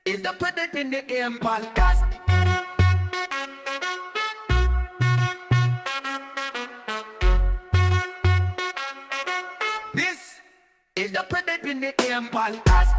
is the Put It in the Air podcast. This is the Put It in the Air podcast.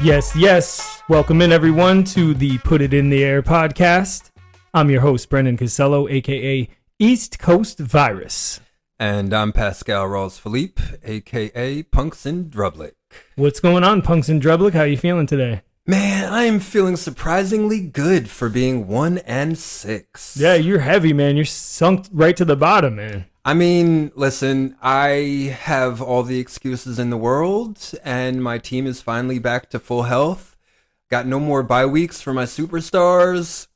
Yes. Welcome in, everyone, to the Put It in the Air podcast. I'm your host, Brendan Casello, a.k.a. East Coast Virus. And I'm Pascal Rawls-Philippe, a.k.a. Punks and Drublick. What's going on, Punks and Drublick? How are you feeling today? Man, I am feeling surprisingly good for being 1-6. Yeah, you're heavy, man. You're sunk right to the bottom, man. I mean, listen, I have all the excuses in the world, and my team is finally back to full health. Got no more bye weeks for my superstars.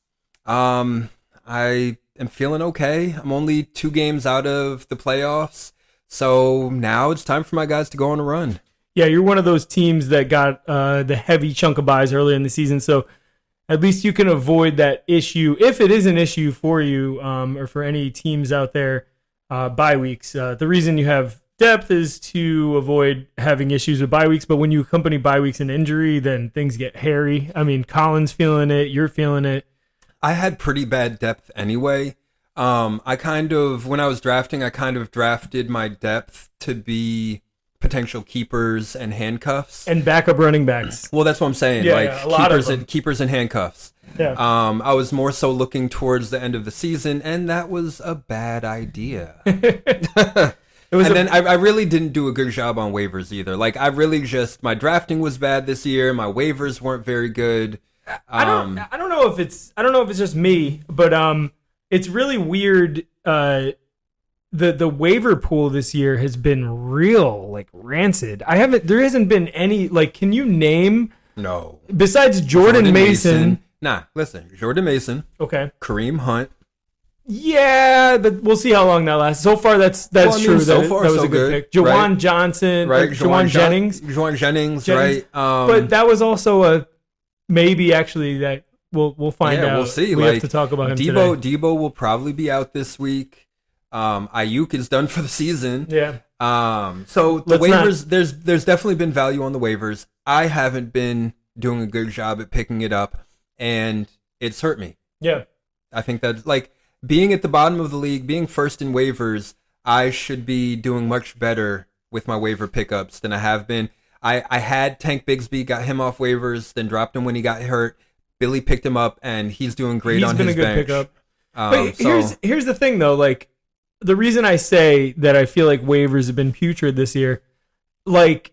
I am feeling okay. I'm only 2 games out of the playoffs, so now it's time for my guys to go on a run. Yeah, you're one of those teams that got the heavy chunk of buys earlier in the season, so at least you can avoid that issue, if it is an issue for you or for any teams out there, bye weeks. The reason you have depth is to avoid having issues with bye weeks, but when you accompany bye weeks and injury, then things get hairy. I mean, Colin's feeling it, you're feeling it. I had pretty bad depth anyway. When I was drafting, I kind of drafted my depth to be potential keepers and handcuffs. And backup running backs. Well, that's what I'm saying. Yeah, a lot of them. Keepers and handcuffs. Yeah. I was more so looking towards the end of the season, and that was a bad idea. I really didn't do a good job on waivers either. Like, my drafting was bad this year. My waivers weren't very good. I don't know if it's just me, but it's really weird. The waiver pool this year has been real, like, rancid. There hasn't been any, like, can you name? No. Besides Jordan Mason. Nah, listen, Jordan Mason. Okay. Kareem Hunt. Yeah, but we'll see how long that lasts. So far, that's true. So that far, was so a good good, pick. Jawan right? Johnson, Right? Jawan Jennings. Jawan Jennings, right? But that was also a maybe, actually, that we'll find out. Yeah, we'll see. We have to talk about him today. Debo will probably be out this week. Ayuk is done for the season. Yeah. So the waivers, there's definitely been value on the waivers. I haven't been doing a good job at picking it up, and it's hurt me. Yeah. I think that, like, being at the bottom of the league, being first in waivers, I should be doing much better with my waiver pickups than I have been. I had Tank Bigsby, got him off waivers, then dropped him when he got hurt. Billy picked him up, and he's doing great on his bench. He's been a good pickup. But here's the thing, though. Like, the reason I say that I feel like waivers have been putrid this year, like,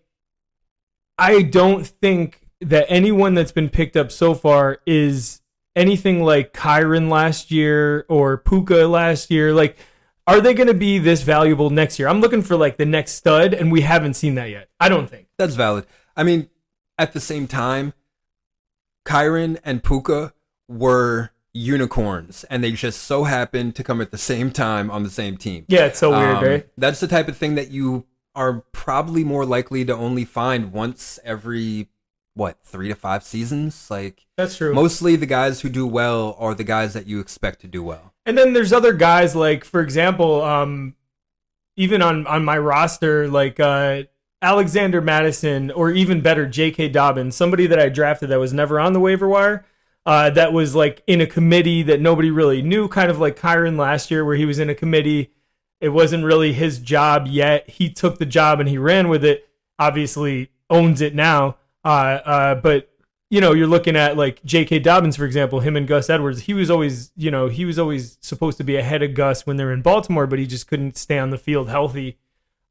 I don't think that anyone that's been picked up so far is anything like Kyron last year or Puka last year. Like, are they going to be this valuable next year? I'm looking for, like, the next stud, and we haven't seen that yet. I don't think. That's valid. I mean, at the same time, Kyron and Puka were unicorns, and they just so happened to come at the same time on the same team. Yeah, it's so weird, right? That's the type of thing that you are probably more likely to only find once every 3 to 5 seasons. Like, that's true. Mostly the guys who do well are the guys that you expect to do well. And then there's other guys, like, for example, even on my roster, like Alexander Madison, or even better, J.K. Dobbins, somebody that I drafted that was never on the waiver wire. That was, like, in a committee that nobody really knew, kind of like Kyron last year, where he was in a committee. It wasn't really his job yet. He took the job and he ran with it. Obviously owns it now. But, you know, you're looking at, like, J.K. Dobbins, for example, him and Gus Edwards. He was always supposed to be ahead of Gus when they were in Baltimore, but he just couldn't stay on the field healthy.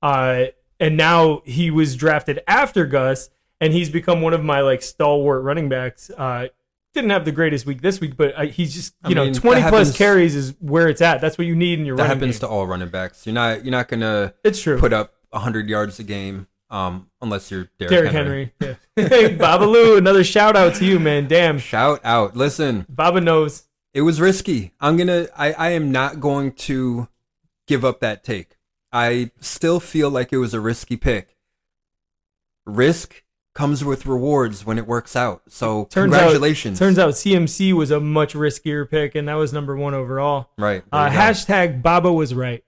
And now he was drafted after Gus, and he's become one of my, like, stalwart running backs. Didn't have the greatest week this week, but he's just, 20 plus carries is where it's at. That's what you need in your running game. That happens to all running backs. You're not going to put up 100 yards a game unless you're Derrick Henry. Yeah. Hey, Babalu, another shout out to you, man. Damn. Shout out. Listen. Baba knows. It was risky. I am not going to give up that take. I still feel like it was a risky pick. Risk comes with rewards when it works out. So congratulations. Turns out CMC was a much riskier pick, and that was number 1 overall. Right. Hashtag Baba was right.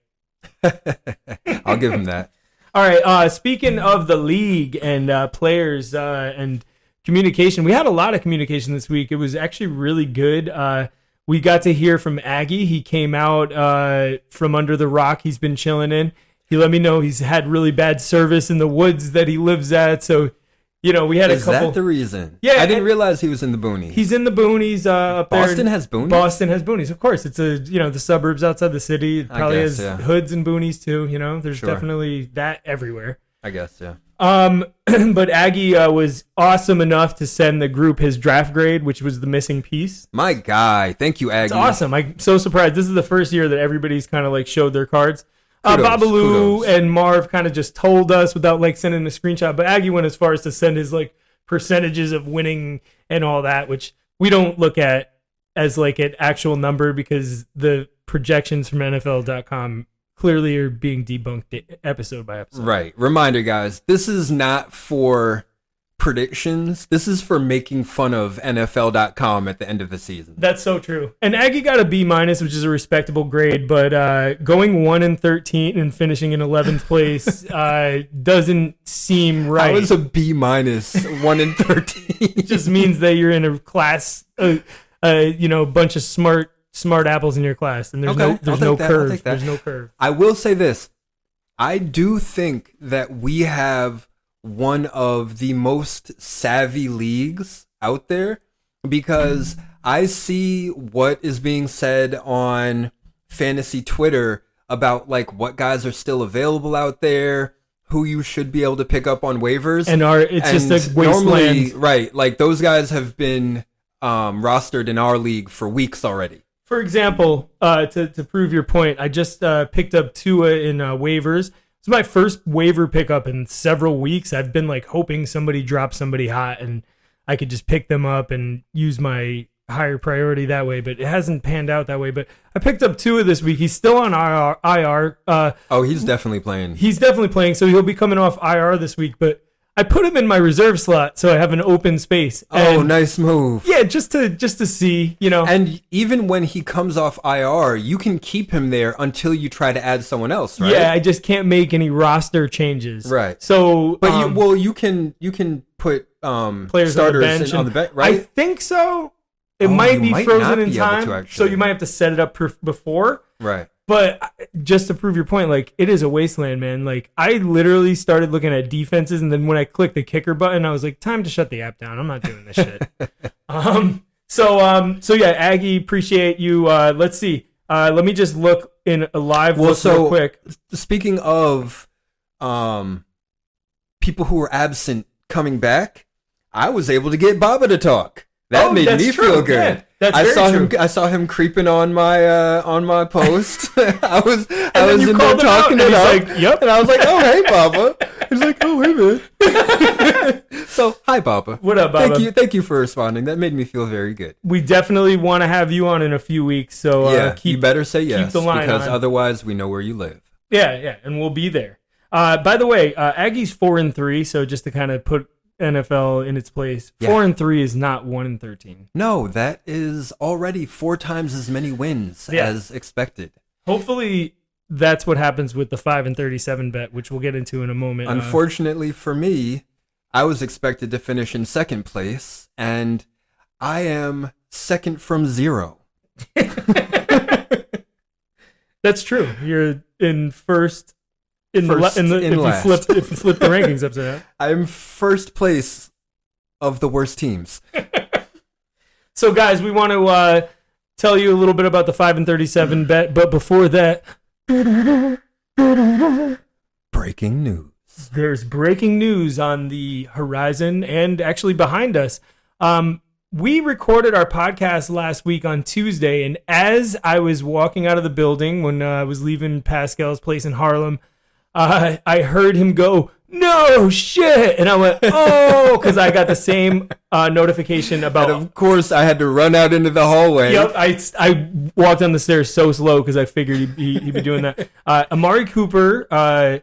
I'll give him that. All right. Speaking of the league and players and communication. We had a lot of communication this week. It was actually really good. We got to hear from Aggie. He came out from under the rock he's been chilling in. He let me know he's had really bad service in the woods that he lives at. So, we had a couple. Is that the reason? Yeah, I didn't realize he was in the boonies. He's in the boonies up there. Boston has boonies? Boston has boonies, of course. It's the suburbs outside the city. It probably has hoods and boonies too. There's definitely that everywhere. I guess, yeah. But Aggie was awesome enough to send the group his draft grade, which was the missing piece. My guy, thank you, Aggie. It's awesome. I'm so surprised. This is the first year that everybody's kind of like showed their cards. Babalu and Marv kind of just told us without like sending a screenshot, but Aggie went as far as to send his like percentages of winning and all that, which we don't look at as like an actual number because the projections from NFL.com clearly are being debunked episode by episode. Right. Reminder, guys, this is not for predictions. This is for making fun of NFL.com at the end of the season. That's so true. And Aggie got a B-, which is a respectable grade, but going 1-13 and finishing in 11th place doesn't seem right. How is a B-, 1-13? It just means that you're in a class, bunch of smart apples in your class, and there's no curve. There's no curve. I will say this. I do think that we have one of the most savvy leagues out there because I see what is being said on fantasy Twitter about like what guys are still available out there, who you should be able to pick up on waivers. It's just a wasteland. Normally, right, like those guys have been rostered in our league for weeks already. For example, to prove your point, I just picked up Tua in waivers. It's my first waiver pickup in several weeks. I've been like hoping somebody drops somebody hot and I could just pick them up and use my higher priority that way, but it hasn't panned out that way. But I picked up Tua this week. He's still on IR. He's definitely playing. He's definitely playing, so he'll be coming off IR this week, but I put him in my reserve slot so I have an open space. Nice move. Yeah, just to see, And even when he comes off IR, you can keep him there until you try to add someone else, right? Yeah, I just can't make any roster changes. Right. So, but you can put players starters on the bench, right? I think so. It might be frozen in time, so you might have to set it up before. Right. But just to prove your point, like, it is a wasteland, man. Like, I literally started looking at defenses, and then when I clicked the kicker button, I was like, time to shut the app down. I'm not doing this shit. So yeah, Aggie, appreciate you. Let's see. Let me just look in a live look real quick. Speaking of people who were absent coming back, I was able to get Baba to talk. That made me feel good. Yeah, I saw him creeping on my post. I was in there talking it up. Like, yep. And I was like, oh hey Baba. He's like, oh hey man. So hi Baba. What up, Baba? Thank you for responding. That made me feel very good. We definitely want to have you on in a few weeks. So you better say yes, keep the line because on. Otherwise we know where you live. Yeah, and we'll be there. By the way, Aggie's 4-3. So just to kind of put NFL in its place, 4-3 is not 1-13. No, that is already 4 times as many wins as expected. Hopefully that's what happens with the 5-37 bet, which we'll get into in a moment. Unfortunately for me, I was expected to finish in second place, and I am second from 0. That's true. You're in first. If you flip the rankings upside down. I'm first place of the worst teams. So, guys, we want to tell you a little bit about the 5-37 bet, but before that, breaking news. There's breaking news on the horizon and actually behind us. We recorded our podcast last week on Tuesday, and as I was walking out of the building when I was leaving Pascal's place in Harlem, I heard him go, "No shit," and I went, "Oh," because I got the same notification about. And of course, I had to run out into the hallway. Yep, I walked down the stairs so slow because I figured he'd be doing that. Amari Cooper,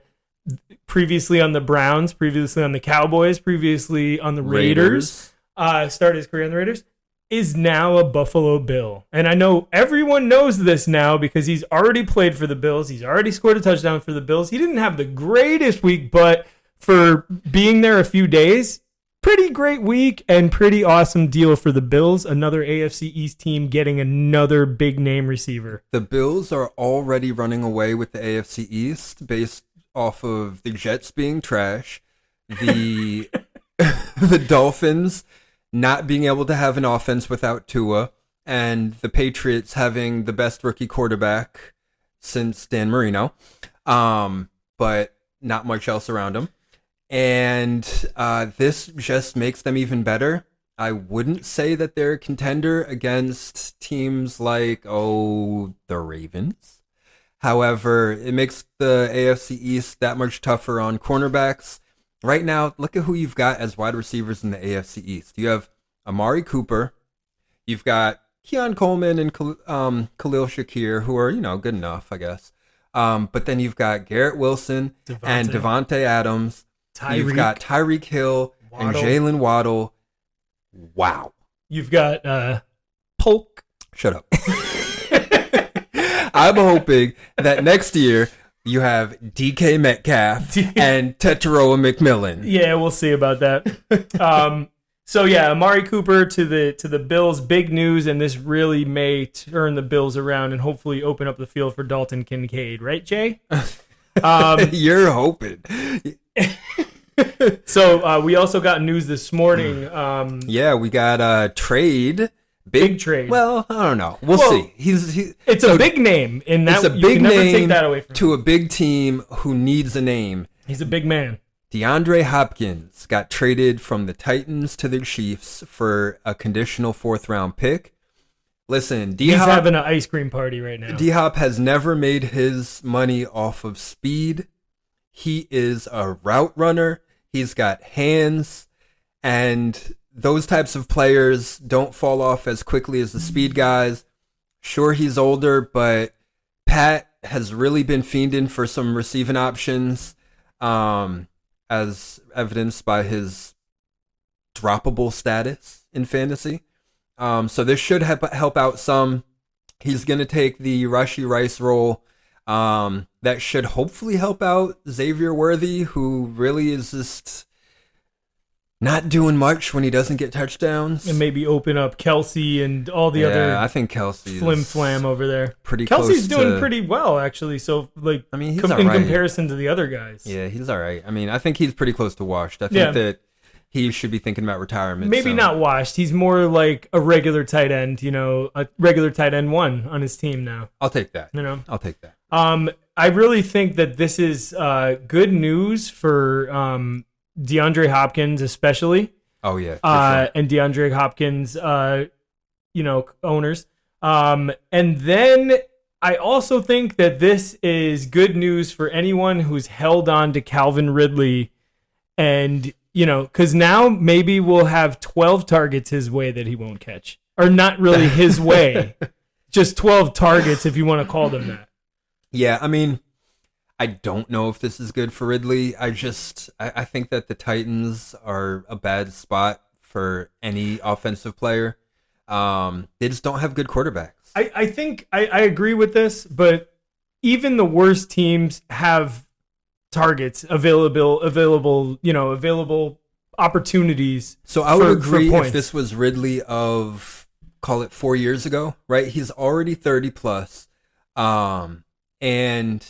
previously on the Browns, previously on the Cowboys, previously on the Raiders, started his career on the Raiders, is now a Buffalo Bill. And I know everyone knows this now because he's already played for the Bills. He's already scored a touchdown for the Bills. He didn't have the greatest week, but for being there a few days, pretty great week and pretty awesome deal for the Bills. Another AFC East team getting another big name receiver. The Bills are already running away with the AFC East based off of the Jets being trash, the the Dolphins not being able to have an offense without Tua, and the Patriots having the best rookie quarterback since Dan Marino, but not much else around him. And this just makes them even better. I wouldn't say that they're a contender against teams like, the Ravens. However, it makes the AFC East that much tougher on cornerbacks. Right now, look at who you've got as wide receivers in the AFC East. You have Amari Cooper. You've got Keon Coleman and Khalil Shakir, who are, good enough, I guess. But then you've got Garrett Wilson and Devontae Adams. You've got Tyreek Hill and Jalen Waddle. Wow. You've got Polk. Shut up. I'm hoping that next year you have DK Metcalf and Tetairoa McMillan. Yeah, we'll see about that. So yeah, Amari Cooper to the Bills, big news, and this really may turn the Bills around and hopefully open up the field for Dalton Kincaid, right, Jay? You're hoping. So we also got news this morning. Yeah, we got a trade. Big trade. Well, I don't know. We'll see. It's a big name, and that it's a you big can never name take that away from to him. a big team who needs a name. He's a big man. DeAndre Hopkins got traded from the Titans to the Chiefs for a conditional 4th-round pick. Listen, He's having an ice cream party right now. D-Hop has never made his money off of speed. He is a route runner. He's got hands, and those types of players don't fall off as quickly as the speed guys. Sure, he's older, but Pat has really been fiending for some receiving options, as evidenced by his droppable status in fantasy. So this should help out some. He's going to take the Rashee Rice role. That should hopefully help out Xavier Worthy, who really is just not doing much when he doesn't get touchdowns. And maybe open up Kelsey and all the other I think Kelsey flim flam over there. Pretty Kelsey's close doing to, pretty well, actually. So, like, I mean, he's in all right. comparison to the other guys. Yeah, he's all right. I mean, I think he's pretty close to washed. I think that he should be thinking about retirement. Maybe not washed. He's more like a regular tight end, a regular tight end one on his team now. I'll take that. I'll take that. I really think that this is good news for DeAndre Hopkins, especially. Oh yeah, for sure. And DeAndre Hopkins, owners. And then I also think that this is good news for anyone who's held on to Calvin Ridley, and because now maybe we'll have 12 targets his way that he won't catch, or not really his way, just 12 targets if you want to call them that. Yeah, I mean, I don't know if this is good for Ridley. I think that the Titans are a bad spot for any offensive player. They just don't have good quarterbacks. I think I agree with this, but even the worst teams have targets available opportunities. So I would agree for if this was Ridley of, call it 4 years ago, right? He's already 30 plus. And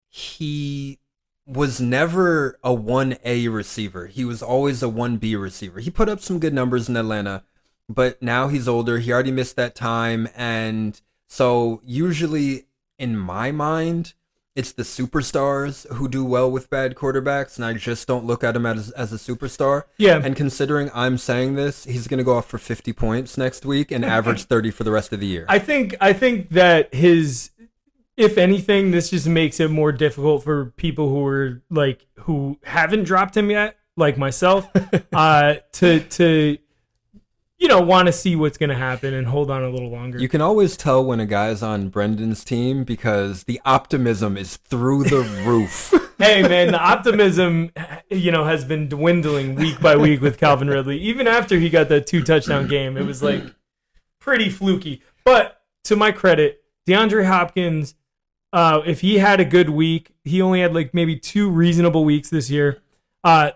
he was never a 1A receiver. He was always a 1B receiver. He put up some good numbers in Atlanta, but now he's older. He already missed that time. And so usually in my mind, it's the superstars who do well with bad quarterbacks, and I just don't look at him as a superstar. Yeah. And considering I'm saying this, he's going to go off for 50 points next week and average 30 for the rest of the year. I think that if anything, this just makes it more difficult for people who haven't dropped him yet, like myself, to want to see what's going to happen and hold on a little longer. You can always tell when a guy's on Brendan's team because the optimism is through the roof. Hey, man, the optimism, has been dwindling week by week with Calvin Ridley. Even after he got that 2-touchdown game, it was pretty fluky. But to my credit, DeAndre Hopkins, if he had a good week, he only had maybe 2 reasonable weeks this year.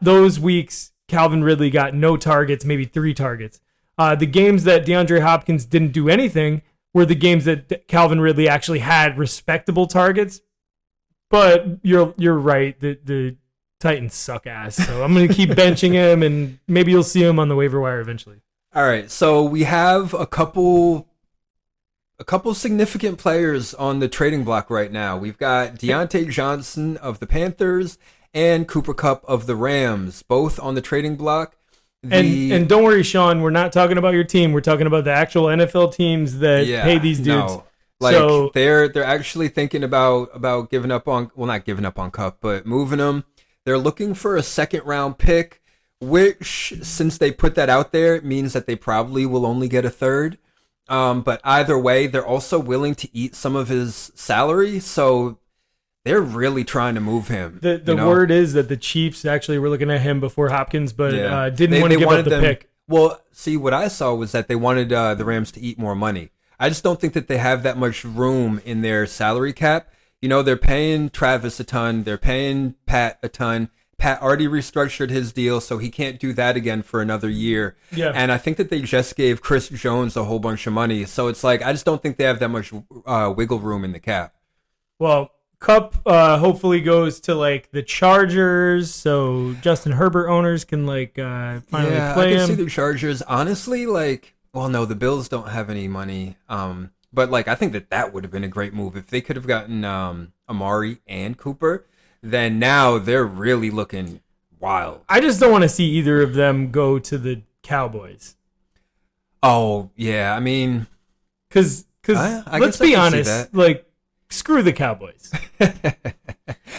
Those weeks Calvin Ridley got no targets, maybe 3 targets. The games that DeAndre Hopkins didn't do anything were the games that Calvin Ridley actually had respectable targets. But you're right. The Titans suck ass. So I'm going to keep benching him, and maybe you'll see him on the waiver wire eventually. All right, so we have a couple significant players on the trading block right now. We've got Deontay Johnson of the Panthers and Cooper Kupp of the Rams, both on the trading block. And don't worry, Sean, we're not talking about your team. We're talking about the actual NFL teams that pay these dudes. No. Like they're actually thinking about giving up on, well, not giving up on Kupp, but moving him. They're looking for a second round pick, which, since they put that out there, it means that they probably will only get a third. But either way, they're also willing to eat some of his salary, so they're really trying to move him. The word is that the Chiefs actually were looking at him before Hopkins, but didn't want to give up the pick. Well, see, what I saw was that they wanted the Rams to eat more money. I just don't think that they have that much room in their salary cap. You know, they're paying Travis a ton. They're paying Pat a ton. Pat already restructured his deal, so he can't do that again for another year. Yeah. And I think that they just gave Chris Jones a whole bunch of money. So it's like, I just don't think they have that much wiggle room in the cap. Well, Kupp hopefully goes to like the Chargers, so Justin Herbert owners can like finally play him. I can see the Chargers. Honestly, like, well, no, the Bills don't have any money. But like, I think that would have been a great move if they could have gotten Amari and Cooper. Then now they're really looking wild. I just don't want to see either of them go to the Cowboys. Oh yeah, I mean, because let's be honest, like, screw the Cowboys.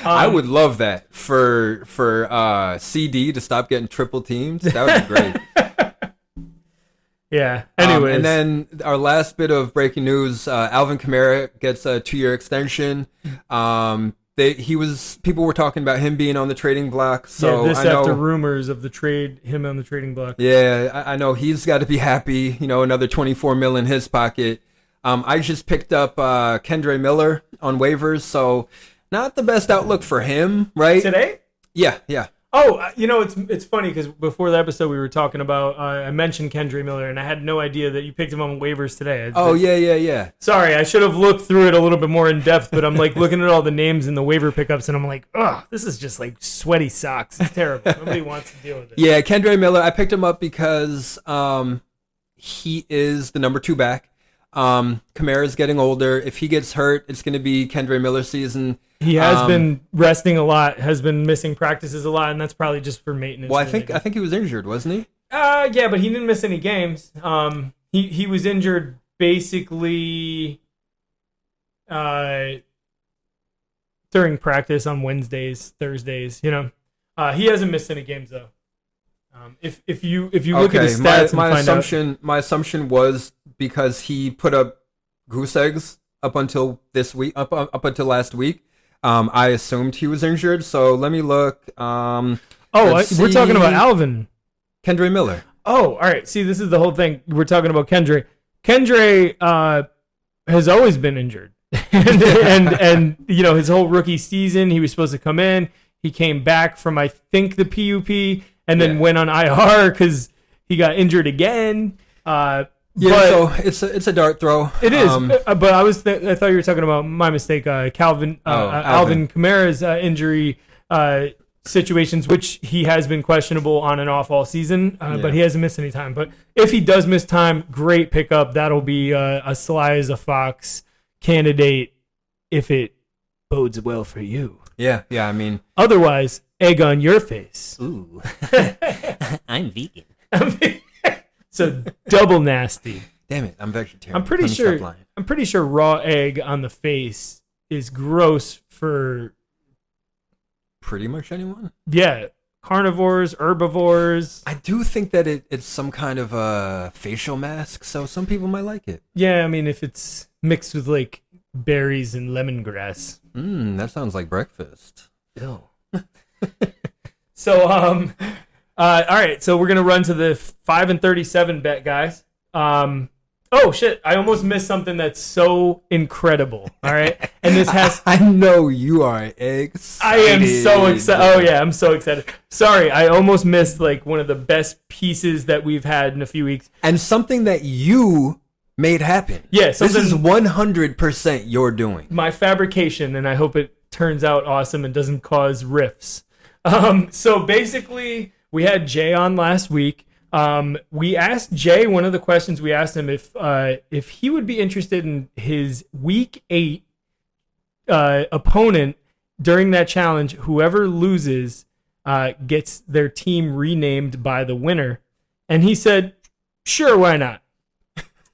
I would love that for CD to stop getting triple teamed. That would be great. Yeah. Anyways, and then our last bit of breaking news: Alvin Kamara gets a 2-year extension. People were talking about him being on the trading block. So after rumors of him on the trading block. Yeah, I know he's got to be happy. You know, another $24 million in his pocket. I just picked up Kendre Miller on waivers, so not the best outlook for him, right? Today? Yeah. Oh, you know, it's funny because before the episode we were talking about, I mentioned Kendre Miller, and I had no idea that you picked him on waivers today. Yeah. Sorry, I should have looked through it a little bit more in depth, but I'm like looking at all the names in the waiver pickups, and I'm like, oh, this is just like sweaty socks. It's terrible. Nobody wants to deal with it. Yeah, Kendre Miller, I picked him up because he is the number 2 back. Kamara's getting older. If he gets hurt, it's going to be Kendre Miller's season. He has been resting a lot, has been missing practices a lot, and that's probably just for maintenance. Well, I think he was injured, wasn't he? Yeah, but he didn't miss any games. He was injured basically during practice on Wednesdays, Thursdays. You know, he hasn't missed any games though. If you look at his stats, my assumption was because he put up goose eggs up until this week, up until last week. I assumed he was injured, so let me look. We're talking about Alvin. Kendre Miller. Oh, all right. See, this is the whole thing. We're talking about Kendre. Kendre has always been injured, and you know, his whole rookie season, he was supposed to come in. He came back from, I think, the PUP, and then went on IR because he got injured again. So it's a dart throw. It is, but I thought you were talking about my mistake. Alvin Kamara's injury situations, which he has been questionable on and off all season, but he hasn't missed any time. But if he does miss time, great pickup. That'll be a sly as a fox candidate if it bodes well for you. Yeah. I mean, otherwise, egg on your face. Ooh, I'm vegan. So double nasty. Damn it, I'm vegetarian. I'm pretty sure raw egg on the face is gross for pretty much anyone. Yeah, carnivores, herbivores. I do think that it's some kind of a facial mask, so some people might like it. Yeah, I mean, if it's mixed with like berries and lemongrass. That sounds like breakfast. Ew. So, all right. So we're gonna run to the 5-37 bet, guys. Oh shit! I almost missed something that's so incredible. All right, and this has. I know you are excited. I am so excited. Oh yeah, I'm so excited. Sorry, I almost missed like one of the best pieces that we've had in a few weeks. And something that you made happen. Yeah, this something- is 100% your doing. My fabrication, and I hope it turns out awesome and doesn't cause rifts. So basically, we had Jay on last week. We asked Jay, one of the questions we asked him if he would be interested in his week 8 opponent during that challenge. Whoever loses gets their team renamed by the winner. And he said, sure, why not?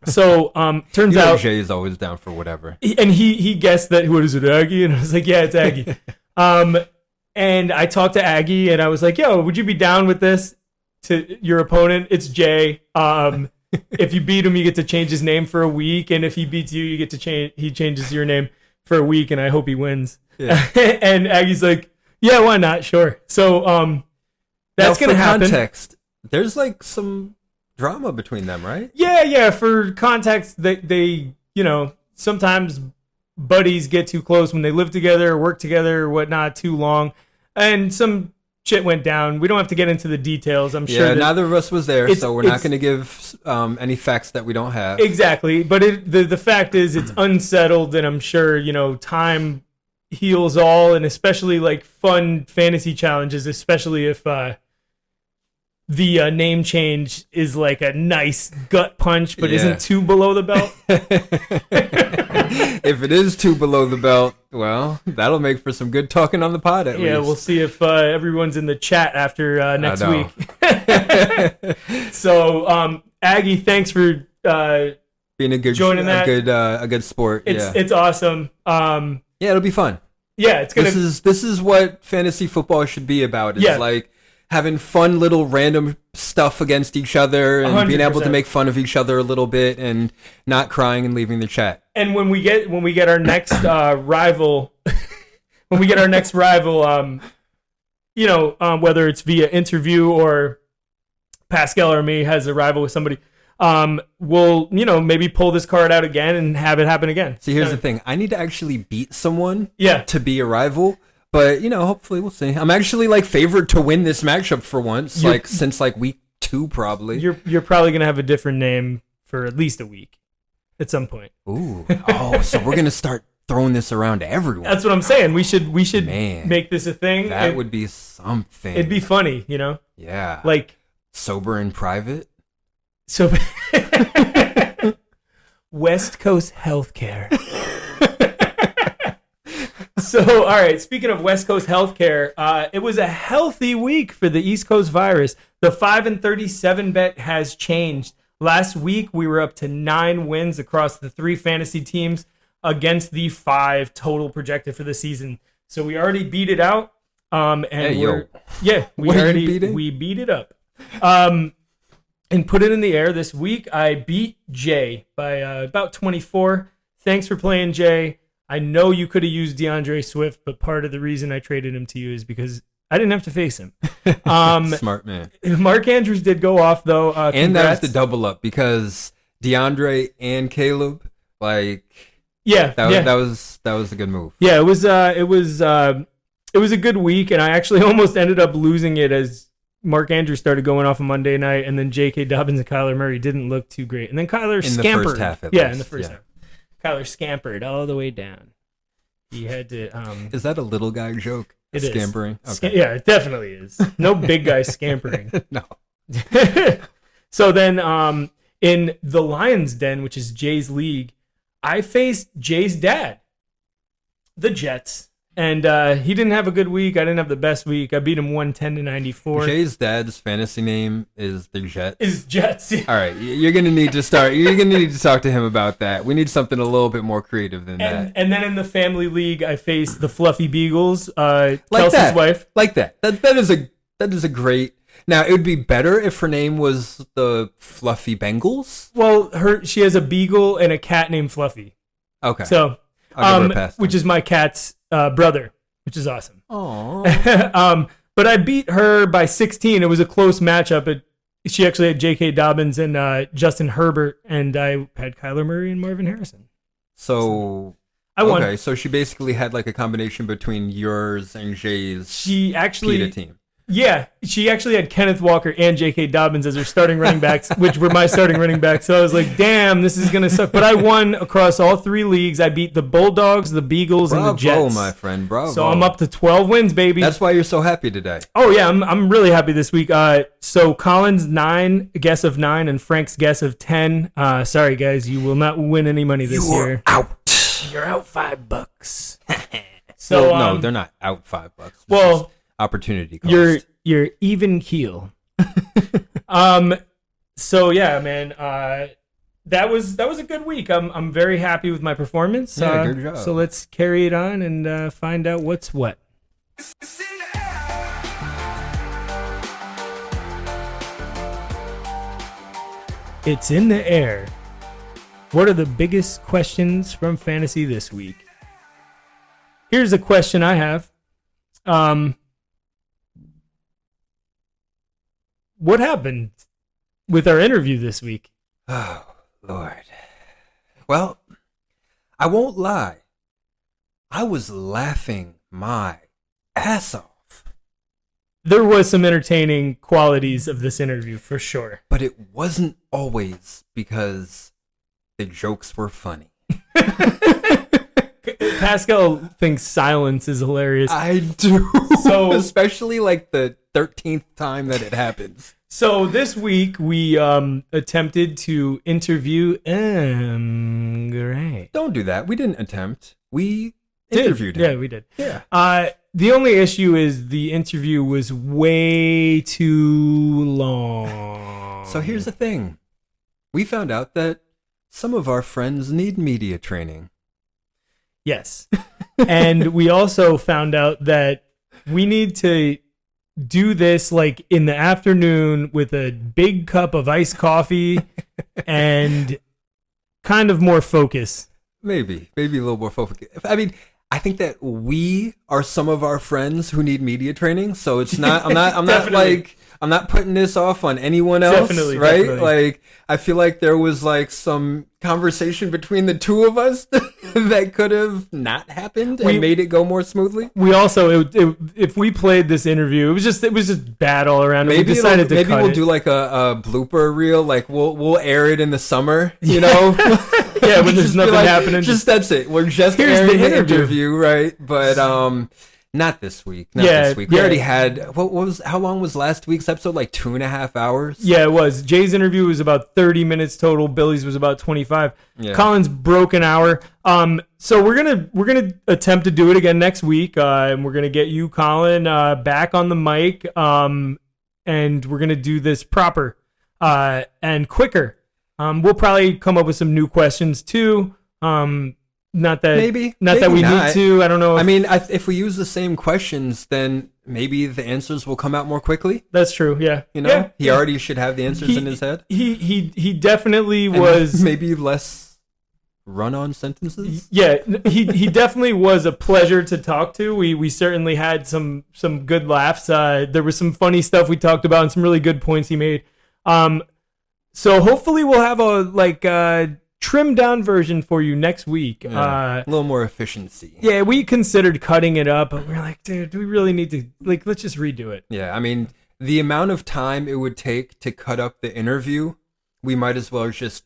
So turns You know out Jay is always down for whatever. and he guessed that, what is it, Aggie? And I was like, yeah, it's Aggie. And I talked to Aggie and I was like, yo, would you be down with this? To your opponent, it's Jay. If you beat him, you get to change his name for a week, and if he beats you, you get to change. He changes your name for a week, and I hope he wins. Yeah. And Aggie's like, "Yeah, why not? Sure." So that's Now, gonna for happen. context, there's like some drama between them, right? Yeah. For context, they sometimes buddies get too close when they live together, or work together, or whatnot, too long, and some shit went down. We don't have to get into the details. I'm sure. Yeah, neither of us was there, it's- so we're not it's- going to give any facts that we don't have. Exactly, but the fact is it's unsettled, and I'm sure time heals all, and especially like fun fantasy challenges, especially if the name change is like a nice gut punch, but Yeah. isn't too below the belt. If it is too below the belt, well, that'll make for some good talking on the pod at Yeah, least. we'll see if everyone's in the chat after next know. week. So, Aggie, thanks for Being a good joining that. a good sport. it's awesome. Yeah, it'll be fun. Yeah, it's gonna. This is what fantasy football should be about. It's Yeah. like having fun little random stuff against each other and being able to 100%. make fun of each other a little bit and not crying and leaving the chat. And when we get our next rival, whether it's via interview or Pascal or me has a rival with somebody, we'll maybe pull this card out again and have it happen again. See, here's the thing. I need to actually beat someone Yeah. to be a rival. But, hopefully we'll see. I'm actually favored to win this matchup for once, since week 2 probably. You're probably gonna have a different name for at least a week at some point. Ooh. Oh, so we're going to start throwing this around to everyone. That's what I'm saying. We should Man, make this a thing. That would be something. It'd be funny, Yeah. like sober in private. so. West Coast Healthcare. So, all right, speaking of West Coast healthcare, it was a healthy week for the East Coast virus. The 5-37 bet has changed. Last week, we were up to 9 wins across the 3 fantasy teams against the 5 total projected for the season. So we already beat it out. And What are you beating? we beat it up. And put it in the air this week. I beat Jay by about 24. Thanks for playing, Jay. I know you could have used DeAndre Swift, but part of the reason I traded him to you is because I didn't have to face him. Smart man. Mark Andrews did go off, though. And that was Congrats. the double up because DeAndre and Caleb, Yeah, that was a good move. Yeah, it was a good week, and I actually almost ended up losing it as Mark Andrews started going off on Monday night, and then J.K. Dobbins and Kyler Murray didn't look too great, and then Kyler In the scampered. first half, at yeah, least, in the first yeah. half, Kyler scampered all the way down. He had to. Is that a little guy joke? It is. Scampering? Yeah, it definitely is. No big guy scampering. No. So then, in the Lions Den, which is Jay's league, I faced Jay's dad, the Jets, and he didn't have a good week. I didn't have the best week. I beat him 110-94. Jay's dad's fantasy name is the Jets. Is Jets? All right, you're gonna need to start. You're gonna need to talk to him about that. We need something a little bit more creative than that. And then in the family league, I faced the Fluffy Beagles, Like Kelsey's that. wife. Like that. That is a great. Now it would be better if her name was the Fluffy Bengals. Well, she has a beagle and a cat named Fluffy. Okay. So, I'll give her a pass. which is my cat's brother, which is awesome. Aww. But I beat her by 16. It was a close matchup. she actually had J.K. Dobbins and Justin Herbert, and I had Kyler Murray and Marvin Harrison. So I won. Okay, so she basically had like a combination between yours and Jay's She actually, PETA team. yeah, she actually had Kenneth Walker and J.K. Dobbins as her starting running backs, which were my starting running backs. So I was like, damn, this is going to suck. But I won across all 3 leagues. I beat the Bulldogs, the Beagles, and the Jets. Bravo, my friend. Bravo. So I'm up to 12 wins, baby. That's why you're so happy today. Oh, yeah, I'm really happy this week. So Colin's 9, guess of 9, and Frank's guess of 10. Sorry, guys, you will not win any money this year. Out. You're out $5. So no, they're not out $5. It's well, just opportunity cost. You're even keel. So yeah, man. That was a good week. I'm very happy with my performance. Yeah, good job. So let's carry it on and find out what's what. It's in the air. It's in the air. What are the biggest questions from fantasy this week? Here's a question I have. What happened with our interview this week? Oh, Lord. Well, I won't lie. I was laughing my ass off. There was some entertaining qualities of this interview for sure. But it wasn't always because the jokes were funny. Pascal thinks silence is hilarious. I do. So- especially like the 13th time that it happens. So this week we attempted to interview Gray. Don't do that. We didn't attempt. We interviewed him. Yeah, we did. Yeah. The only issue is the interview was way too long. So here's the thing. We found out that some of our friends need media training. Yes. And we also found out that we need to do this like in the afternoon with a big cup of iced coffee and kind of more focus. Maybe a little more focus. I mean, I think that we are some of our friends who need media training. So it's not, I'm not Definitely. like, I'm not putting this off on anyone else. Definitely, right? definitely. Like, I feel like there was like some conversation between the two of us that could have not happened and made it go more smoothly. We also, if we played this interview, it was just bad all around. Maybe we decided to maybe cut we'll it. do like a blooper reel. Like we'll air it in the summer, you know? Yeah, when there's Just be nothing like, happening. Just that's it. We're just Here's airing the the interview. interview, right? But not this week. Not Yeah, this week. We yeah. already had how long was last week's episode? Like 2.5 hours? Yeah, it was. Jay's interview was about 30 minutes total. Billy's was about 25. Yeah. Colin's broke an hour. So we're gonna attempt to do it again next week. And we're gonna get you, Colin, back on the mic. And we're gonna do this proper and quicker. We'll probably come up with some new questions too. Not that Maybe that we not. need to. I don't know. I mean, if we use the same questions, then maybe the answers will come out more quickly. That's true. Yeah. You know, Yeah. he already should have the answers in his head. He definitely And was. maybe less run-on sentences. Yeah, he definitely was a pleasure to talk to. We certainly had some good laughs. There was some funny stuff we talked about and some really good points he made. So hopefully we'll have a trimmed down version for you next week. Yeah, a little more efficiency. Yeah, we considered cutting it up, but we we're like, dude, do we really need to let's just redo it. Yeah, I mean, the amount of time it would take to cut up the interview, we might as well just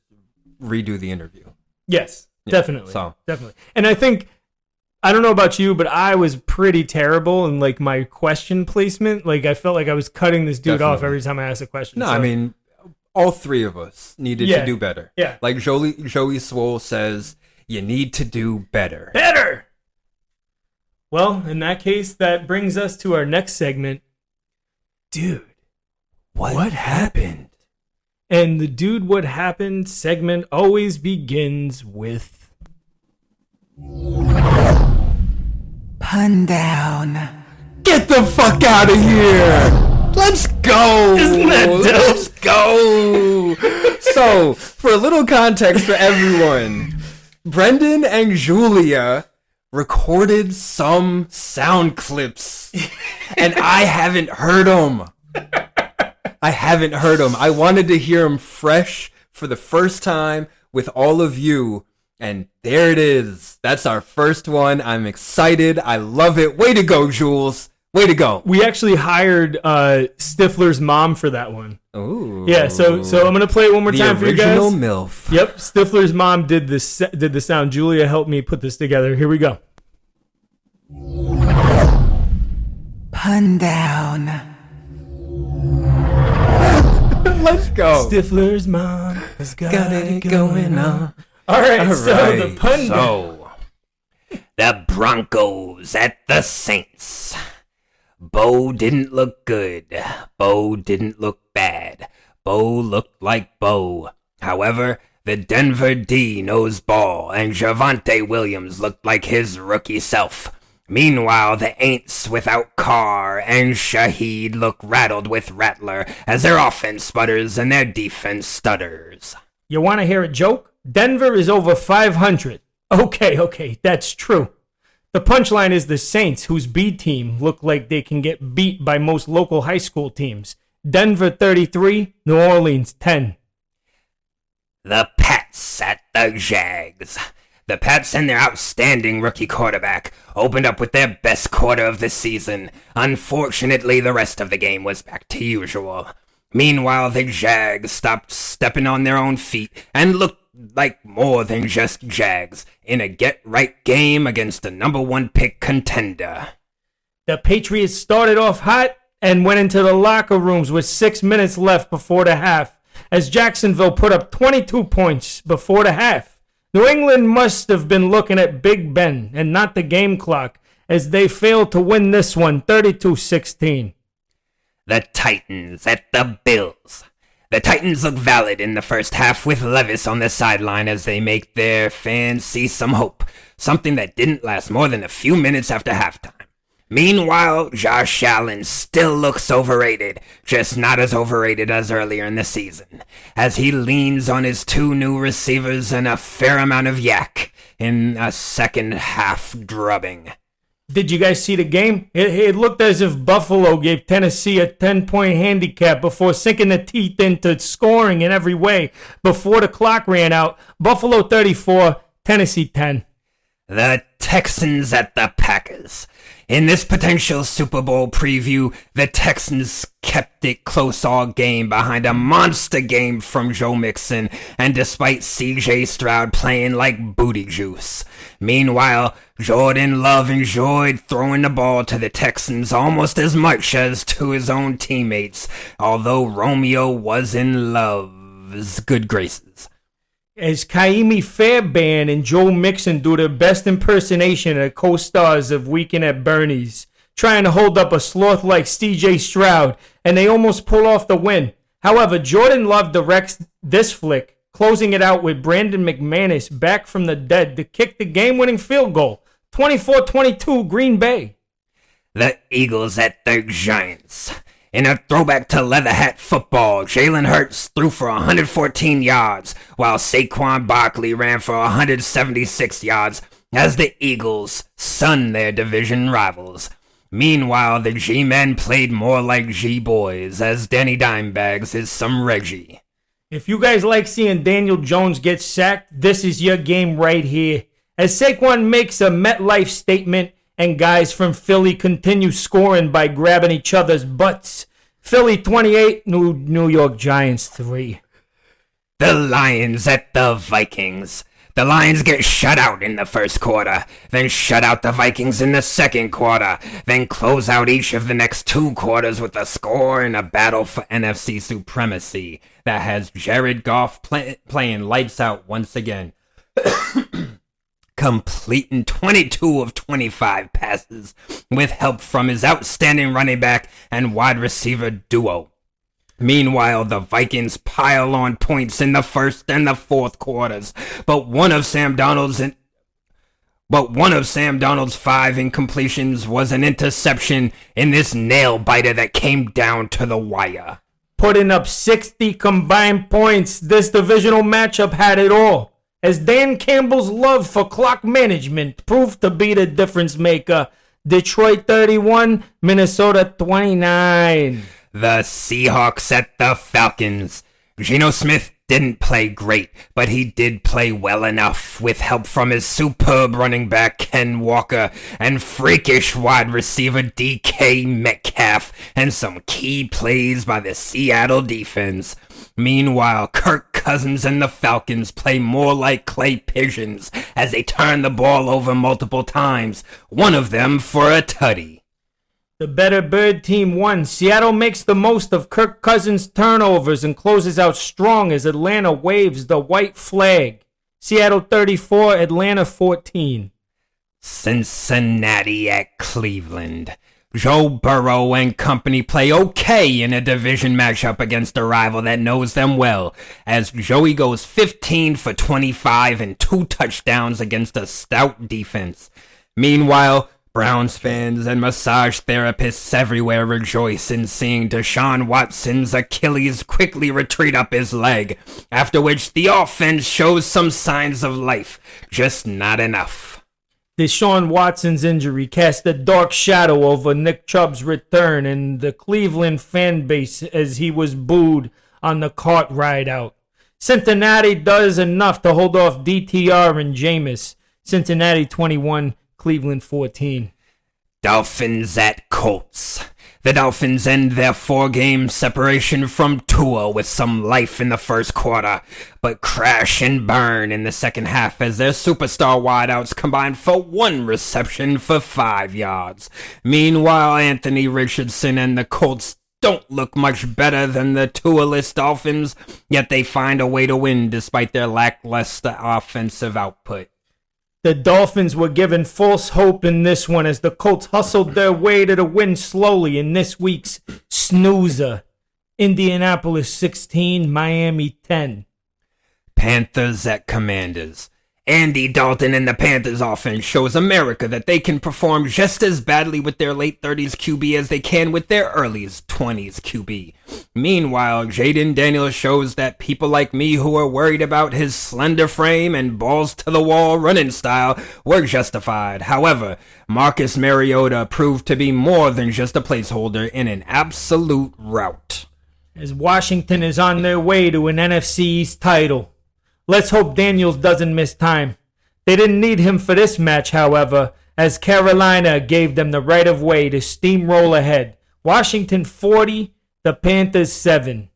redo the interview. Yes, Yeah, definitely. so. Definitely. And I think, I don't know about you, but I was pretty terrible in like my question placement. Like I felt like I was cutting this dude off Definitely. every time I asked a question. No, So- I mean, all three of us needed Yeah. to do better. Yeah. Like Joey Swole says, you need to do better. better. Well, in that case, that brings us to our next segment. Dude, What happened? and the Dude What Happened segment always begins with Pun down. Get the fuck out of here! Let's go! Isn't that dope? Let's go! So, for a little context for everyone, Brendan and Julia recorded some sound clips, and I haven't heard them. I haven't heard them. I wanted to hear them fresh for the first time with all of you. And there it is. That's our first one. I'm excited. I love it. Way to go, Jules. Way to go. We actually hired Stifler's mom for that one. Ooh. Yeah, so I'm gonna play it one more time for you guys. The original MILF. Yep, Stifler's mom did the sound. Julia helped me put this together. Here we go. Pun down. Let's go. Stifler's mom has got it going on. All All right, right, so the pun down. So, the Broncos at the Saints. Bo didn't look good. Bo didn't look bad. Bo looked like Bo. However, the Denver D knows ball, and Javonte Williams looked like his rookie self. Meanwhile, the Aints without Carr and Shaheed look rattled with Rattler as their offense sputters and their defense stutters. You want to hear a joke? Denver is over 500. Okay, that's true. The punchline is the Saints, whose B team look like they can get beat by most local high school teams. Denver 33, New Orleans 10. The Pats at the Jags. The Pats and their outstanding rookie quarterback opened up with their best quarter of the season. Unfortunately, the rest of the game was back to usual. Meanwhile, the Jags stopped stepping on their own feet and looked like more than just Jags in a get-right game against a number 1 pick contender. The Patriots started off hot and went into the locker rooms with 6 minutes left before the half, as Jacksonville put up 22 points before the half. New England must have been looking at Big Ben and not the game clock, as they failed to win this one 32-16. The Titans at the Bills. The Titans look valid in the first half with Levis on the sideline as they make their fans see some hope, something that didn't last more than a few minutes after halftime. Meanwhile, Josh Allen still looks overrated, just not as overrated as earlier in the season, as he leans on his 2 new receivers and a fair amount of yak in a second half drubbing. Did you guys see the game? It looked as if Buffalo gave Tennessee a 10-point handicap before sinking the teeth into scoring in every way before the clock ran out. Buffalo 34, Tennessee 10. The Texans at the Packers. In this potential Super Bowl preview, the Texans kept it close all game behind a monster game from Joe Mixon, and despite C.J. Stroud playing like booty juice. Meanwhile, Jordan Love enjoyed throwing the ball to the Texans almost as much as to his own teammates, although Romeo was in Love's good graces. As Kaimi Fairbairn and Joe Mixon do their best impersonation of co-stars of Weekend at Bernie's, trying to hold up a sloth like C.J. Stroud, and they almost pull off the win. However, Jordan Love directs this flick, closing it out with Brandon McManus back from the dead to kick the game-winning field goal. 24-22 Green Bay. The Eagles at the Giants. In a throwback to leather hat football, Jalen Hurts threw for 114 yards, while Saquon Barkley ran for 176 yards as the Eagles sunned their division rivals. Meanwhile, the G-men played more like G-boys, as Danny Dimebags is some Reggie. If you guys like seeing Daniel Jones get sacked, this is your game right here. As Saquon makes a MetLife statement, and guys from Philly continue scoring by grabbing each other's butts. Philly 28, New York Giants 3. The Lions at the Vikings. The Lions get shut out in the first quarter, then shut out the Vikings in the second quarter, then close out each of the next 2 quarters with a score in a battle for NFC supremacy that has Jared Goff playing lights out once again. Completing 22 of 25 passes with help from his outstanding running back and wide receiver duo. Meanwhile, the Vikings pile on points in the first and the fourth quarters, but one of Sam Darnold's 5 incompletions was an interception in this nail-biter that came down to the wire. Putting up 60 combined points, this divisional matchup had it all, as Dan Campbell's love for clock management proved to be the difference maker. Detroit 31, Minnesota 29. The Seahawks at the Falcons. Geno Smith didn't play great, but he did play well enough with help from his superb running back Ken Walker and freakish wide receiver DK Metcalf and some key plays by the Seattle defense. Meanwhile, Kirk Cousins and the Falcons play more like clay pigeons as they turn the ball over multiple times, one of them for a tutty. The better bird team won. Seattle makes the most of Kirk Cousins' turnovers and closes out strong as Atlanta waves the white flag. Seattle 34, Atlanta 14. Cincinnati at Cleveland. Joe Burrow and company play okay in a division matchup against a rival that knows them well, as Joey goes 15 for 25 and 2 touchdowns against a stout defense. Meanwhile, Browns fans and massage therapists everywhere rejoice in seeing Deshaun Watson's Achilles quickly retreat up his leg, after which the offense shows some signs of life, just not enough. Deshaun Watson's injury cast a dark shadow over Nick Chubb's return and the Cleveland fan base as he was booed on the cart ride out. Cincinnati does enough to hold off DTR and Jameis. Cincinnati 21, Cleveland 14. Dolphins at Colts. The Dolphins end their 4-game separation from Tua with some life in the first quarter, but crash and burn in the second half as their superstar wideouts combine for 1 reception for 5 yards. Meanwhile, Anthony Richardson and the Colts don't look much better than the Tua-less Dolphins, yet they find a way to win despite their lackluster offensive output. The Dolphins were given false hope in this one as the Colts hustled their way to the win slowly in this week's snoozer. Indianapolis 16, Miami 10. Panthers at Commanders. Andy Dalton and the Panthers offense shows America that they can perform just as badly with their late 30s QB as they can with their early 20s QB. Meanwhile, Jaden Daniels shows that people like me who are worried about his slender frame and balls-to-the-wall running style were justified. However, Marcus Mariota proved to be more than just a placeholder in an absolute rout. As Washington is on their way to an NFC East title. Let's hope Daniels doesn't miss time. They didn't need him for this match, however, as Carolina gave them the right of way to steamroll ahead. Washington 40, the Panthers 7.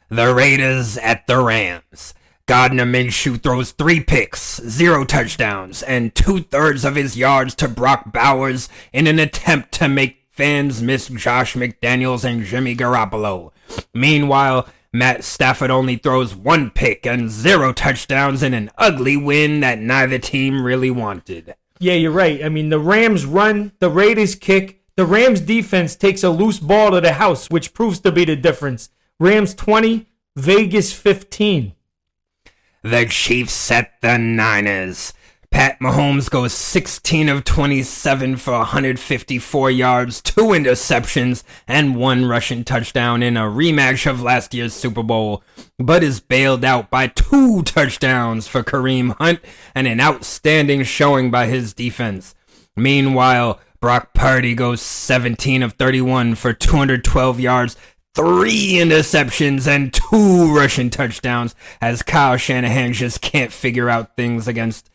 The Raiders at the Rams. Gardner Minshew throws 3 picks, 0 touchdowns, and 2/3 of his yards to Brock Bowers in an attempt to make fans miss Josh McDaniels and Jimmy Garoppolo. Meanwhile, Matt Stafford only throws 1 pick and 0 touchdowns in an ugly win that neither team really wanted. Yeah, you're right. I mean, the Rams run, the Raiders kick. The Rams defense takes a loose ball to the house, which proves to be the difference. Rams 20, Vegas 15. The Chiefs at the Niners. Pat Mahomes goes 16 of 27 for 154 yards, 2 interceptions, and 1 rushing touchdown in a rematch of last year's Super Bowl, but is bailed out by 2 touchdowns for Kareem Hunt and an outstanding showing by his defense. Meanwhile, Brock Purdy goes 17 of 31 for 212 yards, 3 interceptions, and 2 rushing touchdowns, as Kyle Shanahan just can't figure out things against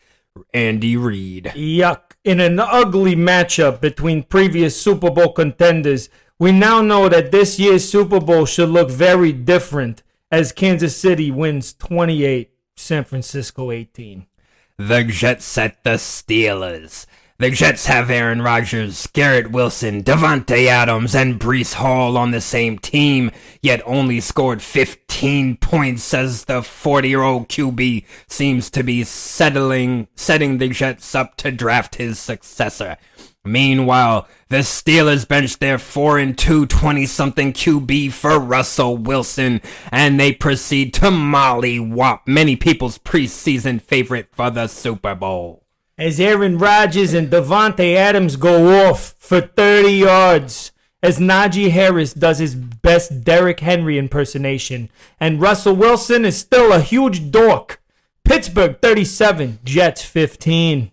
Andy Reid. Yuck. In an ugly matchup between previous Super Bowl contenders, we now know that this year's Super Bowl should look very different as Kansas City wins 28, San Francisco 18. The Jets at the Steelers. The Jets have Aaron Rodgers, Garrett Wilson, Devontae Adams, and Breece Hall on the same team, yet only scored 15 points as the 40-year-old QB seems to be setting the Jets up to draft his successor. Meanwhile, the Steelers benched their 4-2 20-something QB for Russell Wilson, and they proceed to mollywop many people's preseason favorite for the Super Bowl. As Aaron Rodgers and Devontae Adams go off for 30 yards, as Najee Harris does his best Derrick Henry impersonation, and Russell Wilson is still a huge dork. Pittsburgh 37, Jets 15.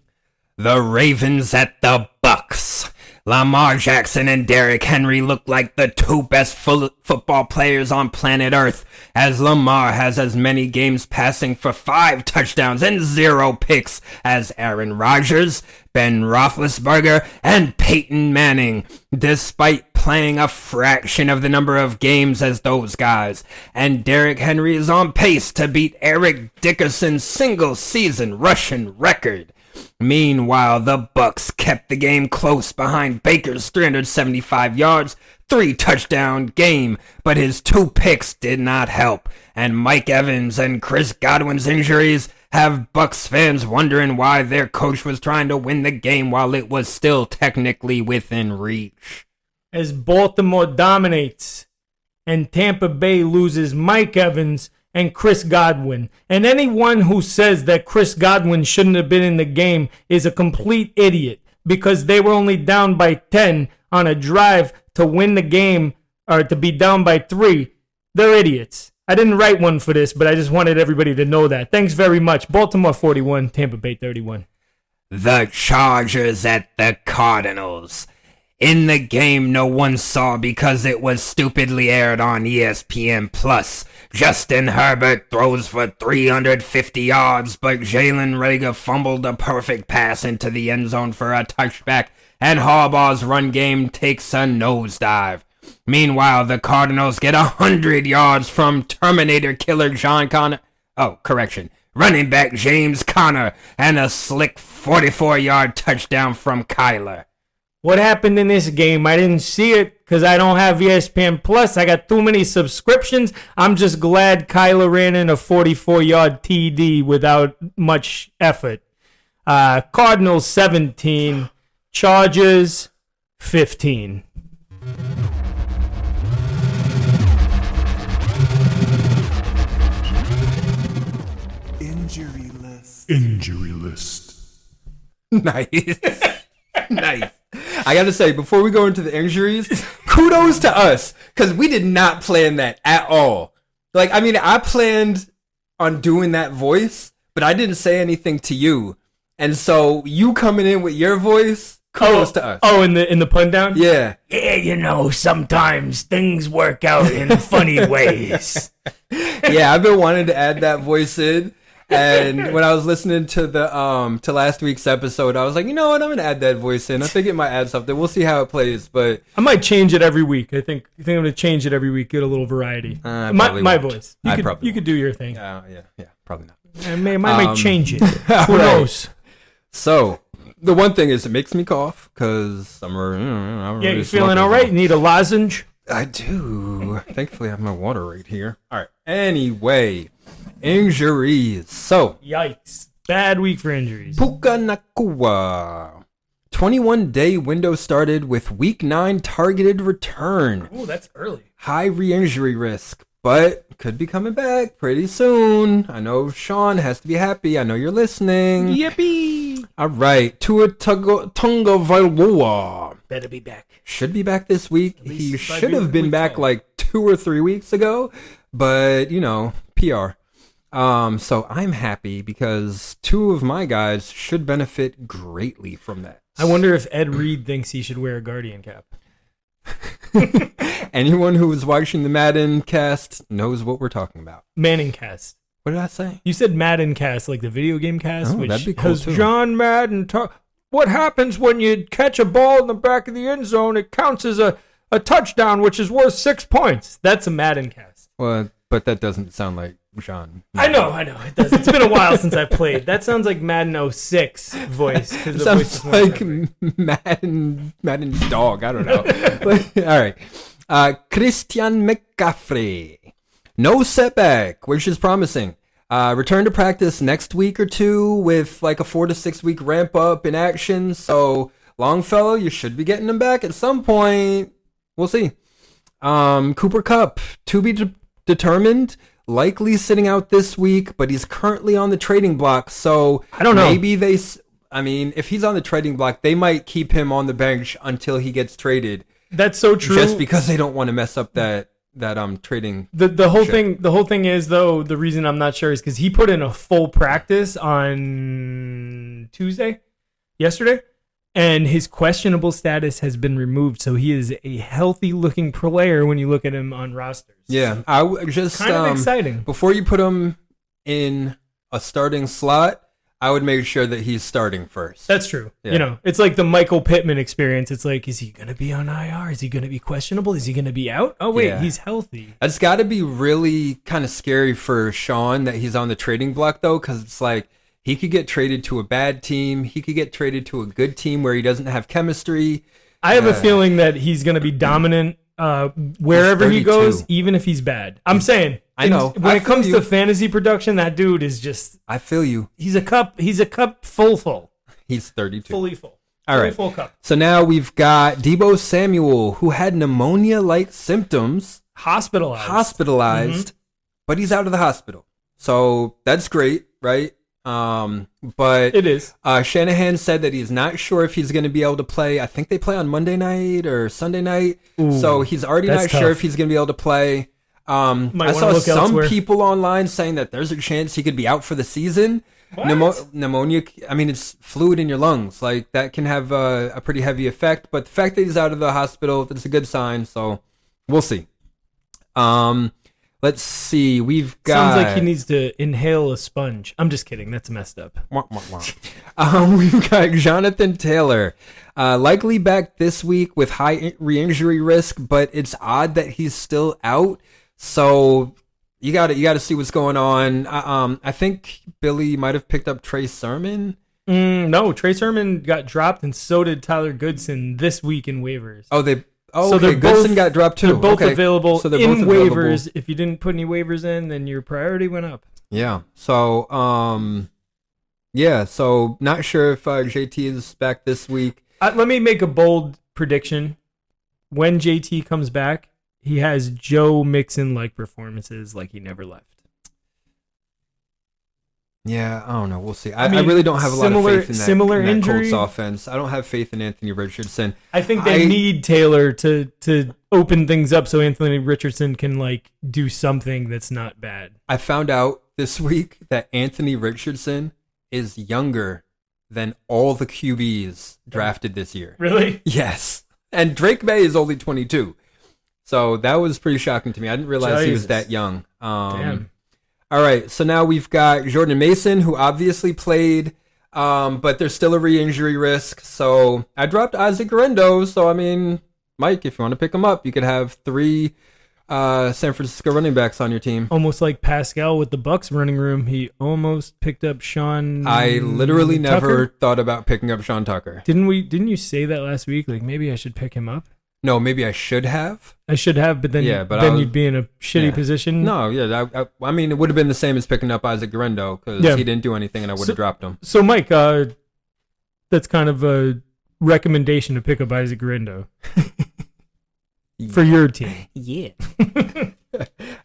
The Ravens at the Bucks. Lamar Jackson and Derrick Henry look like the two best football players on planet Earth, as Lamar has as many games passing for 5 touchdowns and 0 picks as Aaron Rodgers, Ben Roethlisberger, and Peyton Manning, despite playing a fraction of the number of games as those guys. And Derrick Henry is on pace to beat Eric Dickerson's single-season rushing record. Meanwhile, the Bucks kept the game close behind Baker's 375 yards, 3-touchdown game, but his 2 picks did not help, and Mike Evans and Chris Godwin's injuries have Bucks fans wondering why their coach was trying to win the game while it was still technically within reach. As Baltimore dominates and Tampa Bay loses Mike Evans and Chris Godwin. And anyone who says that Chris Godwin shouldn't have been in the game is a complete idiot, because they were only down by 10 on a drive to win the game, or to be down by 3. They're idiots. I didn't write one for this, but I just wanted everybody to know that. Thanks very much. Baltimore 41, Tampa Bay 31. The Chargers at the Cardinals. In the game no one saw because it was stupidly aired on ESPN+. Justin Herbert throws for 350 yards, but Jalen Reagor fumbled a perfect pass into the end zone for a touchback, and Harbaugh's run game takes a nosedive. Meanwhile, the Cardinals get 100 yards from Terminator killer running back James Conner, and a slick 44-yard touchdown from Kyler. What happened in this game? I didn't see it because I don't have ESPN Plus. I got too many subscriptions. I'm just glad Kyler ran in a 44-yard TD without much effort. Cardinals 17, Chargers 15. Injury list. Nice. Nice. I gotta say, before we go into the injuries, kudos to us, because we did not plan that at all. Like, I mean, I planned on doing that voice, but I didn't say anything to you. And so you coming in with your voice, kudos to us. Oh, in the pun down? Yeah. Yeah, you know, sometimes things work out in funny ways. Yeah, I've been wanting to add that voice in. And when I was listening to the to last week's episode, I was like, you know what, I'm gonna add that voice in. I think it might add something. We'll see how it plays, but I might change it every week. I think I'm gonna change it every week, get a little variety. My voice. You could do your thing. Yeah, probably not. I might change it. Who knows? So the one thing is, it makes me cough because summer. Yeah, you feeling all right? You need a lozenge? I do. Thankfully, I have my water right here. All right. Anyway, injuries. So, yikes. Bad week for injuries. Puka Nacua. 21-day window started with week 9 targeted return. Oh, that's early. High re-injury risk, but could be coming back pretty soon. I know Sean has to be happy. I know you're listening. Yippee. All right. Tua Tagovailoa. Better be back. Should be back this week. He by should have been week back 12. like 2 or 3 weeks ago, but you know, PR. So I'm happy because 2 of my guys should benefit greatly from that. I wonder if Ed Reed thinks he should wear a Guardian cap. Anyone who was watching the Madden cast knows what we're talking about. Manning cast. What did I say? You said Madden cast, like the video game cast, Oh, which that'd be cool, has too. John Madden talk. What happens when you catch a ball in the back of the end zone? It counts as a touchdown, which is worth 6 points. That's a Madden cast. Well, but that doesn't sound like John. I know. It does. It's been a while since I played. That sounds like Madden 06 voice. It sounds like Madden's dog. I don't know. But, all right. Christian McCaffrey. No setback, which is promising. Return to practice next week or 2 with like a 4 to 6 week ramp up in action. So, Longfellow, you should be getting him back at some point. We'll see. Cooper Kupp, to be determined. Likely sitting out this week, but he's currently on the trading block. So I don't know. Maybe if he's on the trading block, they might keep him on the bench until he gets traded. That's so true. Just because they don't want to mess up that trading. The whole thing is, though, the reason I'm not sure is because he put in a full practice on yesterday, and his questionable status has been removed, so he is a healthy-looking player when you look at him on rosters. Yeah, I would just Kind of exciting. before you put him in a starting slot, I would make sure that he's starting first. That's true. Yeah. You know, it's like the Michael Pittman experience. It's like, is he going to be on IR? Is he going to be questionable? Is he going to be out? Oh, wait, Yeah. he's healthy. It's got to be really kind of scary for Sean that he's on the trading block, though, because it's like he could get traded to a bad team. He could get traded to a good team where he doesn't have chemistry. I have a feeling that he's going to be dominant wherever he 32. goes, even if he's bad. I'm saying. I know. When I it comes feel to you. fantasy production, that dude is just, I feel you. he's a cup full. He's 32. Fully full. All Fully right. full cup. So now we've got Debo Samuel, who had pneumonia-like symptoms, hospitalized, but he's out of the hospital. So that's great, right? But It is. Shanahan said that he's not sure if he's going to be able to play. I think they play on Monday night or Sunday night. So he's already that's not sure tough. if he's going to be able to play. I wanna saw look some elsewhere. people online saying that there's a chance he could be out for the season. What? Pneumonia, I mean, it's fluid in your lungs. Like, that can have a pretty heavy effect. But the fact that he's out of the hospital, that's a good sign. So we'll see. Let's see. We've got... Sounds like he needs to inhale a sponge. I'm just kidding. That's messed up. We've got Jonathan Taylor, likely back this week with high re-injury risk, but it's odd that he's still out. So you got to see what's going on. I think Billy might have picked up Trey Sermon. No, Trey Sermon got dropped, and so did Tyler Goodson this week in waivers. So they're okay. Goodson both- got dropped too. They're both Okay. available So they're in both available. waivers. If you didn't put any waivers in, then your priority went up. Yeah. So So not sure if JT is back this week. Let me make a bold prediction. When JT comes back, he has Joe Mixon-like performances like he never left. Yeah, I don't know. We'll see. I mean, really don't have a lot of faith in that, similar in that injury. Colts offense. I don't have faith in Anthony Richardson. I think they need Taylor to open things up so Anthony Richardson can like do something that's not bad. I found out this week that Anthony Richardson is younger than all the QBs drafted this year. Really? Yes. And Drake May is only 22. So that was pretty shocking to me. I didn't realize he was Jesus. that young. Damn. All right, so now we've got Jordan Mason, who obviously played, but there's still a re-injury risk. So I dropped Isaac Guerrero. So, I mean, Mike, if you want to pick him up, you could have 3 San Francisco running backs on your team. Almost like Pascal with the Bucks running room. He almost picked up Sean. I literally never Tucker? thought about picking up Sean Tucker. Didn't you say that last week? Like maybe I should pick him up. No, maybe I should have. I should have, but then Yeah, but then I was- you'd be in a shitty yeah. position. No, yeah. I mean, it would have been the same as picking up Isaac Guerrero because Yeah. he didn't do anything and I would have dropped him. So Mike, that's kind of a recommendation to pick up Isaac Guerrero for your team. Yeah.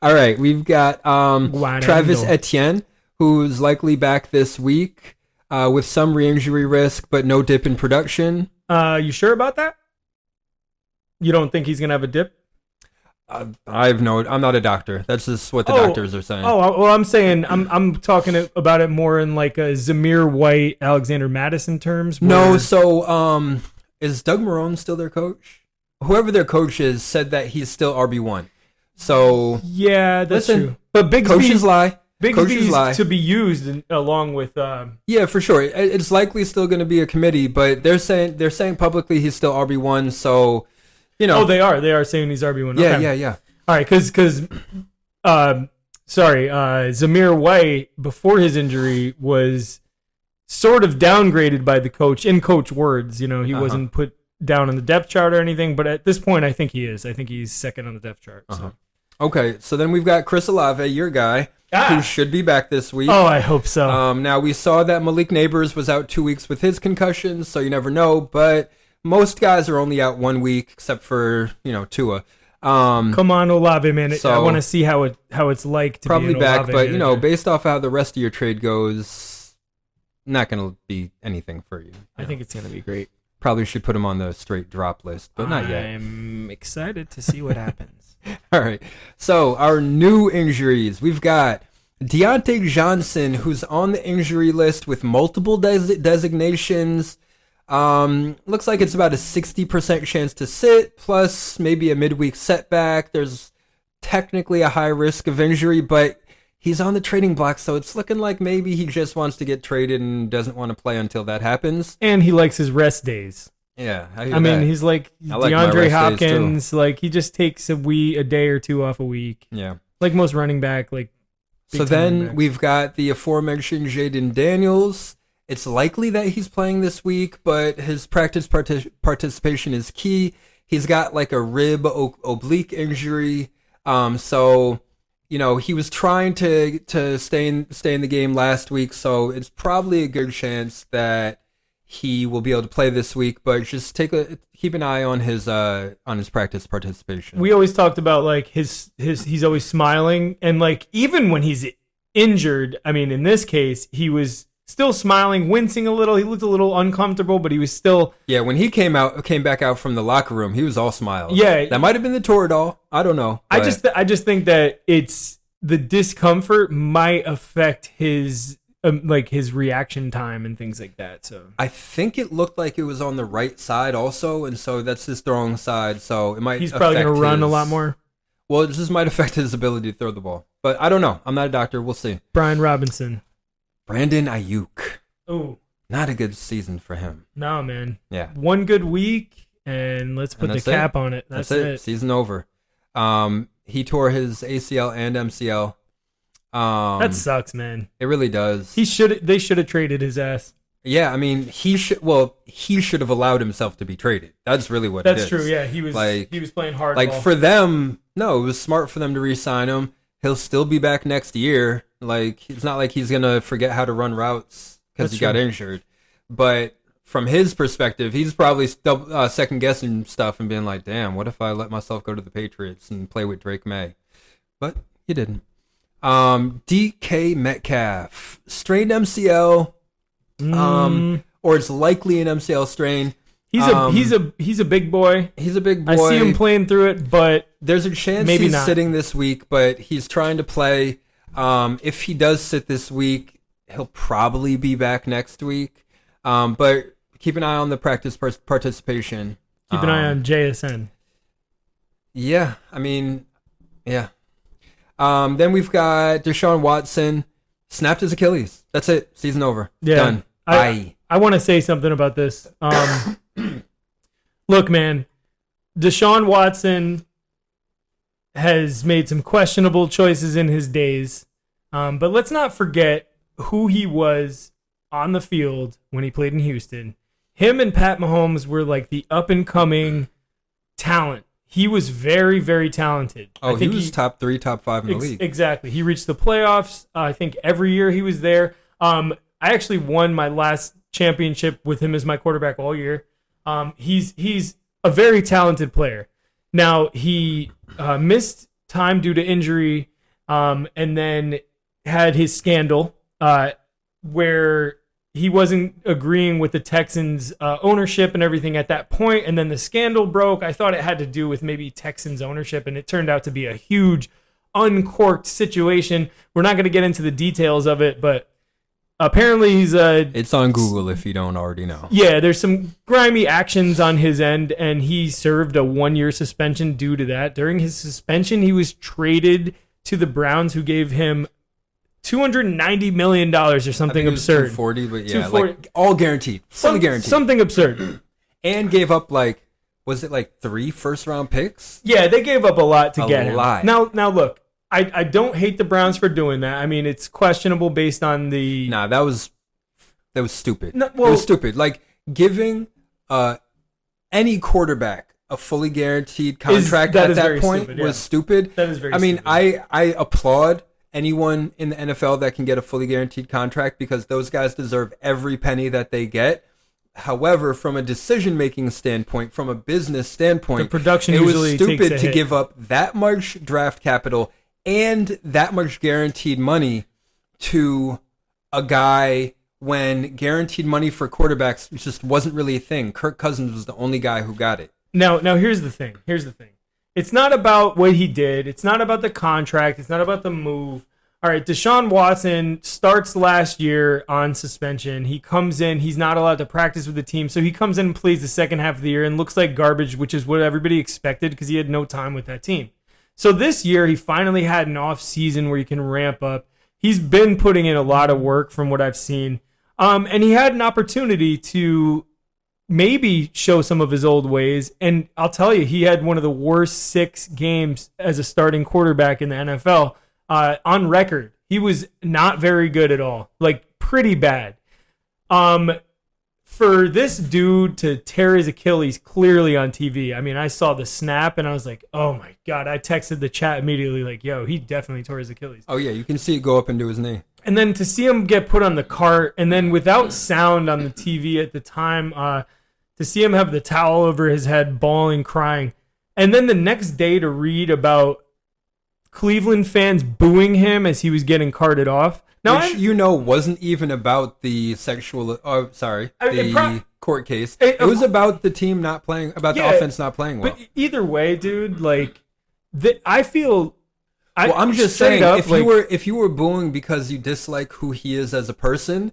All right, we've got Guarendo. Travis Etienne, who's likely back this week with some re-injury risk, but no dip in production. You sure about that? You don't think he's gonna have a dip? I'm not a doctor. That's just what the doctors are saying. Oh, well, I'm saying I'm talking about it more in like a Zamir White, Alexander Madison terms. No, where- so is Doug Marrone still their coach? Whoever their coach is said that he's still RB1. So yeah, that's Listen, true. But coaches lie. Coaches Bigsby's lie. to be used along with. Yeah, for sure. It's likely still going to be a committee, but they're saying publicly he's still RB1. So, you know. Oh, they are saying he's RB1. Yeah, Okay. yeah. All right, because Zamir White before his injury was sort of downgraded by the coach in coach words. You know, he wasn't put down on the depth chart or anything, but at this point, I think he is. I think he's second on the depth chart. So. Okay, so then we've got Chris Olave, your guy, who should be back this week. Oh, I hope so. Now, we saw that Malik Neighbors was out 2 weeks with his concussion, so you never know, but most guys are only out 1 week, except for, Tua. Come on, Olave, man. I so- want to see how it's like to Probably be an back, Olave but, manager. based off how the rest of your trade goes, not going to be anything for you. I think it's going to be great. Probably should put him on the straight drop list, but not yet. I'm excited to see what happens. All right. So our new injuries, we've got Deontay Johnson, who's on the injury list with multiple designations. Looks like it's about a 60% chance to sit, plus maybe a midweek setback. There's technically a high risk of injury, but he's on the trading block, so it's looking like maybe he just wants to get traded and doesn't want to play until that happens. And he likes his rest days. Yeah, I mean, he's like I like my DeAndre rest days, Hopkins. Like, he just takes a day or two off a week. yeah. Like most running back. Like, big So time running then backs. we've got the aforementioned Jaden Daniels. It's likely that he's playing this week, but his practice participation is key. He's got like a rib oblique injury. So, you know, he was trying to stay in the game last week, so it's probably a good chance that he will be able to play this week, but just keep an eye on his practice participation. We always talked about like his he's always smiling, and like even when he's injured, I mean, in this case, he was still smiling, wincing a little. He looked a little uncomfortable, but he was still. Yeah, when he came back out from the locker room, he was all smiles. Yeah. That might have been the Toradol. I don't know. I but- just think that it's the discomfort might affect his like his reaction time and things like that. So I think it looked like it was on the right side also, and so that's his throwing side. So it might. he's probably going to affect run a his- lot more. Well, it just might affect his ability to throw the ball. But I don't know. I'm not a doctor. We'll see. Brian Robinson. Brandon Ayuk. Oh Not a good season for him. no, man! Yeah. One good week, and let's put And the that's it. cap on it. That's it. Season over. He tore his ACL and MCL. That sucks, man. It really does. They should have traded his ass. Yeah, I mean, he should have allowed himself to be traded. That's really what it That's is. true. Yeah, he was playing hardball. Like for them, no, it was smart for them to re-sign him. He'll still be back next year. Like it's not like he's gonna forget how to run routes because That's he got true. injured. But from his perspective, he's probably second guessing stuff and being like, "Damn, what if I let myself go to the Patriots and play with Drake May?" But he didn't. DK Metcalf strained MCL, or it's likely an MCL strain. He's a big boy. He's a big boy. I see him playing through it, but There's a chance Maybe he's not. sitting this week, but he's trying to play. If he does sit this week, he'll probably be back next week. But keep an eye on the practice participation. keep an eye on JSN. Yeah, I mean, yeah. Then we've got Deshaun Watson. Snapped his Achilles. That's it. Season over. Yeah. Done. Bye. I want to say something about this. Look, man, Deshaun Watson has made some questionable choices in his days, but let's not forget who he was on the field when he played in Houston. Him and Pat Mahomes were like the up-and-coming talent. He was very, very talented. Oh, I think he was top 3, top 5 in the league. Exactly. He reached the playoffs. I think every year he was there. I actually won my last championship with him as my quarterback all year. He's a very talented player. Now, he missed time due to injury and then had his scandal where he wasn't agreeing with the Texans' ownership and everything at that point, and then the scandal broke. I thought it had to do with maybe Texans' ownership, and it turned out to be a huge, uncorked situation. We're not going to get into the details of it, but apparently he's It's on Google if you don't already know. yeah, there's some grimy actions on his end, and he served a 1-year suspension due to that. During his suspension, he was traded to the Browns, who gave him $290 million or I something think it was absurd. 240, but yeah, 240. like all guaranteed, fully guaranteed. Something absurd. And gave up was it 3 first-round picks? Yeah, they gave up a lot to A get him. lot. Now look, I don't hate the Browns for doing that. I mean, it's questionable based on the Nah, that was stupid. No, It well- was stupid. Like giving any quarterback a fully guaranteed contract that at is that very point stupid, yeah. was stupid. That is very I mean, stupid. I applaud anyone in the NFL that can get a fully guaranteed contract because those guys deserve every penny that they get. However, from a decision-making standpoint, from a business standpoint, The production it was usually takes stupid a to hit. give up that much draft capital and that much guaranteed money to a guy when guaranteed money for quarterbacks just wasn't really a thing. Kirk Cousins was the only guy who got it. Now here's the thing. It's not about what he did. It's not about the contract. It's not about the move. All right, Deshaun Watson starts last year on suspension. He comes in, he's not allowed to practice with the team, so he comes in and plays the second half of the year and looks like garbage, which is what everybody expected because he had no time with that team. So this year, he finally had an off season where he can ramp up. He's been putting in a lot of work from what I've seen, and he had an opportunity to maybe show some of his old ways. And I'll tell you, he had one of the worst 6 games as a starting quarterback in the NFL. On record, he was not very good at all, like pretty bad. For this dude to tear his Achilles clearly on TV, I mean, I saw the snap and I was like, oh my God, I texted the chat immediately like, yo, he definitely tore his Achilles. Oh yeah, you can see it go up into his knee. And then to see him get put on the cart and then without sound on the TV at the time, to see him have the towel over his head, bawling, crying. And then the next day to read about Cleveland fans booing him as he was getting carted off. Now, Which wasn't even about the sexual. Oh, sorry, court case. It was about the team not playing, about the offense not playing well. But either way, dude, like, I feel. I'm just saying, if you were booing because you dislike who he is as a person,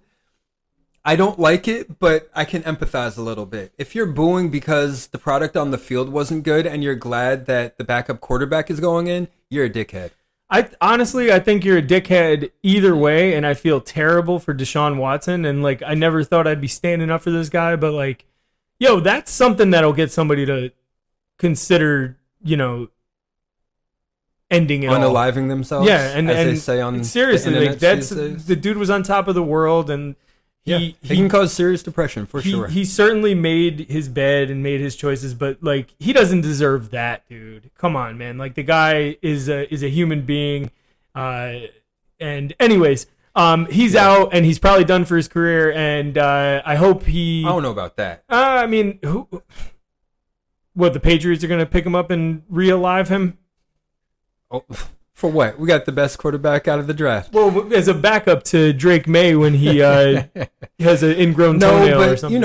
I don't like it, but I can empathize a little bit. If you're booing because the product on the field wasn't good and you're glad that the backup quarterback is going in, you're a dickhead. I think you're a dickhead either way, and I feel terrible for Deshaun Watson. And like, I never thought I'd be standing up for this guy, but like, yo, that's something that'll get somebody to consider, ending it all. Unaliving themselves. Yeah, and they say on seriously, the like internet these days. the dude was on top of the world, and he can cause serious depression for sure. He certainly made his bed and made his choices, but like, he doesn't deserve that, dude. Come on, man. Like, the guy is a human being. And anyways, he's out and he's probably done for his career. And I hope he. I don't know about that. I mean, the Patriots are gonna pick him up and re-alive him? Oh. For what? We got the best quarterback out of the draft. Well, as a backup to Drake May when he has an ingrown toenail or something.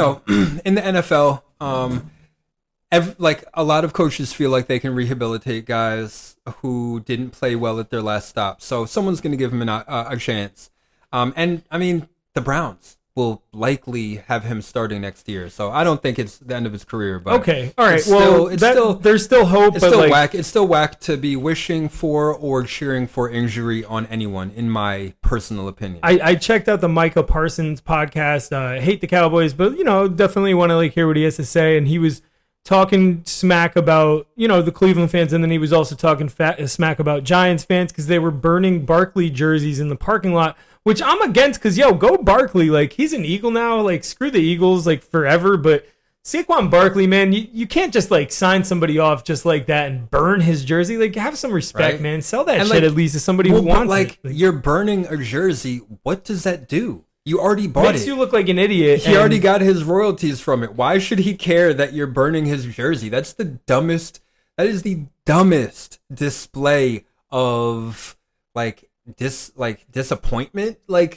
In the NFL, a lot of coaches feel like they can rehabilitate guys who didn't play well at their last stop. So someone's going to give him a chance. And I mean, the Browns will likely have him starting next year. So I don't think it's the end of his career. But okay, all right. There's still hope. It's still whack. It's still whack to be wishing for or cheering for injury on anyone, in my personal opinion. I checked out the Micah Parsons podcast. I hate the Cowboys, but definitely want to hear what he has to say. And he was talking smack about the Cleveland fans, and then he was also talking smack about Giants fans because they were burning Barkley jerseys in the parking lot. Which I'm against because, go Barkley. Like, he's an Eagle now. Like, screw the Eagles, like, forever. But Saquon Barkley, man, you can't just, sign somebody off just like that and burn his jersey. Like, have some respect, right? Man. Sell that shit at least to somebody who wants it. You're burning a jersey. What does that do? You already bought it. Makes you look like an idiot. He already got his royalties from it. Why should he care that you're burning his jersey? That is the dumbest display of, disappointment. I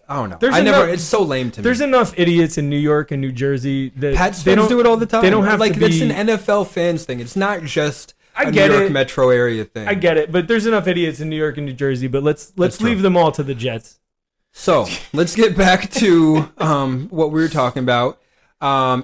don't know. It's so lame to me. There's enough idiots in New York and New Jersey that Pats fans do it all the time. They don't have to be. That's an NFL fans thing. It's not just a New York metro area thing. I get it, but there's enough idiots in New York and New Jersey. But let's leave them all to the Jets. So let's get back to what we were talking about.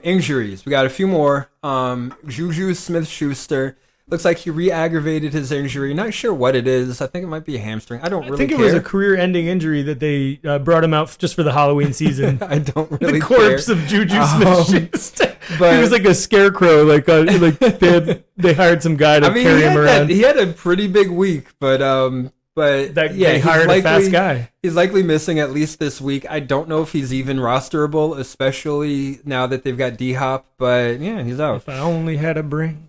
Injuries. We got a few more. Juju Smith-Schuster. Looks like he re-aggravated his injury. Not sure what it is. I think it might be a hamstring. I think it was a career-ending injury that they brought him out just for the Halloween season. I don't really care. The corpse of Juju Smith-Schuster. He was like a scarecrow. They hired some guy to carry him around. He had a pretty big week, but they hired a fast guy. He's likely missing at least this week. I don't know if he's even rosterable, especially now that they've got D-Hop. But yeah, he's out. If I only had a brain.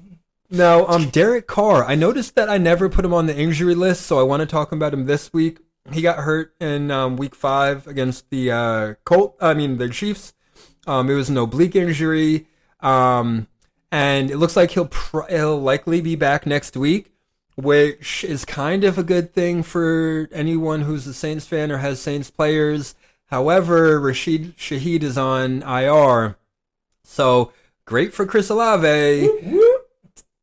Now, Derek Carr, I noticed that I never put him on the injury list, so I want to talk about him this week. He got hurt in week 5 against the the Chiefs. It was an oblique injury, and it looks like he'll likely be back next week, which is kind of a good thing for anyone who's a Saints fan or has Saints players. However, Rashid Shaheed is on IR, so great for Chris Olave.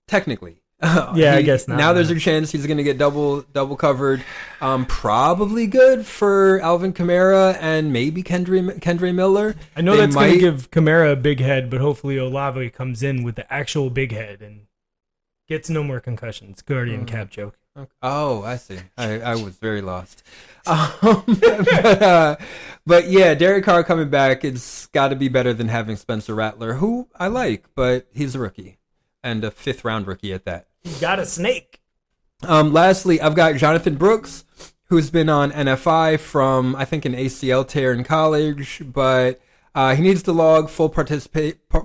Technically, Yeah, I guess not. Now there's a chance he's going to get double covered. Probably good for Alvin Kamara and maybe Kendre Miller. I know They that's going might- to give Kamara a big head, but hopefully Olave comes in with the actual big head and gets no more concussions. Guardian cap joke. Oh, I see. I was very lost. But yeah, Derek Carr coming back, it's got to be better than having Spencer Rattler, who I like, but he's a rookie and a 5th round rookie at that. You got a snake. Lastly, I've got Jonathan Brooks, who's been on NFI from, I think, an ACL tear in college, but he needs to log full full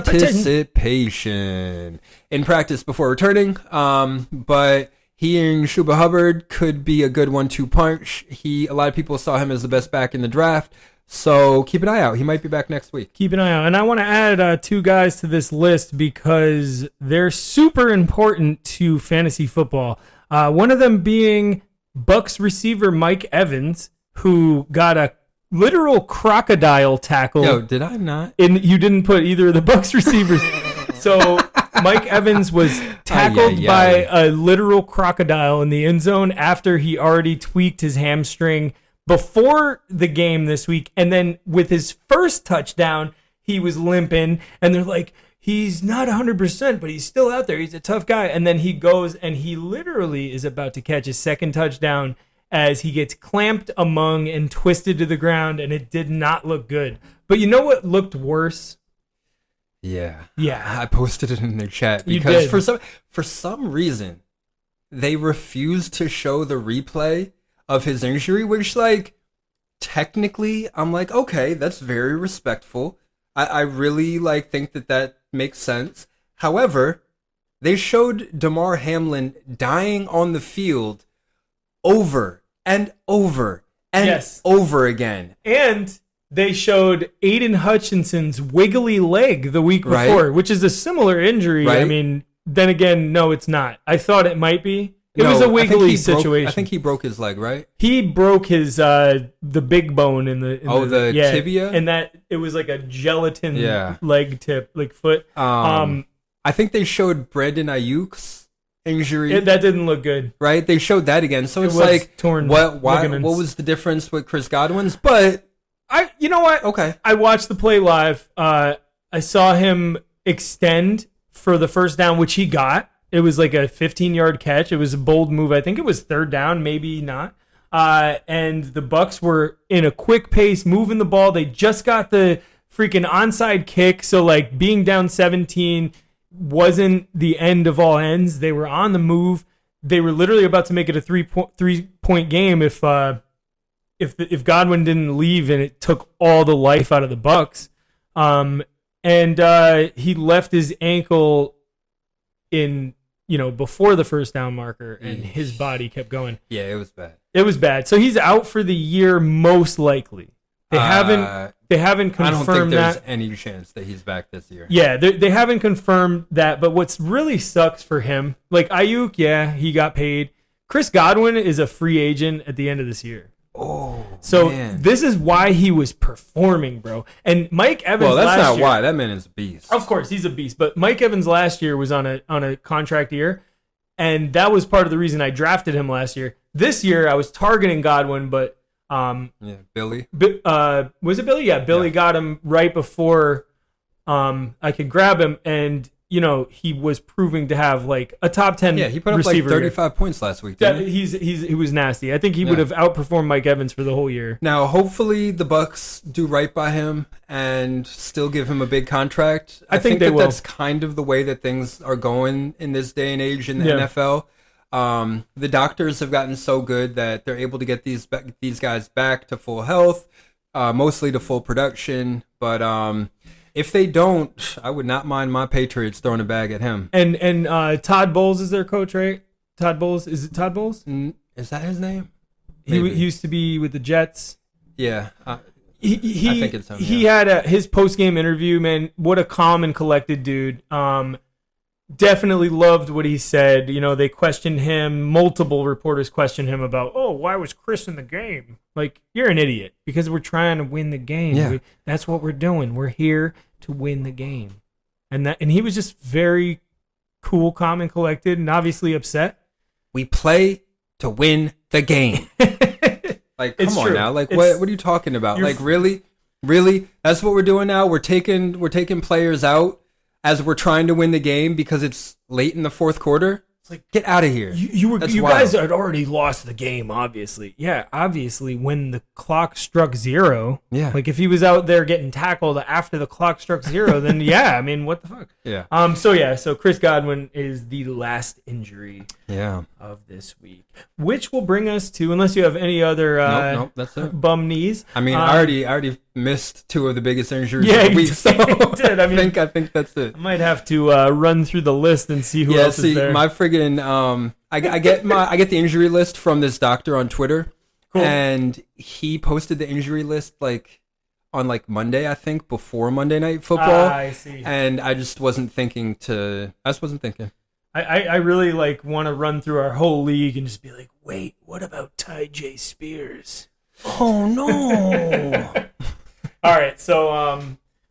participation in practice before returning. But he and Shuba Hubbard could be a good 1-2 punch. A lot of people saw him as the best back in the draft. So keep an eye out. He might be back next week. Keep an eye out. And I want to add 2 guys to this list because they're super important to fantasy football. One of them being Bucks receiver Mike Evans, who got a literal crocodile tackle. Yo, did I not? You didn't put either of the Bucks receivers. So Mike Evans was tackled by a literal crocodile in the end zone after he already tweaked his hamstring before the game this week. And then with his first touchdown, he was limping. And they're like, he's not 100%, but he's still out there. He's a tough guy. And then he goes and he literally is about to catch his second touchdown as he gets clamped among and twisted to the ground. And it did not look good. But you know what looked worse? Yeah. Yeah. I posted it in their chat You because did. for some reason they refused to show the replay of his injury, which, like, technically I'm like, okay, that's very respectful. I really think that makes sense. However, they showed Damar Hamlin dying on the field over and over and Yes. over again. And they showed Aiden Hutchinson's wiggly leg the week Right. before, which is a similar injury. I Right. mean, then again, no, it's not. I thought it might be. It No, was a I think wiggly he broke- situation. I think he broke his leg, right? he broke his the big bone in the The tibia? and that it was like a gelatin Yeah. leg tip, like foot. I think they showed Brandon Ayuk's injury, That didn't look good. right? They showed that again. So it's was like, torn what ligaments. was the difference with Chris Godwin's? But You know what? okay. I watched the play live. I saw him extend for the first down, which he got. It was like a 15-yard catch. It was a bold move. I think it was third down, maybe not. And the Bucks were in a quick pace, moving the ball. They just got the freaking onside kick. So, like, being down 17 wasn't the end of all ends. They were on the move. They were literally about to make it a three-point game if Godwin didn't leave and it took all the life out of the Bucks. And he left his ankle in, before the first down marker, and his body kept going. Yeah, it was bad. It was bad. So he's out for the year, most likely. They haven't confirmed I don't think there's that. any chance that he's back this year. Yeah, they haven't confirmed that. But what's really sucks for him, like Ayuk, yeah, he got paid. Chris Godwin is a free agent at the end of this year. Oh, So man. this is why he was performing, bro. And Mike Evans Well, that's last not year, why. That man is a beast. Of course, he's a beast. But Mike Evans last year was on a contract year, and that was part of the reason I drafted him last year. This year, I was targeting Godwin, but Yeah, Billy. was it Billy? Yeah, Billy got him right before I could grab him, and he was proving to have like a top 10 Yeah, he put up like receiver year. 35 points last week. Yeah, Didn't he? he was nasty. I think he would have outperformed Mike Evans for the whole year. Now, hopefully, the Bucks do right by him and still give him a big contract. I think they that will. that's kind of the way that things are going in this day and age in the Yeah. NFL. The doctors have gotten so good that they're able to get these guys back to full health, mostly to full production. But if they don't, I would not mind my Patriots throwing a bag at him. And Todd Bowles is their coach, right? Todd Bowles, is it Todd Bowles? Is that his name? He Maybe. used to be with the Jets. Yeah. He I think it's him, he had his post game interview. Man, what a calm and collected dude. Definitely loved what he said. They questioned him. Multiple reporters questioned him about, why was Chris in the game? Like, you're an idiot because we're trying to win the game. Yeah. That's what we're doing. We're here to win the game. And he was just very cool, calm, and collected, and obviously upset. We play to win the game. Like, come It's on true. now. Like, It's- what are you talking about? you're Like, really? Really? That's what we're doing now? We're taking players out as we're trying to win the game because it's late in the fourth quarter? It's like, get out of here. You That's guys wild. had already lost the game, obviously. Yeah, obviously, when the clock struck 0. Yeah. Like, if he was out there getting tackled after the clock struck 0, then yeah, I mean, what the fuck? Yeah. So Chris Godwin is the last injury Yeah. of this week, which will bring us to, unless you have any other Nope, that's it. bum knees. I mean, I already missed 2 of the biggest injuries Yeah, of the you week, did. so You did. I mean- I think that's it. I might have to run through the list and see who Yeah, else see, is there. my friggin' I get the injury list from this doctor on Twitter, Cool. and he posted the injury list like on like Monday, I think, before Monday Night Football, I see. and I just wasn't thinking. I really like want to run through our whole league and just be like, wait, what about Ty J Spears? Oh no! All right, so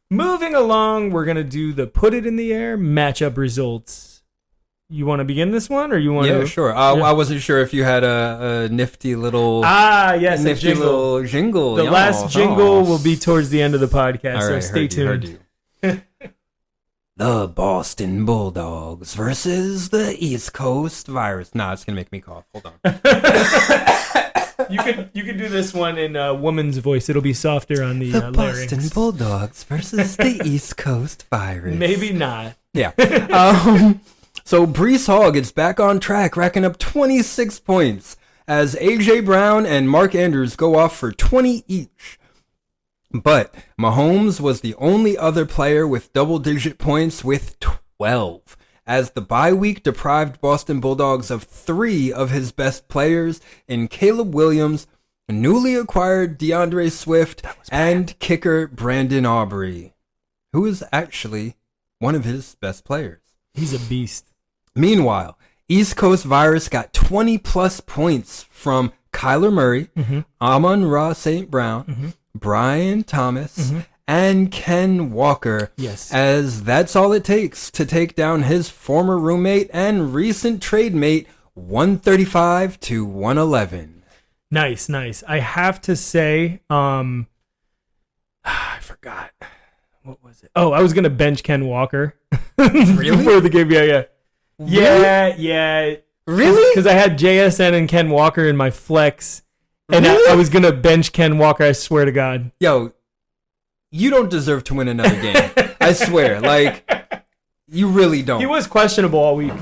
moving along, we're gonna do the put it in the air matchup results. You want to begin this one, or you want Yeah, to? sure. I wasn't sure if you had a nifty little Yes, a nifty jingle. little jingle. The Yeah. last jingle will be towards the end of the podcast, All so right, stay heard tuned. you. The Boston Bulldogs versus the East Coast Virus. Nah, it's gonna make me cough. Hold on. You could do this one in a woman's voice. It'll be softer on the, The larynx. Boston Bulldogs versus the East Coast Virus. Maybe not. Yeah. So Brees Hall gets back on track, racking up 26 points as A.J. Brown and Mark Andrews go off for 20 each. But Mahomes was the only other player with double-digit points with 12, as the bye week deprived Boston Bulldogs of 3 of his best players in Caleb Williams, newly acquired DeAndre Swift, and kicker Brandon Aubrey, who is actually one of his best players. He's a beast. Meanwhile, East Coast Virus got 20-plus points from Kyler Murray, Amon-Ra St. Brown, Brian Thomas, and Ken Walker. Yes. As that's all it takes to take down his former roommate and recent trade mate, 135 to 111. Nice. I have to say, I forgot. What was it? Oh, I was gonna bench Ken Walker. Really? Before the game, yeah. Yeah. Really? Because I had JSN and Ken Walker in my flex, and I was gonna bench Ken Walker. I swear to God. Yo, you don't deserve to win another game. I swear. Like, you really don't. He was questionable all week.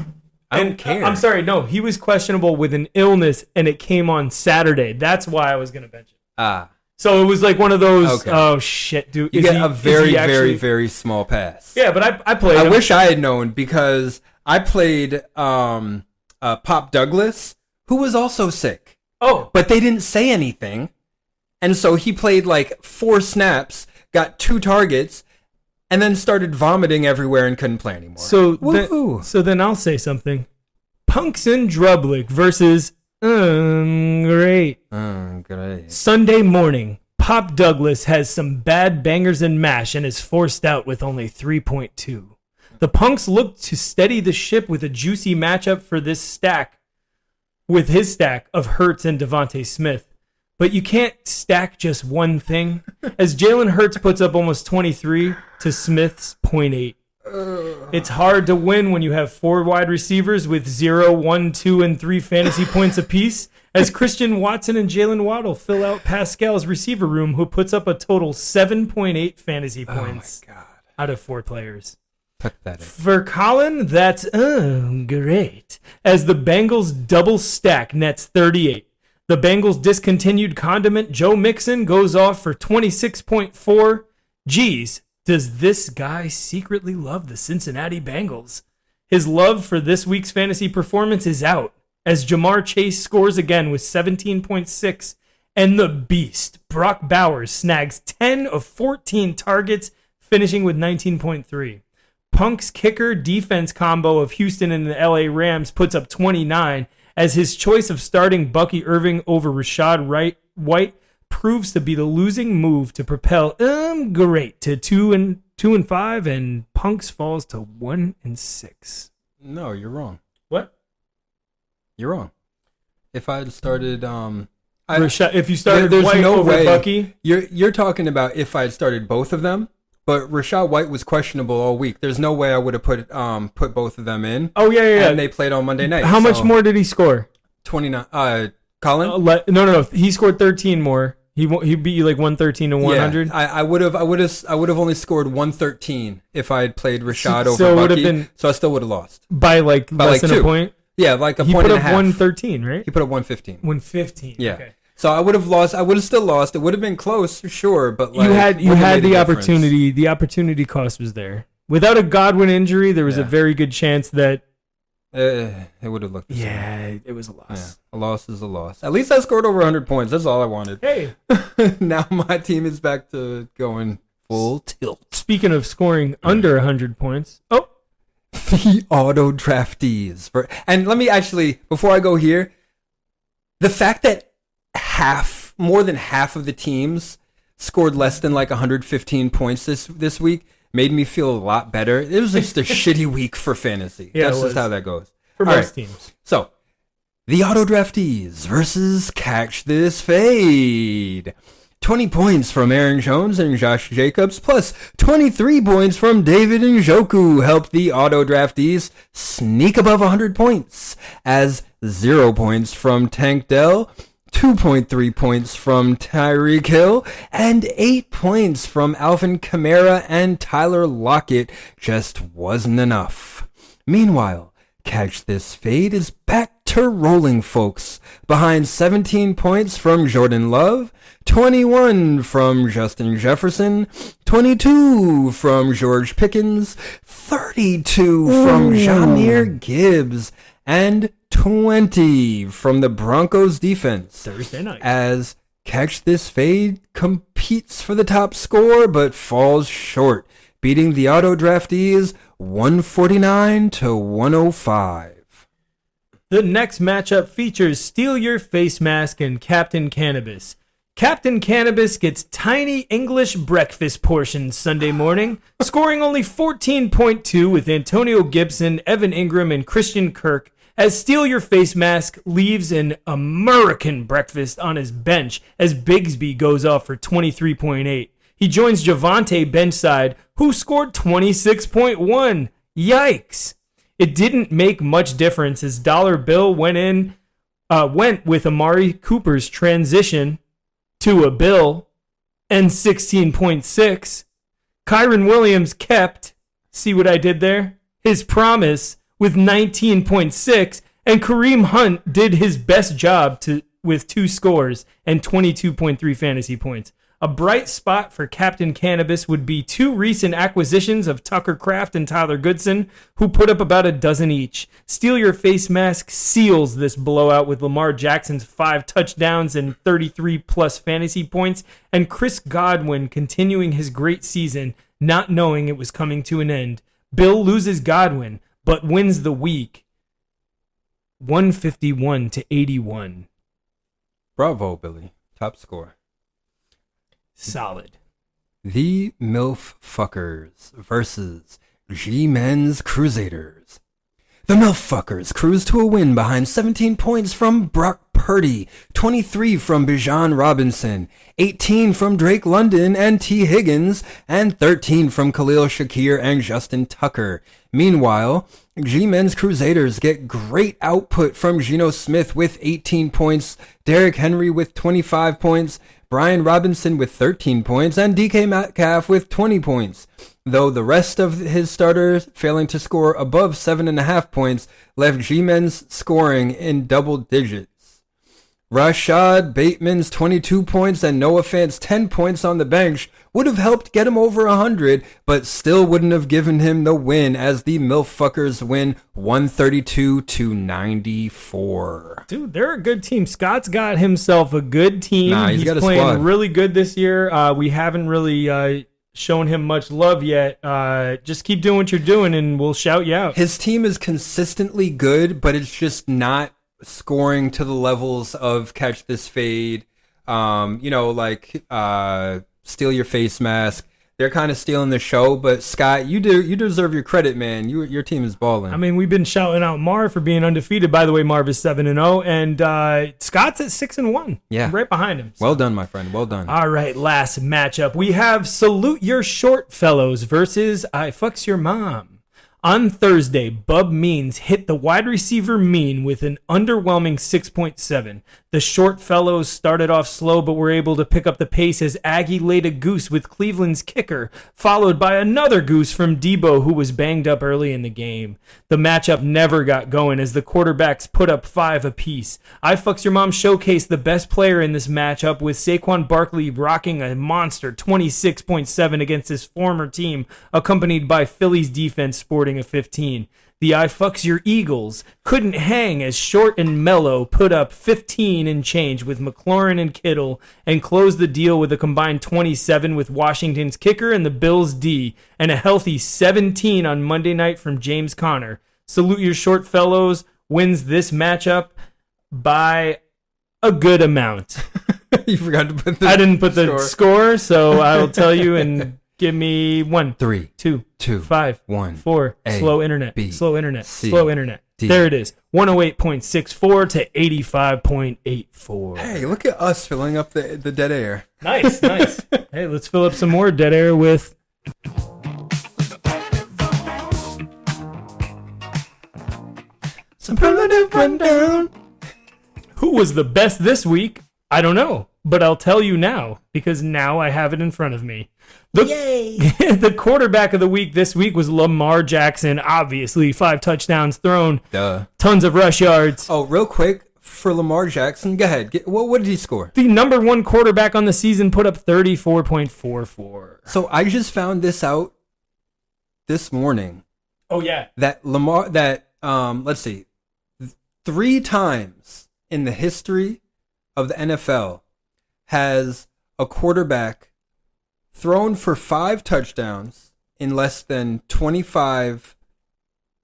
I don't And, care. I'm sorry, no, he was questionable with an illness, and it came on Saturday. That's why I was gonna bench him. Ah. So it was like one of those. Okay. Oh shit, dude! You is get he- a is very, he actually- very, very small pass. Yeah, but I played. I him. wish I had known because I played Pop Douglas, who was also sick, Oh, but they didn't say anything. And so he played like 4 snaps, got 2 targets, and then started vomiting everywhere and couldn't play anymore. so then I'll say something. Punks and Drublick versus great. Great. Sunday morning, Pop Douglas has some bad bangers and mash and is forced out with only 3.2. The Punks look to steady the ship with a juicy matchup for this stack, with his stack of Hurts and Devontae Smith. But you can't stack just one thing, as Jalen Hurts puts up almost 23 to Smith's 0.8. It's hard to win when you have 4 wide receivers with 0, 1, 2, and 3 fantasy points apiece, as Christian Watson and Jalen Waddle fill out Pascal's receiver room, who puts up a total 7.8 fantasy points out of 4 players. Pathetic. For Colin, that's great, as the Bengals double stack nets 38. The Bengals discontinued condiment Joe Mixon goes off for 26.4. Geez, does this guy secretly love the Cincinnati Bengals? His love for this week's fantasy performance is out, as Jamar Chase scores again with 17.6, and the beast, Brock Bowers, snags 10 of 14 targets, finishing with 19.3. Punk's kicker defense combo of Houston and the LA Rams puts up 29, as his choice of starting Bucky Irving over Rashad White proves to be the losing move to propel Great to 2-5, and Punks falls to 1-6. No, you're wrong. What? You're wrong. If I had started, If you started there's White no over way. Bucky, You're talking about if I had started both of them, but Rashad White was questionable all week. There's no way I would have put both of them in. oh yeah. And they played on Monday night. How much so more did he score? 29. Colin. No. He scored 13 more. He beat you like 113 to 100. Yeah, I would have only scored 113 if I had played Rashad So over it would have Bucky. been- So I still would have lost. by less like than 2. a point. Yeah, like a He point put and a up half. 113, right? He put up 115. 115. Yeah. Okay. So I would have lost. I would have still lost. It would have been close, sure, but like, You had wouldn't have made the a difference. opportunity. The opportunity cost was there. Without a Godwin injury, there was a Yeah. very good chance that It would have looked the same. it was a Yeah, loss. a loss is a loss. At least I scored over 100 points. That's all I wanted. Hey, Now my team is back to going full tilt. speaking of scoring under 100 points, The auto draftees. And let me actually, before I go here, the fact that more than half of the teams scored less than like 115 points this week made me feel a lot better. It was just a shitty week for fantasy. Yeah, That's it just was. how that goes. for All most right. teams. So, the auto draftees versus Catch This Fade. 20 points from Aaron Jones and Josh Jacobs, plus 23 points from David Njoku helped the auto draftees sneak above 100 points, as 0 points from Tank Dell, 2.3 points from Tyreek Hill, and 8 points from Alvin Kamara and Tyler Lockett just wasn't enough. Meanwhile, Catch This Fade is back to rolling, folks, behind 17 points from Jordan Love, 21 from Justin Jefferson, 22 from George Pickens, 32 from Jahmyr Gibbs, and 20 from the Broncos defense. Thursday night. As Catch This Fade competes for the top score but falls short, beating the auto draftees 149 to 105. The next matchup features Steal Your Face Mask and Captain Cannabis. Captain Cannabis gets tiny English breakfast portions Sunday morning, scoring only 14.2 with Antonio Gibson, Evan Ingram, and Christian Kirk, as Steal Your Face Mask leaves an American breakfast on his bench as Bigsby goes off for 23.8. He joins Javonte benchside, who scored 26.1. Yikes. It didn't make much difference as Dollar Bill went with Amari Cooper's transition to a Bill and 16.6. Kyron Williams kept, see what I did there? His promise with 19.6, and Kareem Hunt did his best job with 2 scores and 22.3 fantasy points. A bright spot for Captain Cannabis would be 2 recent acquisitions of Tucker Kraft and Tyler Goodson, who put up about a dozen each. Steal Your Face Mask seals this blowout with Lamar Jackson's 5 touchdowns and 33-plus fantasy points, and Chris Godwin continuing his great season, not knowing it was coming to an end. Bill loses Godwin, but wins the week 151 to 81. Bravo, Billy. Top score. Solid. The MILF Fuckers versus G-Men's Crusaders. The MILF Fuckers cruise to a win behind 17 points from Brock Purdy, 23 from Bijan Robinson, 18 from Drake London and T. Higgins, and 13 from Khalil Shakir and Justin Tucker. Meanwhile, G-Men's Crusaders get great output from Geno Smith with 18 points, Derrick Henry with 25 points, Brian Robinson with 13 points, and DK Metcalf with 20 points, though the rest of his starters failing to score above 7.5 points left G-Men's scoring in double digits. Rashad Bateman's 22 points and Noah Fant's 10 points on the bench would have helped get him over 100, but still wouldn't have given him the win as the MILF Fuckers win 132 to 94. Dude, they're a good team. Scott's got himself a good team. Nah, he's got a playing squad. really good this year. We haven't really shown him much love yet. Just keep doing what you're doing, and we'll shout you out. His team is consistently good, but it's just not scoring to the levels of Catch This Fade, Steal Your Face Mask. They're kind of stealing the show, but Scott, you deserve your credit, man. Your team is balling. I mean, we've been shouting out Marv for being undefeated. By the way, Marv is 7-0, and Scott's at 6-1. Yeah. I'm right behind him. Well done, my friend. Well done. All right, last matchup. We have Salute Your Short Fellows versus I Fucks Your Mom. On Thursday, Bub Means hit the wide receiver Mean with an underwhelming 6.7. The Short Fellows started off slow but were able to pick up the pace as Aggie laid a goose with Cleveland's kicker, followed by another goose from Debo, who was banged up early in the game. The matchup never got going as the quarterbacks put up 5 apiece. I Fucks Your Mom showcased the best player in this matchup with Saquon Barkley rocking a monster 26.7 against his former team, accompanied by Philly's defense sporting a 15. The I Fucks Your Eagles couldn't hang as Short and Mello put up 15 and change with McLaurin and Kittle and closed the deal with a combined 27 with Washington's kicker and the Bills' D, and a healthy 17 on Monday night from James Conner. Salute Your Short Fellows wins this matchup by a good amount. You forgot to put the I didn't put the score, so I'll tell you and give me 1, 3, 2, 2, 5, 1, 4. A, Slow internet. B, Slow internet. C, Slow internet. D. There it is. 108.64 to 85.84. Hey, look at us filling up the dead air. Nice, nice. Hey, let's fill up some more dead air with Superlative rundown. who was the best this week. I don't know, but I'll tell you now because now I have it in front of me. The quarterback of the week this week was Lamar Jackson. Obviously, 5 touchdowns thrown, Duh. tons of rush yards. Oh, real quick for Lamar Jackson, go ahead. What did he score? The number 1 quarterback on the season put up 34.44. So I just found this out this morning Oh yeah, that let's see, 3 times in the history of the NFL has a quarterback thrown for 5 touchdowns in less than 25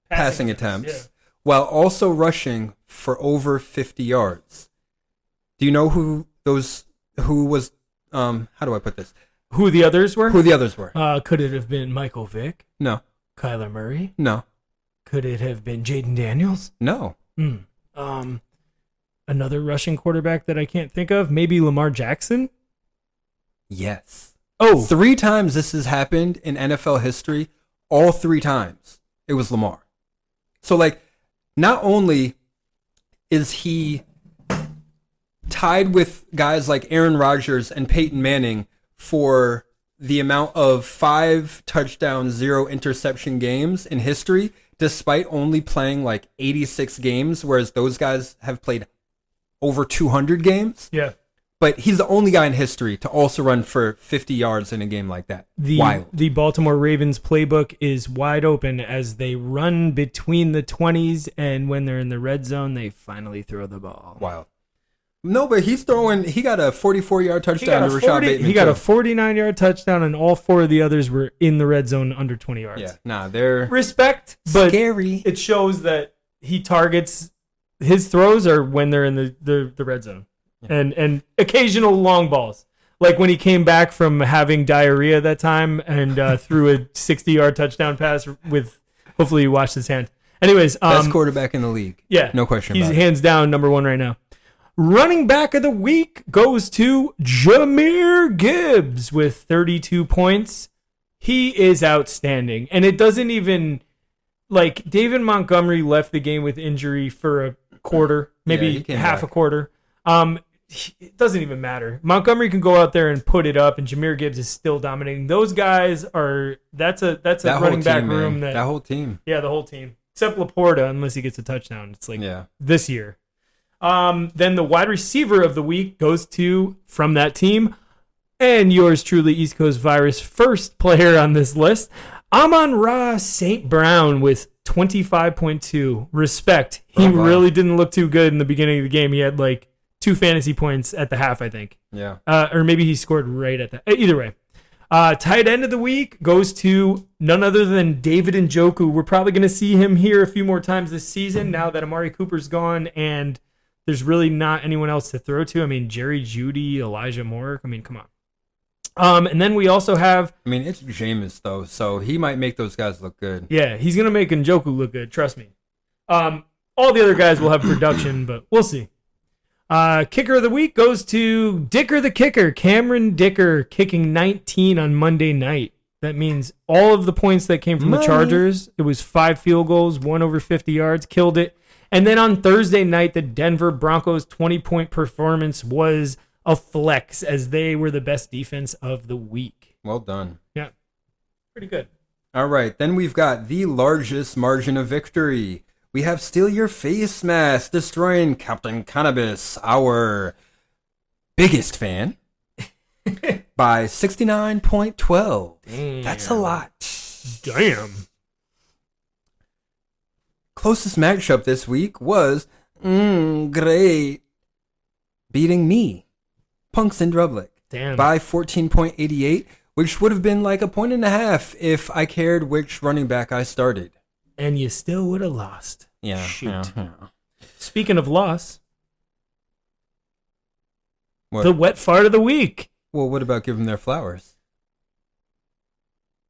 passing attempts, while also rushing for over 50 yards. Do you know who was, how do I put this? Who the others were? Who the others were? Could it have been Michael Vick? No. Kyler Murray? No. Could it have been Jaden Daniels? No. Another Russian quarterback that I can't think of? Maybe Lamar Jackson? Yes. Oh, 3 times this has happened in NFL history. All 3 times it was Lamar. So, not only is he tied with guys like Aaron Rodgers and Peyton Manning for the amount of 5 touchdown, 0 interception games in history, despite only playing 86 games, whereas those guys have played over 200 games. yeah. But he's the only guy in history to also run for 50 yards in a game like that. Wild. The Baltimore Ravens playbook is wide open as they run between the 20s, and when they're in the red zone, they finally throw the ball. Wild. No, but he got a 44-yard touchdown to Rashad Bateman. He got a 49-yard touchdown, and all 4 of the others were in the red zone under 20 yards. Yeah, nah, they're Respect, but scary. it shows that he targets his throws are when they're in the red zone. And occasional long balls. Like when he came back from having diarrhea that time and threw a 60-yard touchdown pass with, hopefully he washed his hand. Anyways. Best quarterback in the league. Yeah. No question He's about it. hands down number 1 right now. Running back of the week goes to Jahmyr Gibbs with 32 points. He is outstanding. And it doesn't even, David Montgomery left the game with injury for a quarter, maybe he came half back. a quarter. It doesn't even matter. Montgomery can go out there and put it up, and Jahmyr Gibbs is still dominating. Those guys are that's a that running whole back team, room man. That whole team. yeah, the whole team except Laporta, unless he gets a touchdown. It's this year. Then the wide receiver of the week goes to from that team, and yours truly, East Coast Virus, first player on this list, Amon-Ra St. Brown with 25.2. Respect. He really didn't look too good in the beginning of the game. He had 2 fantasy points at the half, I think. Yeah. Or maybe he scored right at that. Either way. Tight end of the week goes to none other than David Njoku. We're probably going to see him here a few more times this season now that Amari Cooper's gone and there's really not anyone else to throw to. I mean, Jerry Jeudy, Elijah Moore. I mean, come on. And then we also have, I mean, it's Jameis though, so he might make those guys look good. yeah, he's gonna make Njoku look good. Trust me. All the other guys will have production, but we'll see. Kicker of the week goes to Dicker the Kicker, Cameron Dicker, kicking 19 on Monday night. That means all of the points that came from the Chargers. It was 5 field goals, 1 over 50 yards, killed it. And then on Thursday night, the Denver Broncos 20-point performance was a flex as they were the best defense of the week. Well done. Yeah, pretty good. All right, then we've got the largest margin of victory. We have Steal Your Face Mask, destroying Captain Cannabis, our biggest fan, by 69.12. That's a lot. Damn. Closest matchup this week was, great, beating me, Punks and Drublick, Damn. by 14.88, which would have been like 1.5 points if I cared which running back I started. And you still would have lost. Yeah. Shoot. Yeah. Speaking of loss, What? the wet fart of the week. Well, what about giving them their flowers?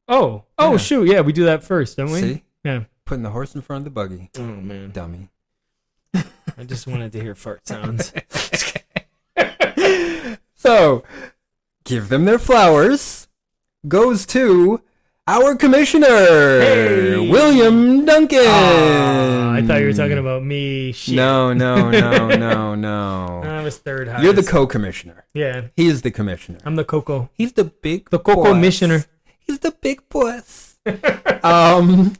Oh, Yeah. shoot. Yeah, we do that first, don't we? See? Yeah. Putting the horse in front of the buggy. Oh, man. Dummy. I just wanted to hear fart sounds. So, give them their flowers goes to our commissioner, Hey! William Duncan. I thought you were talking about me. Shit. No. I was third highest. You're the co-commissioner. Yeah, He is the commissioner. I'm the Coco. He's the big The Coco boss. missioner. He's the big boss.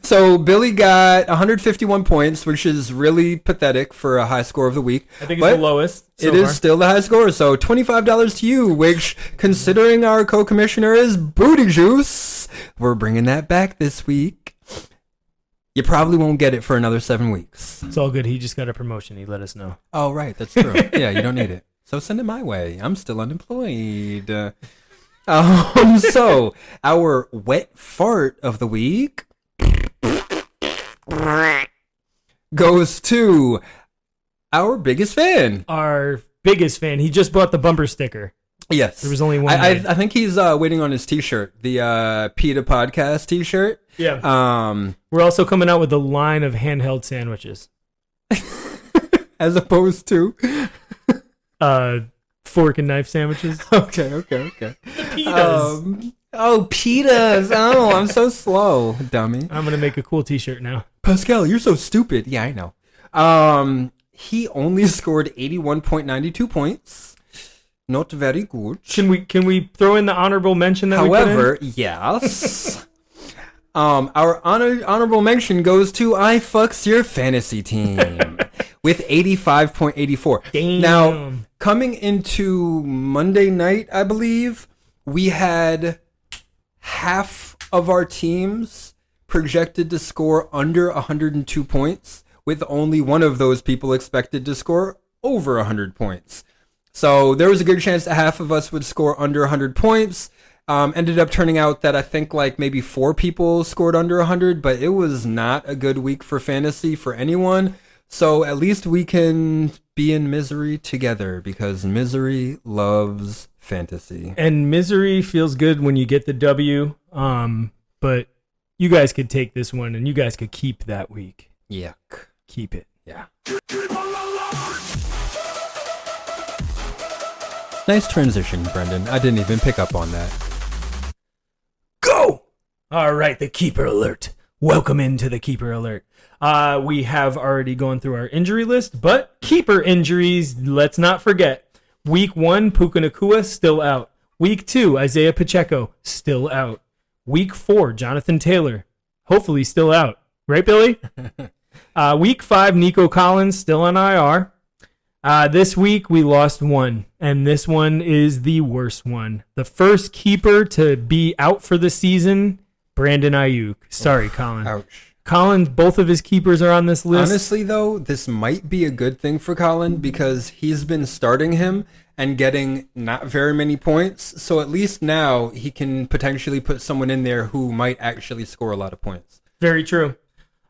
So Billy got 151 points, which is really pathetic for a high score of the week. I think it's But the lowest. So It is far. still the high score, so $25 to you, which, considering our co-commissioner is Booty Juice, we're bringing that back this week. You probably won't get it for another 7 weeks. It's all good. He just got a promotion. He let us know. Oh, right, that's true. Yeah, you don't need it. So send it my way. I'm still unemployed. So, our wet fart of the week goes to our biggest fan. Our biggest fan. He just bought the bumper sticker. Yes. There was only one. I made. think he's waiting on his T-shirt, the PETA podcast T-shirt. Yeah. We're also coming out with a line of handheld sandwiches. As opposed to. Fork and knife sandwiches. Okay. Pitas. PETAs. Oh, I'm so slow, dummy. I'm gonna make a cool T-shirt now. Pascal, you're so stupid. Yeah, I know. He only scored 81.92 points. Not very good. Can we throw in the honorable mention that However, yes. Our honorable mention goes to I Fucks Your Fantasy Team with 85.84. Damn. Now, coming into Monday night, I believe, we had half of our teams projected to score under 102 points, with only one of those people expected to score over 100 points. So there was a good chance that half of us would score under 100 points. Ended up turning out that I think like maybe 4 people scored under 100, but it was not a good week for fantasy for anyone. So at least we can be in misery together because misery loves fantasy. And misery feels good when you get the W. But you guys could take this one and you guys could keep that week. Yuck. Keep it. Yeah. Nice transition, Brendan. I didn't even pick up on that. Go! All right, the keeper alert. Welcome into the keeper alert. We have already gone through our injury list, but keeper injuries, let's not forget. Week 1, Puka Nacua, still out. Week 2, Isaiah Pacheco, still out. Week 4, Jonathan Taylor, hopefully still out. Right, Billy? Week 5, Nico Collins, still on IR. This week, we lost one, and this one is the worst one. The first keeper to be out for the season, Brandon Ayuk. Sorry, Colin. Ouch. Colin, both of his keepers are on this list. Honestly, though, this might be a good thing for Colin because he's been starting him and getting not very many points. So at least now he can potentially put someone in there who might actually score a lot of points. Very true.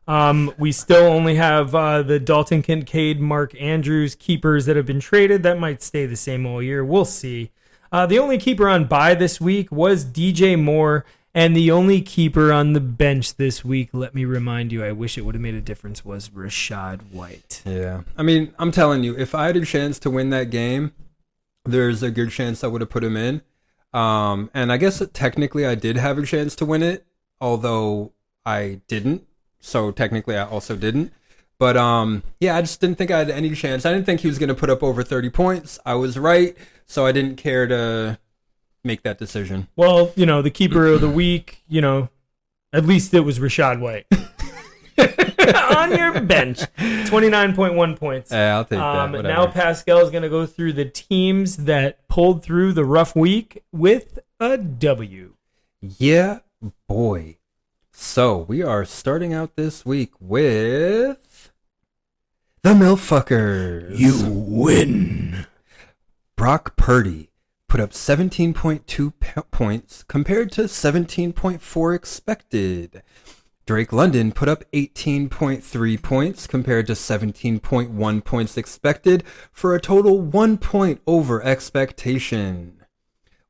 We still only have the Dalton Kincaid, Mark Andrews keepers that have been traded. That might stay the same all year. We'll see. The only keeper on bye this week was DJ Moore, and the only keeper on the bench this week, let me remind you, I wish it would have made a difference, was Rashad White. Yeah. I mean, I'm telling you, if I had a chance to win that game, there's a good chance I would have put him in. And I guess technically I did have a chance to win it, although I didn't. So technically I also didn't. But yeah, I just didn't think I had any chance. I didn't think he was going to put up over 30 points. I was right, so I didn't care to make that decision. Well, the keeper of the week, at least it was Rashad White. On your bench, 29.1 points. Yeah, I'll take that. Whatever. Now Pascal is going to go through the teams that pulled through the rough week with a W. Yeah, boy. So we are starting out this week with the Millfuckers. You win. Brock Purdy put up 17.2 points compared to 17.4 expected. Drake London put up 18.3 points compared to 17.1 points expected for a total 1 point over expectation.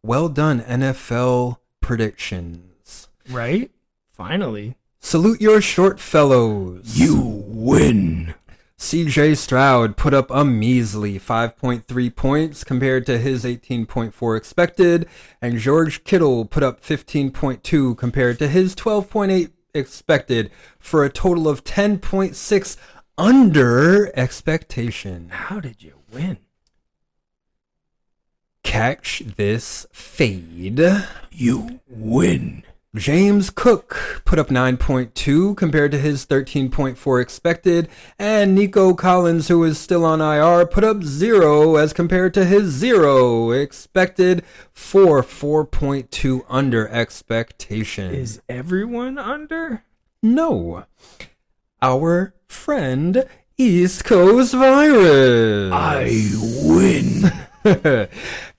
Well done, NFL predictions. Right? Finally. Salute your short fellows. You win. CJ Stroud put up a measly 5.3 points compared to his 18.4 expected, and George Kittle put up 15.2 compared to his 12.8 expected for a total of 10.6 under expectation. How did you win? Catch this fade. You win. James Cook put up 9.2 compared to his 13.4 expected, and Nico Collins, who is still on IR, put up 0 as compared to his 0 expected for 4.2 under expectation. Is everyone under? No. Our friend East Coast Virus. I win.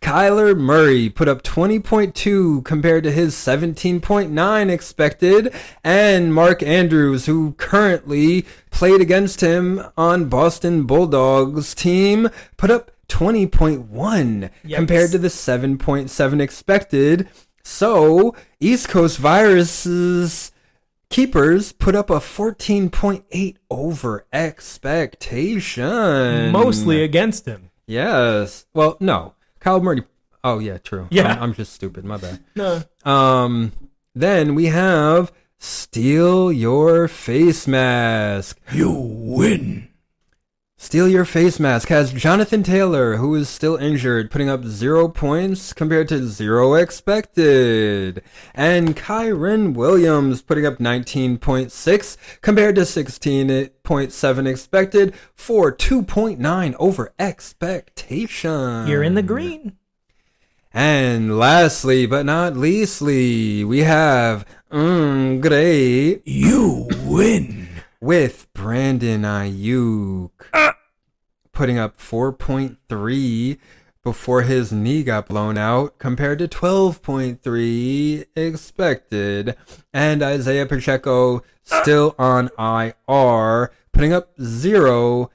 Kyler Murray put up 20.2 compared to his 17.9 expected, and Mark Andrews, who currently played against him on Boston Bulldogs team, put up 20.1 compared to the 7.7 expected. So East Coast Virus's keepers put up a 14.8 over expectation. Mostly against him. Yes. Well, no. Kyle Murray. Oh, yeah, true. Yeah. I'm just stupid. My bad. No. Then we have Steal Your Face Mask. You win. Steal Your Face Mask has Jonathan Taylor, who is still injured, putting up 0 points compared to 0 expected. And Kyron Williams putting up 19.6 compared to 16.7 expected for 2.9 over expectation. You're in the green. And lastly, but not leastly, we have Great You win. with Brandon Ayuk putting up 4.3 before his knee got blown out compared to 12.3 expected. And Isaiah Pacheco still on IR, putting up 0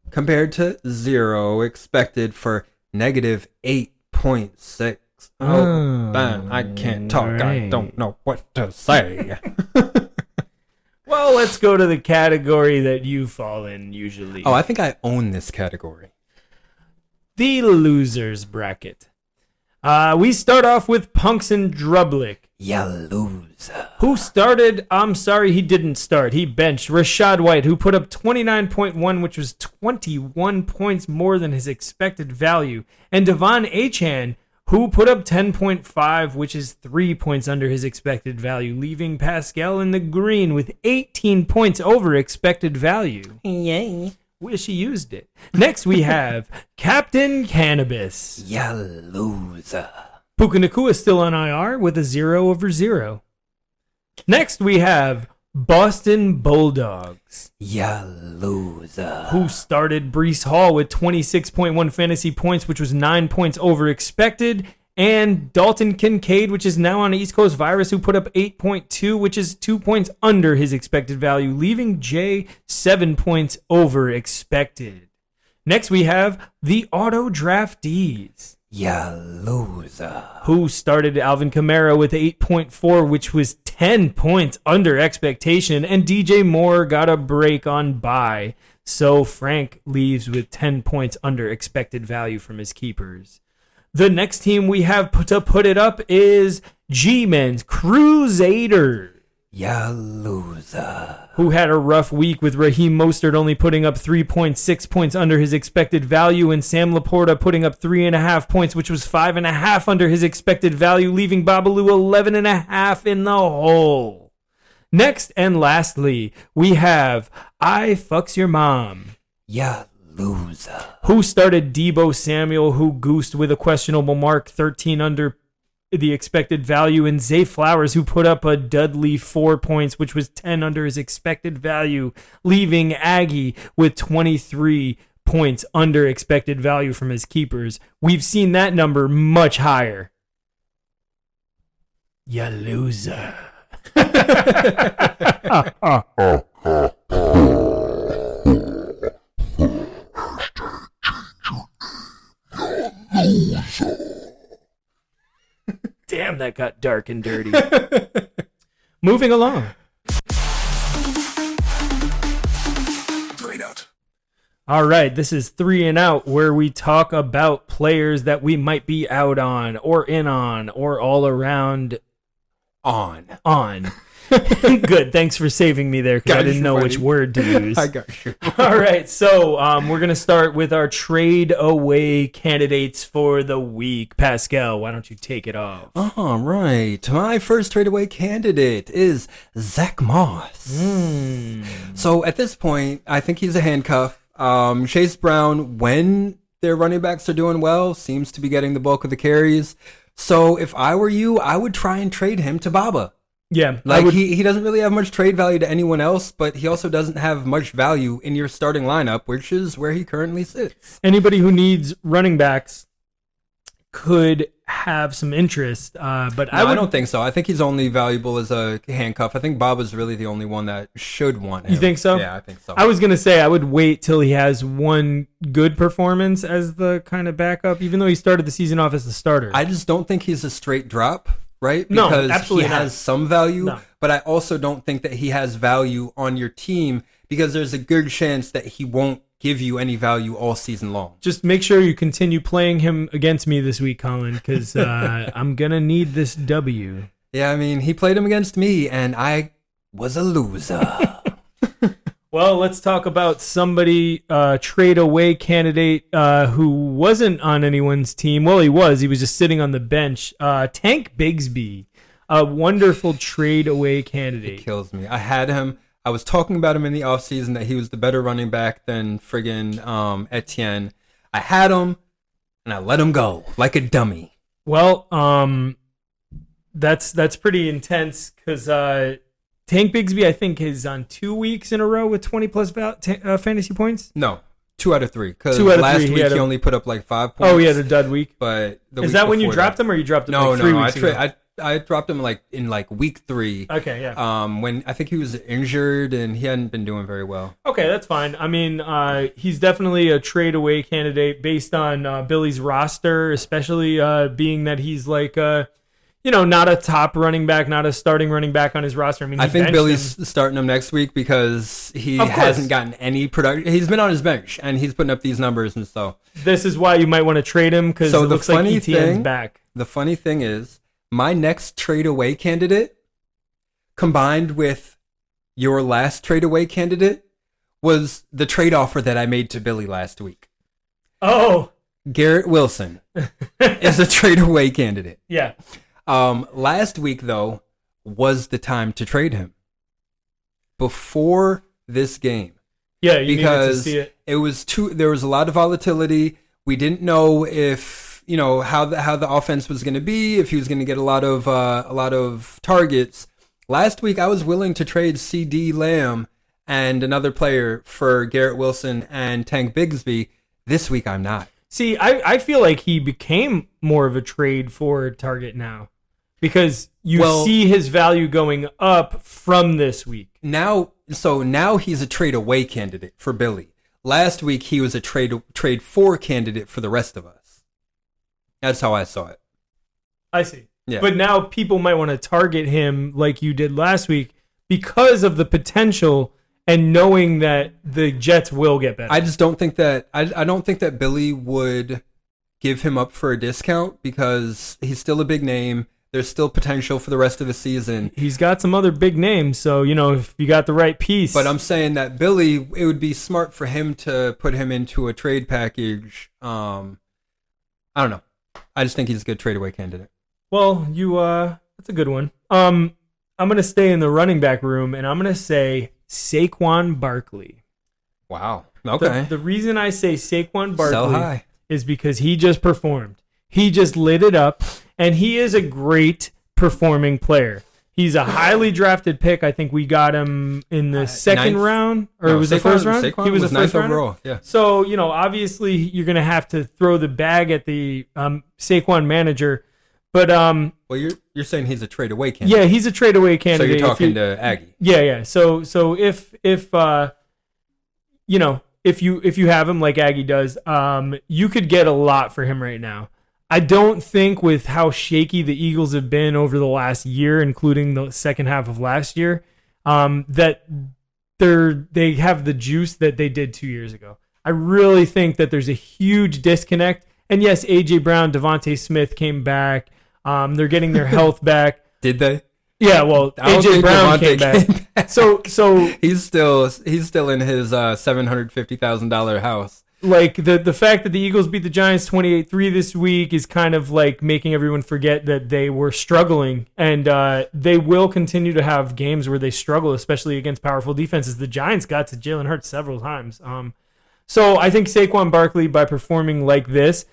compared to 0 expected for negative 8.6. Oh, man, I can't talk. I don't know what to say. Well, let's go to the category that you fall in usually. Oh, I think I own this category. The losers bracket. We start off with Punks and Drublick, You lose. who started, I'm sorry, he didn't start. He benched Rashad White, who put up 29.1, which was 21 points more than his expected value. And Devon Achane, who put up 10.5, which is 3 points under his expected value, leaving Pascal in the green with 18 points over expected value. Yay. Wish he used it. Next, we have Captain Cannabis. You lose. Puka Nacua is still on IR with a 0 over 0. Next, we have Boston Bulldogs, You lose. who started Breece Hall with 26.1 fantasy points, which was 9 points over expected, and Dalton Kincaid, which is now on East Coast Virus, who put up 8.2, which is 2 points under his expected value, leaving Jay 7 points over expected. Next, we have the Auto Draftees, Ya loser. who started Alvin Kamara with 8.4, which was 10 points under expectation, and DJ Moore got a break on bye. So Frank leaves with 10 points under expected value from his keepers. The next team we have to put it up is G-Men's Crusaders, Ya loser. who had a rough week with Raheem Mostert only putting up 3.6 points under his expected value, and Sam Laporta putting up 3.5 points, which was 5.5 under his expected value, leaving Babalu 11.5 in the hole. Next and lastly, we have I Fucks Your Mom, Ya loser. who started Debo Samuel, who goosed with a questionable mark, 13 under the expected value, and Zay Flowers, who put up a Dudley 4 points, which was 10 under his expected value, leaving Aggie with 23 points under expected value from his keepers. We've seen that number much higher. You loser. Damn, that got dark and dirty. Moving along. Three and out. All right, this is 3 and Out, where we talk about players that we might be out on, or in on, or all around On. Good, thanks for saving me there, because I Got didn't you, know buddy. which word to use. I got you. All right, so we're going to start with our trade away candidates for the week. Pascal, why don't you take it off? All right. My first trade away candidate is Zach Moss. So at this point, I think he's a handcuff. Chase Brown, when their running backs are doing well, seems to be getting the bulk of the carries. So if I were you, I would try and trade him to Baba. Yeah, Like he doesn't really have much trade value to anyone else, but he also doesn't have much value in your starting lineup, which is where he currently sits. anybody who needs running backs could have some interest, but I don't think so. I think he's only valuable as a handcuff. I think Baba's really the only one that should want him. You think so? Yeah, I think so. I was going to say I would wait till he has one good performance as the kind of backup, even though he started the season off as the starter. I just don't think he's a straight drop, right? No, Because absolutely he not. has some value, No. but I also don't think that he has value on your team because there's a good chance that he won't give you any value all season long. Just make sure you continue playing him against me this week, Colin, because I'm going to need this W. Yeah, I mean, he played him against me, and I was a loser. Well, let's talk about somebody, trade away candidate who wasn't on anyone's team. Well, he was. He was just sitting on the bench. Tank Bigsby, a wonderful trade away candidate. Kills me. I had him. I was talking about him in the offseason that he was the better running back than friggin' Etienne. I had him, and I let him go like a dummy. Well, that's pretty intense because Tank Bigsby, I think, is on 2 weeks in a row with 20 plus fantasy points. No, 2 out of 3. Because 2 out of last 3, he week had he a- only put up like 5 points. Oh, he had a dud week. But the Is week that when you before dropped that- him, or you dropped him No, like 3 no. weeks ago? I dropped him in week 3. Okay, yeah. When I think he was injured and he hadn't been doing very well. Okay, that's fine. I mean, he's definitely a trade away candidate based on Billy's roster, especially being that he's like, not a top running back, not a starting running back on his roster. I mean, I he think benched Billy's him. starting him next week because he Of course. hasn't gotten any production. He's been on his bench and he's putting up these numbers, and so This is why you might want to trade him because So it the looks like funny ETN's thing- back. the funny thing is, my next trade away candidate, combined with your last trade away candidate, was the trade offer that I made to Billy last week. Oh, Garrett Wilson is a trade away candidate. yeah. Last week, though, was the time to trade him. Before this game. Yeah, you needed to Because see it. there was a lot of volatility. We didn't know if, how the offense was going to be, if he was going to get a lot of targets. Last week, I was willing to trade CD Lamb and another player for Garrett Wilson and Tank Bigsby. This week, I'm not. See, I feel like he became more of a trade for target now because you see his value going up from this week. Now he's a trade away candidate for Billy. Last week he was a trade for candidate for the rest of us. That's how I saw it. I see. Yeah. But now people might want to target him like you did last week because of the potential and knowing that the Jets will get better. I just don't think that I don't think that Billy would give him up for a discount because he's still a big name. There's still potential for the rest of the season. He's got some other big names, so if you got the right piece. But I'm saying that Billy, it would be smart for him to put him into a trade package. I don't know. I just think he's a good trade away candidate. Well, that's a good one. I'm gonna stay in the running back room, and I'm gonna say Saquon Barkley. Wow. Okay. The reason I say Saquon Sell Barkley high. is because he just performed. He just lit it up, and he is a great performing player. He's a highly drafted pick. I think we got him in the second ninth? round, or No, it was the first round. Saquon He was a ninth first round overall. Yeah. So obviously you're gonna have to throw the bag at the Saquon manager, but Well, you're saying he's a trade away candidate. yeah, he's a trade away So candidate. you're talking to Aggie. Yeah. So if if you have him like Aggie does, you could get a lot for him right now. I don't think with how shaky the Eagles have been over the last year, including the second half of last year, that they have the juice that they did 2 years ago. I really think that there's a huge disconnect. And yes, A.J. Brown, Devontae Smith came back. They're getting their health back. Did they? Yeah, well, I don't A.J. think Brown Devontae came back. So he's still in his $750,000 house. like the fact that the Eagles beat the Giants 28-3 this week is kind of like making everyone forget that they were struggling, and they will continue to have games where they struggle, especially against powerful defenses. The Giants got to Jalen Hurts several times. So I think Saquon Barkley, by performing like this,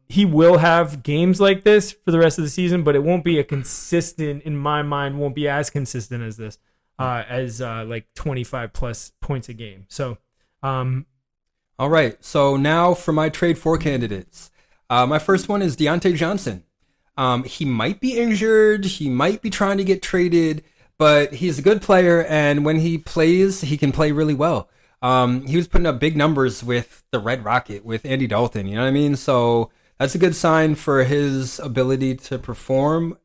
he will have games like this for the rest of the season, but it won't be in my mind, won't be as consistent as this, as like 25 plus points a game. So, All right, so now for my trade for candidates. My first one is Deontay Johnson. He might be injured, he might be trying to get traded, but he's a good player, and when he plays, he can play really well. He was putting up big numbers with the Red Rocket, with Andy Dalton, you know what I mean? So that's a good sign for his ability to perform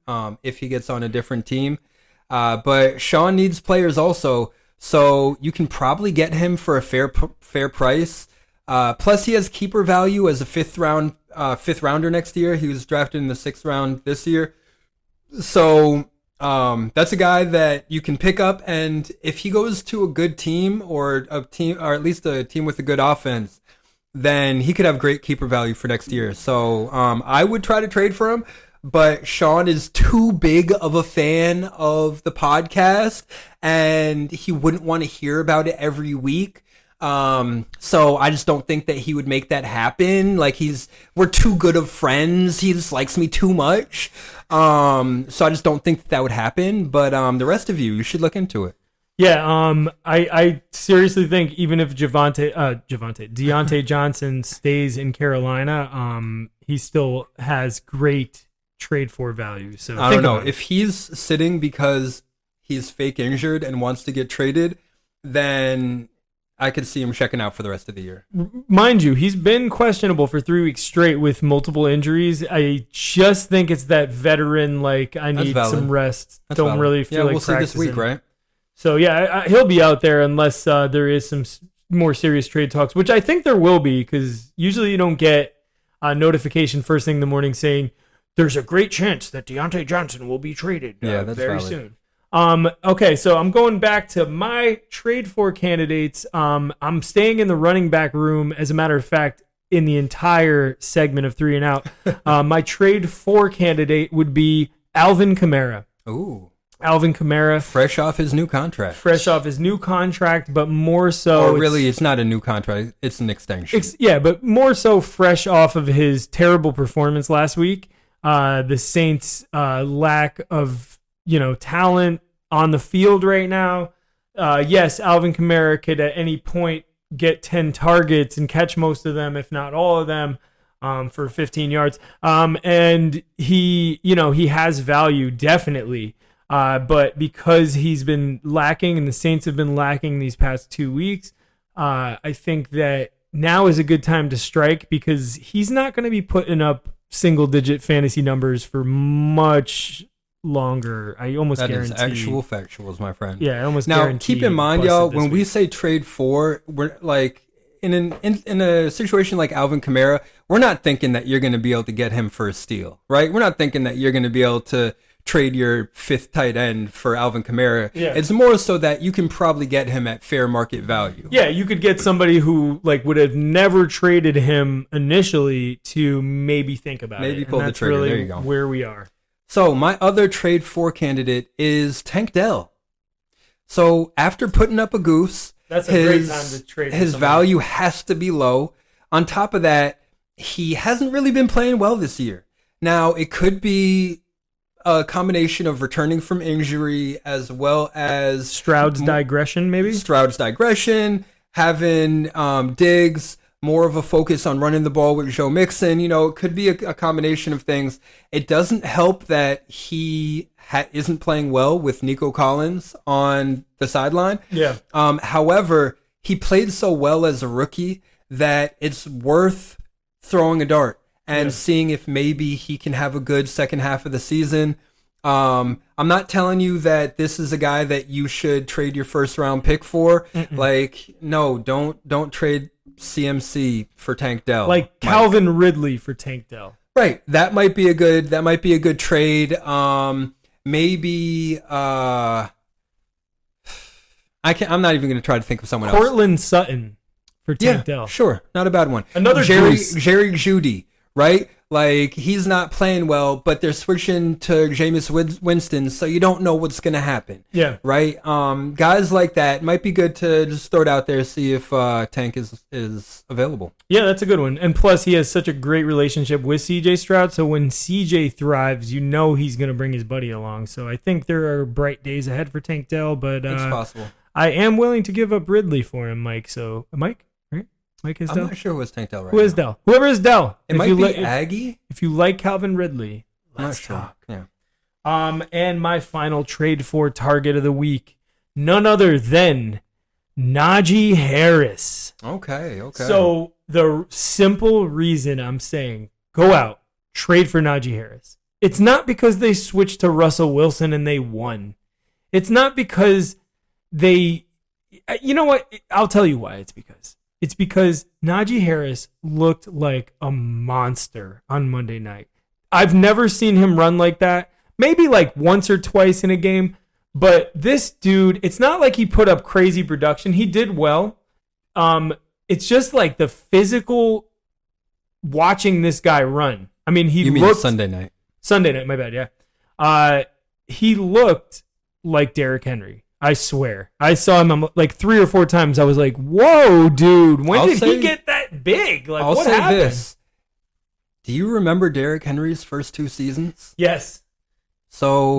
if he gets on a different team. But Sean needs players also, so you can probably get him for a fair price. Plus, he has keeper value as a fifth rounder next year. He was drafted in the 6th round this year. So that's a guy that you can pick up, and if he goes to a good team or at least a team with a good offense, then he could have great keeper value for next year. So I would try to trade for him, but Sean is too big of a fan of the podcast, and he wouldn't want to hear about it every week. So I just don't think that he would make that happen. Like we're too good of friends. He just likes me too much. So I just don't think that would happen. But the rest of you should look into it. yeah, I seriously think even if Deontay Johnson stays in Carolina, he still has great trade for value. So I don't know if he's sitting because he's fake injured and wants to get traded, then I could see him checking out for the rest of the year. Mind you, he's been questionable for 3 weeks straight with multiple injuries. I just think it's that veteran, like, I need some rest. That's don't valid. really feel like we'll see this week, practicing. right? So, yeah, he'll be out there unless there is some more serious trade talks, which I think there will be, because usually you don't get a notification first thing in the morning saying, there's a great chance that Deontay Johnson will be traded that's very valid. soon. Okay, so I'm going back to my trade for candidates. I'm staying in the running back room. As a matter of fact, in the entire segment of 3 and Out, my trade for candidate would be Alvin Kamara. Ooh, Alvin Kamara, fresh off his new contract. But more so, Or really, it's not a new contract; it's an extension. but more so fresh off of his terrible performance last week. The Saints' lack of talent on the field right now. Yes, Alvin Kamara could at any point get 10 targets and catch most of them, if not all of them. for 15 yards. And he has value definitely. But because he's been lacking and the Saints have been lacking these past 2 weeks, I think that now is a good time to strike because he's not going to be putting up single-digit fantasy numbers for much longer. I almost guarantee. That is actual factuals, my friend. Yeah, I almost now, guarantee. keep in mind, y'all, busted this when we week. say trade for, we're like in a situation like Alvin Kamara, we're not thinking that you're going to be able to get him for a steal, right? We're not thinking that you're going to be able to trade your fifth tight end for Alvin Kamara. Yeah. It's more so that you can probably get him at fair market value. Yeah, you could get somebody who like would have never traded him initially to maybe think about it. Maybe And pull the that's trigger. really There you go. where we are. So my other trade for candidate is Tank Dell. So after putting up a goose, That's a great time to trade for his somebody. value has to be low. On top of that, he hasn't really been playing well this year. Now, it could be a combination of returning from injury as well as Stroud's digression, maybe? Stroud's digression, having Diggs, more of a focus on running the ball with Joe Mixon. It could be a combination of things. It doesn't help that he isn't playing well with Nico Collins on the sideline. Yeah. However, he played so well as a rookie that it's worth throwing a dart and seeing if maybe he can have a good second half of the season. I'm not telling you that this is a guy that you should trade your first round pick for. Like, no, don't trade CMC for Tank Dell. Like Mike. Calvin Ridley for Tank Dell. Right. That might be a good trade. Maybe I'm not even going to try to think of someone else. Cortland Sutton for Tank Dell. Sure. Not a bad one. Another goose. Jerry Jeudy, right? Like, he's not playing well, but they're switching to Jameis Winston, so you don't know what's going to happen. Yeah. Right? Guys like that might be good to just throw it out there, see if Tank is available. Yeah, that's a good one. And plus, he has such a great relationship with CJ Stroud, so when CJ thrives, you know he's going to bring his buddy along. So I think there are bright days ahead for Tank Dell, but It's possible. I am willing to give up Ridley for him, Mike. So, Mike? Right? Mike is I'm Dell? not sure who is Tank Dell right Who is now. Dell? Whoever is Dell. It might be Aggie. If you like Calvin Ridley, I'm not let's sure. talk. Yeah. And my final trade for target of the week, none other than Najee Harris. Okay. So the simple reason I'm saying go out, trade for Najee Harris. It's not because they switched to Russell Wilson and they won. It's not because you know what? I'll tell you why it's because. It's because Najee Harris looked like a monster on Monday night. I've never seen him run like that. Maybe like once or twice in a game. But this dude, it's not like he put up crazy production. He did well. It's just like the physical watching this guy run. I mean, You mean looked Sunday night? Sunday night, my bad, yeah. He looked like Derrick Henry. I swear. I saw him like 3 or 4 times. I was like, whoa, dude. When did he get that big? Like, I'll what say happened? this. Do you remember Derrick Henry's first 2 seasons? Yes. So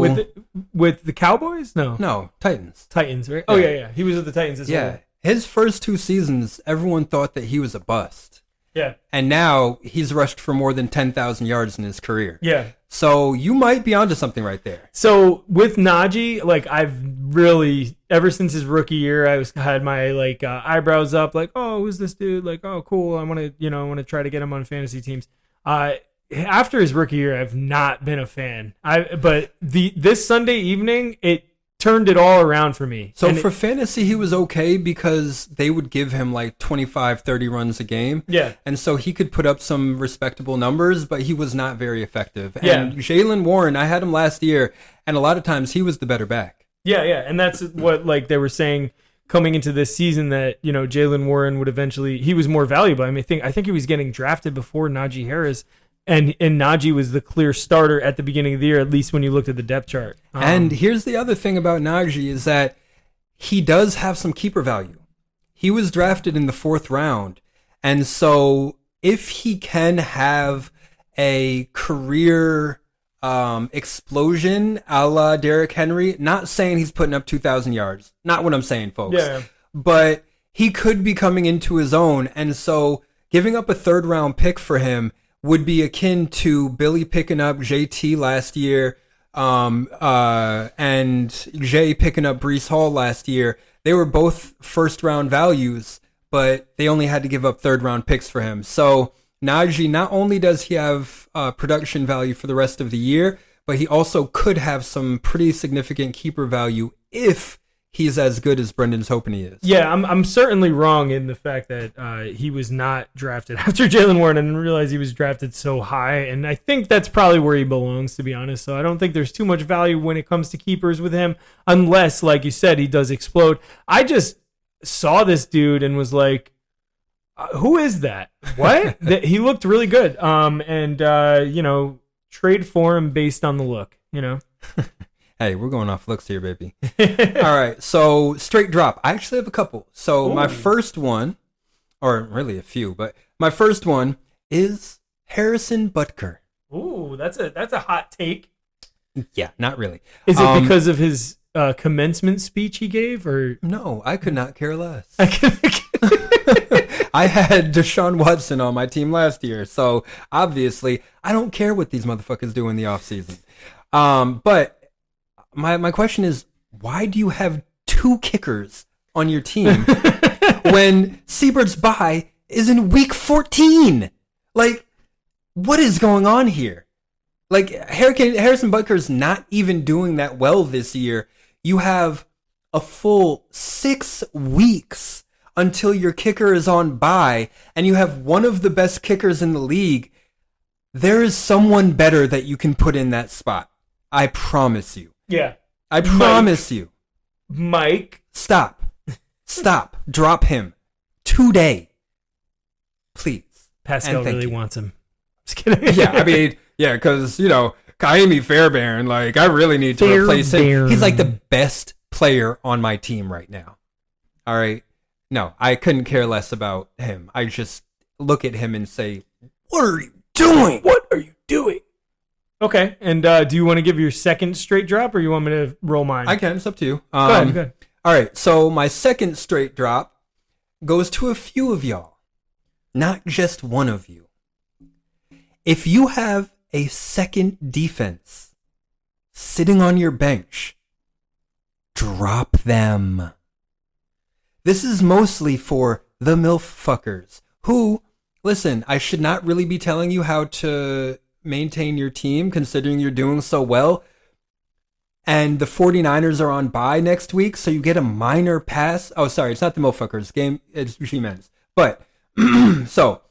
With the Cowboys? No. Titans. Titans, right? Oh, yeah. He was with the Titans as Yeah. well. His first 2 seasons, everyone thought that he was a bust. Yeah. And now he's rushed for more than 10,000 yards in his career. Yeah. So you might be onto something right there. So with Najee, like I've really ever since his rookie year, I had my like eyebrows up, like, oh, who's this dude? Like, oh, cool. I want to try to get him on fantasy teams. After his rookie year, I've not been a fan. But this Sunday evening, it turned it all around for me. So And for fantasy, he was okay because they would give him like 25, 30 runs a game. Yeah. And so he could put up some respectable numbers, but he was not very effective. Yeah. And Jaylen Warren, I had him last year, and a lot of times he was the better back. Yeah, and that's what like they were saying coming into this season that Jaylen Warren would eventually he was more valuable. I mean, I think he was getting drafted before Najee Harris, and Najee was the clear starter at the beginning of the year, at least when you looked at the depth chart. And here's the other thing about Najee is that he does have some keeper value. He was drafted in the 4th round, and so if he can have a career explosion a la Derrick Henry. Not saying he's putting up 2,000 yards. Not what I'm saying, folks. Yeah. But he could be coming into his own. And so giving up a 3rd round pick for him would be akin to Billy picking up JT last year, and Jay picking up Breece Hall last year. They were both first round values, but they only had to give up third round picks for him. So Najee, not only does he have production value for the rest of the year, but he also could have some pretty significant keeper value if he's as good as Brendan's hoping he is. Yeah, I'm certainly wrong in the fact that he was not drafted after Jalen Warren. I didn't realize he was drafted so high, and I think that's probably where he belongs, to be honest. So I don't think there's too much value when it comes to keepers with him, unless, like you said, he does explode. I just saw this dude and was like, who is that? What? He looked really good. Trade for him based on the look, Hey, we're going off looks here, baby. All right, so straight drop. I actually have a couple. So my first one, or really a few, but my first one is Harrison Butker. Ooh, that's a hot take. Yeah, not really. Is it because of his commencement speech he gave, or no? I could not care less. I had Deshaun Watson on my team last year, so obviously I don't care what these motherfuckers do in the offseason. But my question is, why do you have two kickers on your team when Seabird's bye is in week 14? Like, what is going on here? Like, Harrison Butker's not even doing that well this year. You have a full 6 weeks until your kicker is on bye, and you have one of the best kickers in the league. There is someone better that you can put in that spot. I promise you. Yeah. I promise you. Mike. Stop. Drop him. Today. Please. Pascal really wants him. Just kidding. Yeah, I mean, yeah, because, Kaimi Fairbairn, like, I really need to replace him. He's like the best player on my team right now. All right? No, I couldn't care less about him. I just look at him and say, what are you doing? What are you doing? Okay, and do you want to give your second straight drop, or you want me to roll mine? I can. It's up to you. Go ahead. All right, so my second straight drop goes to a few of y'all, not just one of you. If you have a second defense sitting on your bench, drop them. This is mostly for the MILF fuckers who, listen, I should not really be telling you how to maintain your team considering you're doing so well. And the 49ers are on bye next week, so you get a minor pass. Oh, sorry, it's not the MILF fuckers game. It's G-Men's. But, so,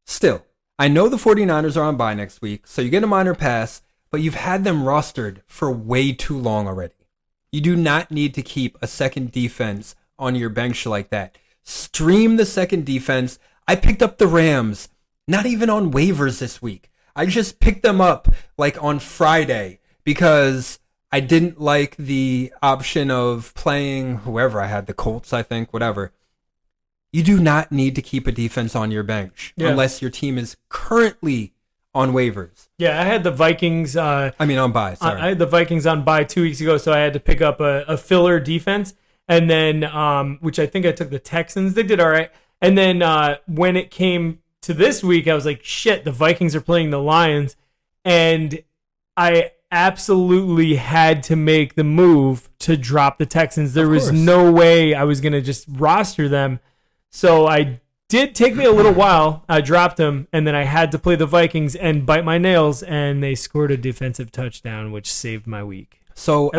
still, I know the 49ers are on bye next week, so you get a minor pass, but you've had them rostered for way too long already. You do not need to keep a second defense on your bench like that. Stream the second defense. I picked up the Rams, not even on waivers this week. I just picked them up like on Friday because I didn't like the option of playing whoever I had, the Colts, I think, whatever. You do not need to keep a defense on your bench unless your team is currently on waivers. Yeah, I had the Vikings. On bye. Sorry. I had the Vikings on bye 2 weeks ago, so I had to pick up a filler defense. And then, which I think I took the Texans. They did all right. And then when it came to this week, I was like, shit, the Vikings are playing the Lions. And I absolutely had to make the move to drop the Texans. There was no way I was going to just roster them. So I did take me a little while. I dropped them, and then I had to play the Vikings and bite my nails, and they scored a defensive touchdown, which saved my week. So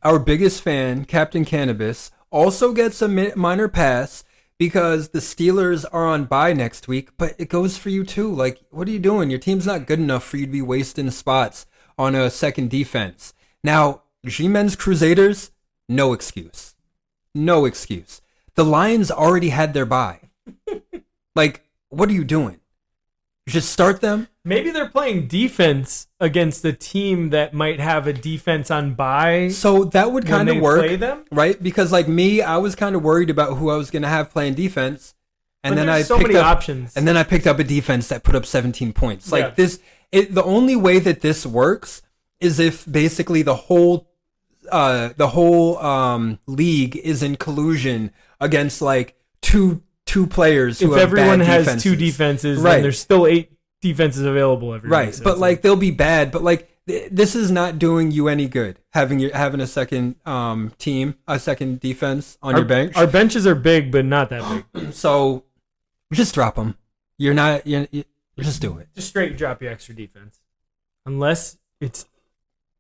our biggest fan, Captain Cannabis, also gets a minor pass because the Steelers are on bye next week, but it goes for you too. Like, what are you doing? Your team's not good enough for you to be wasting spots on a second defense. Now, G-Men's Crusaders, no excuse. No excuse. The Lions already had their bye. Like, what are you doing? Just start them? Maybe they're playing defense against a team that might have a defense on bye. So that would kind of work, play them? Right? Because like me, I was kind of worried about who I was going to have playing defense, and but then I so picked many up options. And then I picked up a defense that put up 17 points. Like the only way that this works is if basically the whole league is in collusion against like two players who if have everyone bad has defenses. two defenses, right? Then there's still 8 defenses available every Right, week. So but it's like they'll be bad. But like this is not doing you any good having a second team, a second defense on your bench. Our benches are big, but not that big. So just drop them. You're not. You just do it. Just straight drop your extra defense, unless it's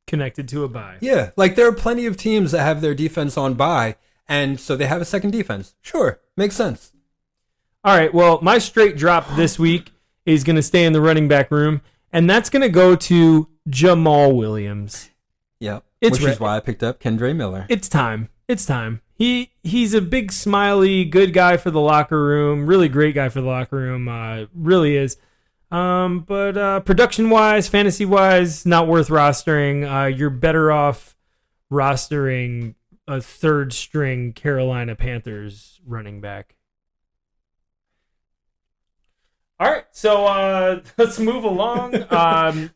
connected to a bye. Yeah, like there are plenty of teams that have their defense on bye, and so they have a second defense. Sure, makes sense. All right. Well, my straight drop this week is going to stay in the running back room, and that's going to go to Jamal Williams. Yep. It's Which is why I picked up Kendre Miller. It's time. It's time. He's a big, smiley, good guy for the locker room. Really great guy for the locker room. Really is. But production-wise, fantasy-wise, not worth rostering. You're better off rostering a third-string Carolina Panthers running back. All right, so let's move along.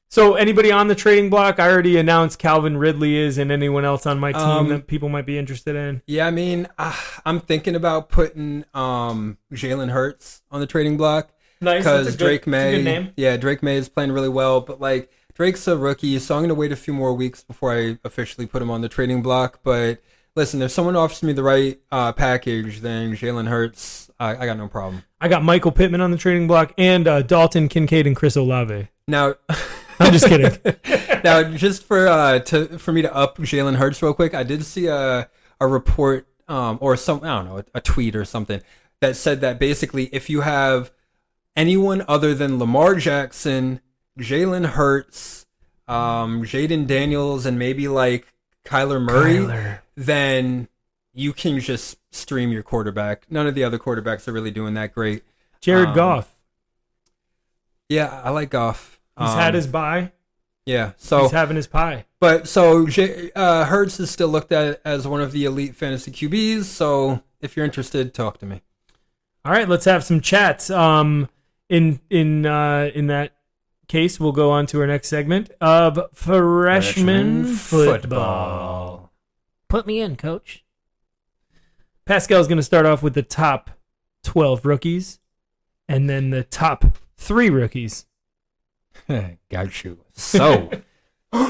So anybody on the trading block? I already announced Calvin Ridley is, and anyone else on my team that people might be interested in? Yeah, I mean, I'm thinking about putting Jalen Hurts on the trading block. Nice, Because Drake May, good name. Yeah, Drake May is playing really well, but like Drake's a rookie, so I'm gonna wait a few more weeks before I officially put him on the trading block. But listen, if someone offers me the right package, then Jalen Hurts, I got no problem. I got Michael Pittman on the trading block and Dalton Kincaid and Chris Olave. Now, I'm just kidding. now just for me to up Jalen Hurts real quick, I did see a report or some, I don't know, a tweet or something that said that basically if you have anyone other than Lamar Jackson, Jalen Hurts, Jaden Daniels, and maybe like Kyler Murray, then you can just stream your quarterback. None of the other quarterbacks are really doing that great. Jared Goff. Yeah, I like Goff. He's had his bye. Yeah, so He's having his pie. but so Hurts is still looked at as one of the elite fantasy QBs. So if you're interested, talk to me. All right, let's have some chats. In that case, we'll go on to our next segment of freshman football. Put me in, coach. Pascal's going to start off with the top 12 rookies and then the top 3 rookies. Got you. So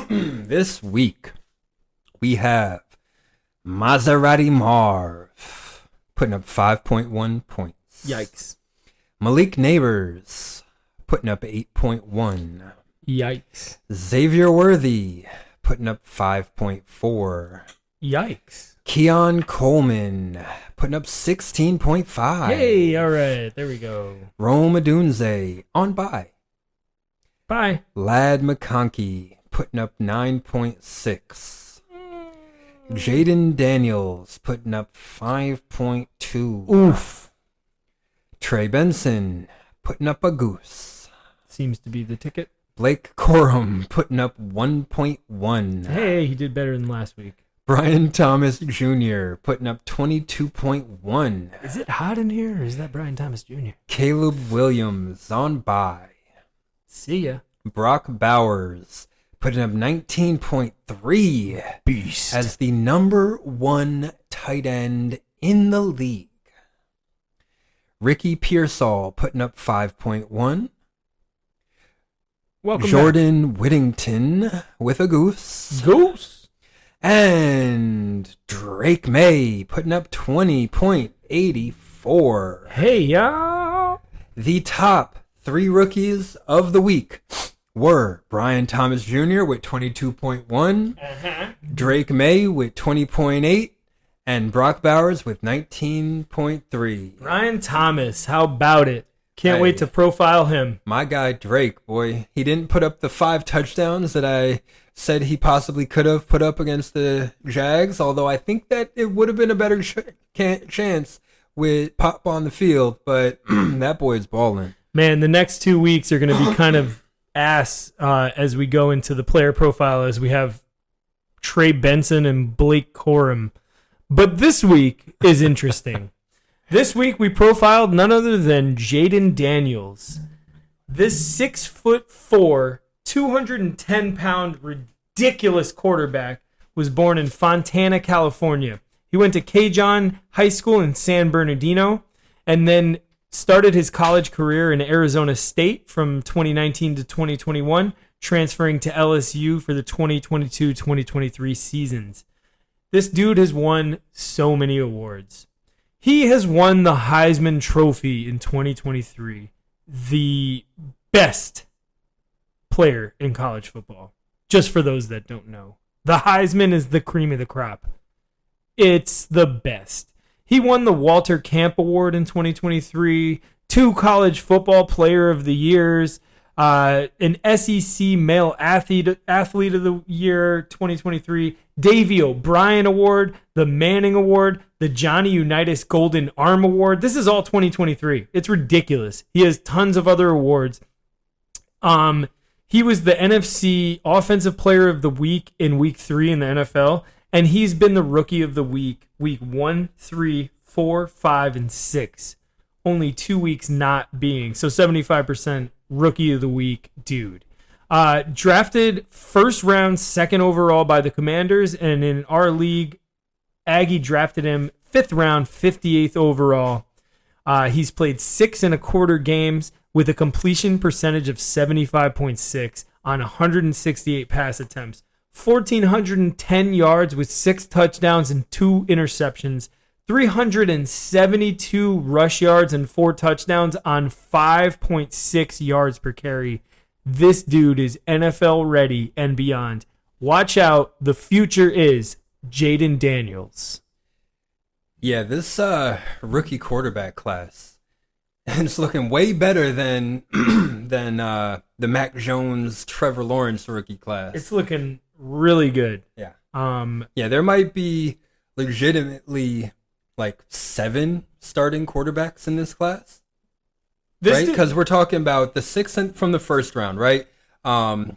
this week we have Maserati Marv putting up 5.1 points. Yikes. Malik Neighbors putting up 8.1. Yikes. Xavier Worthy putting up 5.4. Yikes. Keon Coleman putting up 16.5. Hey, all right. There we go. Rome Adunze on bye. Bye. Lad McConkey putting up 9.6. Jaden Daniels putting up 5.2. Oof. Trey Benson putting up a goose. Seems to be the ticket. Blake Corum putting up 1.1. Hey, he did better than last week. Brian Thomas Jr. putting up 22.1. Is it hot in here or is that Brian Thomas Jr.? Caleb Williams on bye. See ya. Brock Bowers putting up 19.3. Beast. As the number 1 tight end in the league. Ricky Pearsall putting up 5.1. Welcome Jordan Whittington with a goose. back. Goose. And Drake May putting up 20.84. Hey, y'all. The top 3 rookies of the week were Brian Thomas Jr. with 22.1, Drake May with 20.8, and Brock Bowers with 19.3. Brian Thomas, how about it? Can't Hey. wait to profile him. My guy Drake, boy, he didn't put up the 5 touchdowns that I said he possibly could have put up against the Jags, although I think that it would have been a better chance with Pop on the field, but that boy's balling. Man, the next 2 weeks are going to be kind of ass as we go into the player profile, as we have Trey Benson and Blake Corum. But this week is interesting. This week we profiled none other than Jaden Daniels. This 6'4", 210-pound, ridiculous quarterback was born in Fontana, California. He went to K. John High School in San Bernardino and then started his college career in Arizona State from 2019 to 2021, transferring to LSU for the 2022-2023 seasons. This dude has won so many awards. He has won the Heisman Trophy in 2023, the best player in college football. Just for those that don't know, the Heisman is the cream of the crop. It's the best. He won the Walter Camp Award in 2023, 2 College Football Player of the Years, an SEC Male Athlete of the Year 2023, Davey O'Brien Award, the Manning Award, the Johnny Unitas Golden Arm Award. This is all 2023. It's ridiculous. He has tons of other awards. He was the NFC Offensive Player of the Week in Week 3 in the NFL, and he's been the Rookie of the Week 1, 3, 4, 5, and 6. Only 2 weeks not being. So 75% Rookie of the Week dude. Drafted first round, second overall by the Commanders, and in our league, Aggie drafted him 5th round, 58th overall. He's played 6 1/4 games with a completion percentage of 75.6 on 168 pass attempts, 1,410 yards with 6 touchdowns and 2 interceptions, 372 rush yards and 4 touchdowns on 5.6 yards per carry. This dude is NFL ready and beyond. Watch out. The future is Jaden Daniels. Yeah, this rookie quarterback class, it's looking way better than the Mac Jones, Trevor Lawrence rookie class. It's looking really good. Yeah. Yeah, There might be legitimately like 7 starting quarterbacks in this class, right? Because we're talking about the 6th from the first round, right?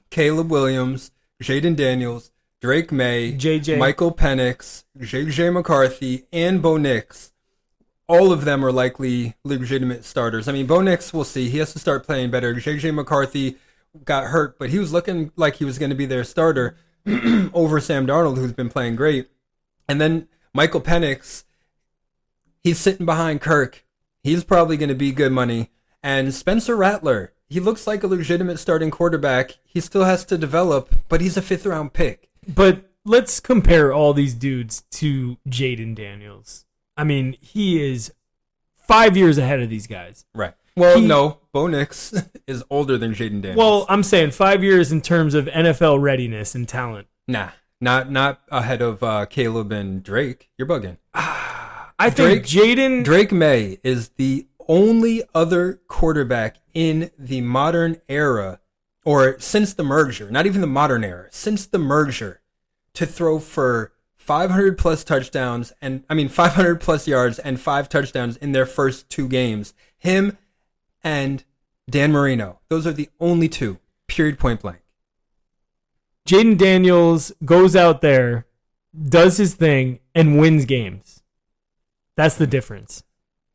Caleb Williams, Jaden Daniels, Drake May, JJ. Michael Penix, JJ McCarthy, and Bo Nix. All of them are likely legitimate starters. I mean, Bo Nix, we'll see. He has to start playing better. JJ McCarthy got hurt, but he was looking like he was going to be their starter over Sam Darnold, who's been playing great. And then Michael Penix, he's sitting behind Kirk. He's probably going to be good money. And Spencer Rattler, he looks like a legitimate starting quarterback. He still has to develop, but he's a 5th round pick. But let's compare all these dudes to Jaden Daniels. I mean, he is 5 years ahead of these guys. Right. Well, no, Bo Nix is older than Jaden Daniels. Well, I'm saying 5 years in terms of NFL readiness and talent. Nah, not ahead of Caleb and Drake. You're bugging. I think Drake May is the only other quarterback in the modern era, or since the merger, not even the modern era, since the merger, to throw for 500 plus touchdowns and 500 plus yards and 5 touchdowns in their first 2 games. Him and Dan Marino. Those are the only 2. Period, point blank. Jaden Daniels goes out there, does his thing, and wins games. That's the difference.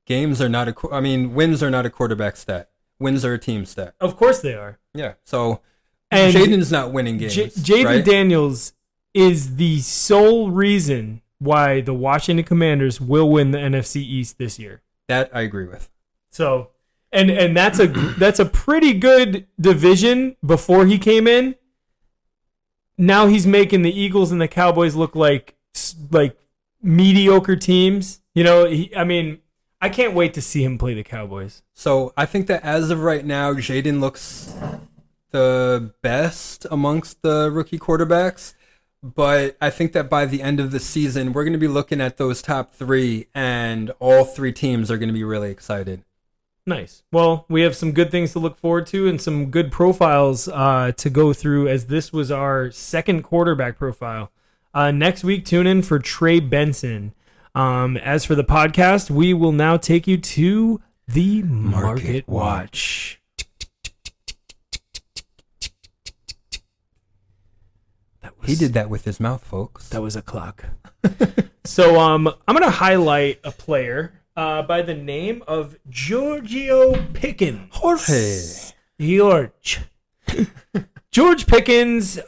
Wins are not a quarterback stat. Wins are a team stat. Of course they are. Yeah. So And Jaden's not winning games. Jaden right? Daniels is the sole reason why the Washington Commanders will win the NFC East this year. That I agree with. So, and that's a pretty good division before he came in. Now he's making the Eagles and the Cowboys look like mediocre teams. You know, I can't wait to see him play the Cowboys. So I think that as of right now, Jaden looks the best amongst the rookie quarterbacks. But I think that by the end of the season, we're going to be looking at those top 3, and all 3 teams are going to be really excited. Nice. Well, we have some good things to look forward to and some good profiles to go through, as this was our second quarterback profile. Next week, tune in for Trey Benson. As for the podcast, we will now take you to the Market Watch. He did that with his mouth, folks. That was a clock. So I'm going to highlight a player by the name of Giorgio Pickens. Jorge. George Pickens,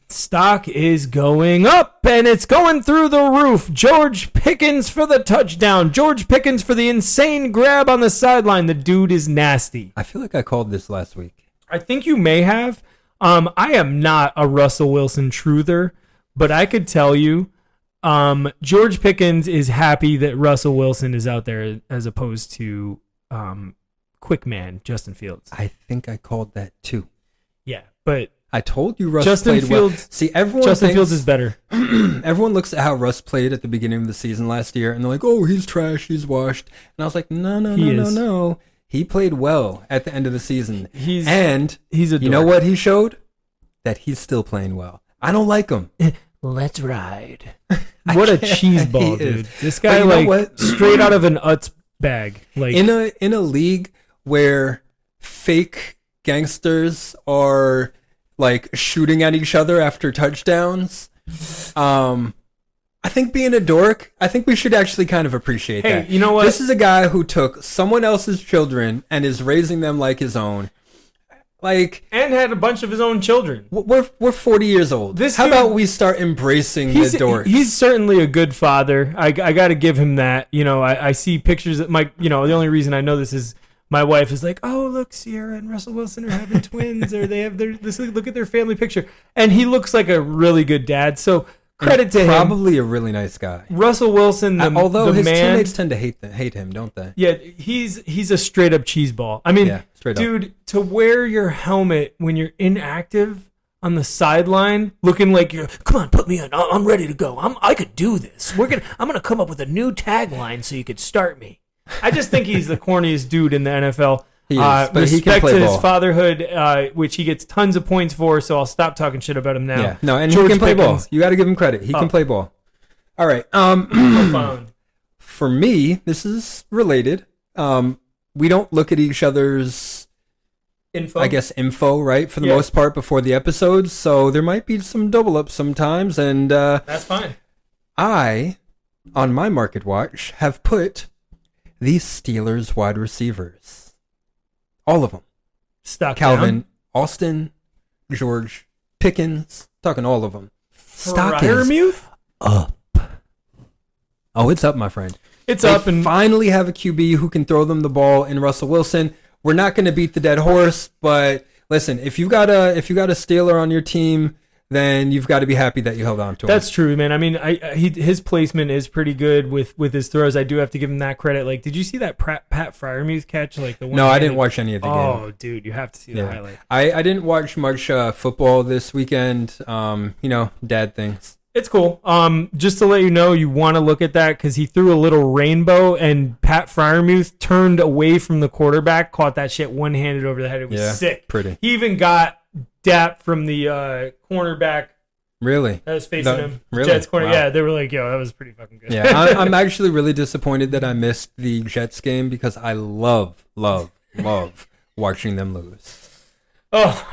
Stock is going up, and it's going through the roof. George Pickens for the touchdown. George Pickens for the insane grab on the sideline. The dude is nasty. I feel like I called this last week. I think you may have. I am not a Russell Wilson truther, but I could tell you George Pickens is happy that Russell Wilson is out there as opposed to quick man Justin Fields. I think I called that too. Yeah, but I told you Russ Justin played well. Fields. See, everyone Justin thinks, Fields is better. everyone looks at how Russ played at the beginning of the season last year, and they're like, "Oh, he's trash. He's washed." And I was like, "No. He played well at the end of the season. He's a you know dork. what he showed? That he's still playing well. I don't like him. Let's ride. What a cheeseball, He is. dude! This guy, But you know like, what? straight out of an Utz bag. Like, In a league where fake gangsters are like shooting at each other after touchdowns, I think being a dork, I think we should actually kind of appreciate hey, that. you know what? This is a guy who took someone else's children and is raising them like his own. Like, and had a bunch of his own children. we're 40 years old. This How dude- about we start embracing the dorks? He's certainly a good father. I got to give him that. You know, I see pictures that the only reason I know this is my wife is like, oh, look, Sierra and Russell Wilson are having twins, or they have look at their family picture. And he looks like a really good dad. So credit to him. Probably a really nice guy. Russell Wilson, Although the his man, teammates tend to hate him, don't they? yeah, he's a straight up cheeseball. I mean, Yeah, straight up. dude, to wear your helmet when you're inactive on the sideline, looking like you're, come on, put me in. I'm ready to go. I could do this. I'm gonna come up with a new tagline so you could start me. I just think he's the corniest dude in the NFL. He is, but he can respect play to ball. his fatherhood, which he gets tons of points for. So I'll stop talking shit about him now. Yeah, no, and George he can play ball. Pickens. You got to give him credit. He can play ball. All right. Profound. For me, this is related. We don't look at each other's, Info. I guess, info, right, for the Yeah. most part before the episodes. So there might be some double ups sometimes. And That's fine. I, on my market watch, have put these Steelers wide receivers, all of them. Stock Calvin, down. Austin, George, Pickens, talking all of them. Stock is Freiermuth? up. Oh, it's up, my friend. It's They up and finally have a QB who can throw them the ball in Russell Wilson. We're not going to beat the dead horse, but listen, if you got a Steeler on your team, then you've got to be happy that you held on to him. That's true, man. I mean, his placement is pretty good with his throws. I do have to give him that credit. Like, did you see that Pat Freiermuth catch? Like the one. No, I didn't watch any of the game. Oh, dude, you have to see the Yeah. highlight. I didn't watch much football this weekend. Dad things. It's cool. Just to let you know, you want to look at that because he threw a little rainbow, and Pat Freiermuth turned away from the quarterback, caught that shit one-handed over the head. It was Yeah, sick. pretty. He even got dap from the cornerback Really? that was facing No, him. really? Jets corner. Wow. Yeah, they were like, "Yo, that was pretty fucking good." Yeah, I'm actually really disappointed that I missed the Jets game because I love watching them lose. Oh.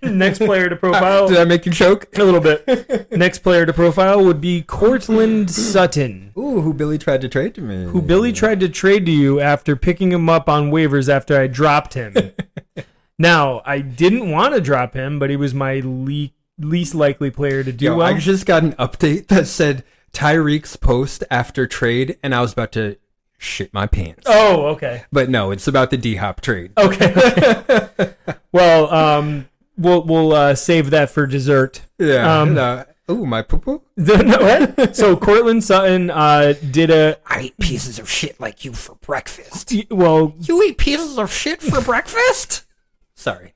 Next player to profile. Did I make you choke? A little bit. Next player to profile would be Cortland Sutton, Ooh, who Billy tried to trade to me. who Billy tried to trade to you after picking him up on waivers after I dropped him. Now, I didn't want to drop him, but he was my least likely player to do Yo, well. I just got an update that said Tyreek's post after trade, and I was about to shit my pants. Oh, okay. But no, it's about the D-Hop trade. Okay. Well, we'll save that for dessert. Yeah. Um, Ooh, my poo-poo? What? So Cortland Sutton did a I eat pieces of shit like you for breakfast. well. You eat pieces of shit for breakfast? Sorry.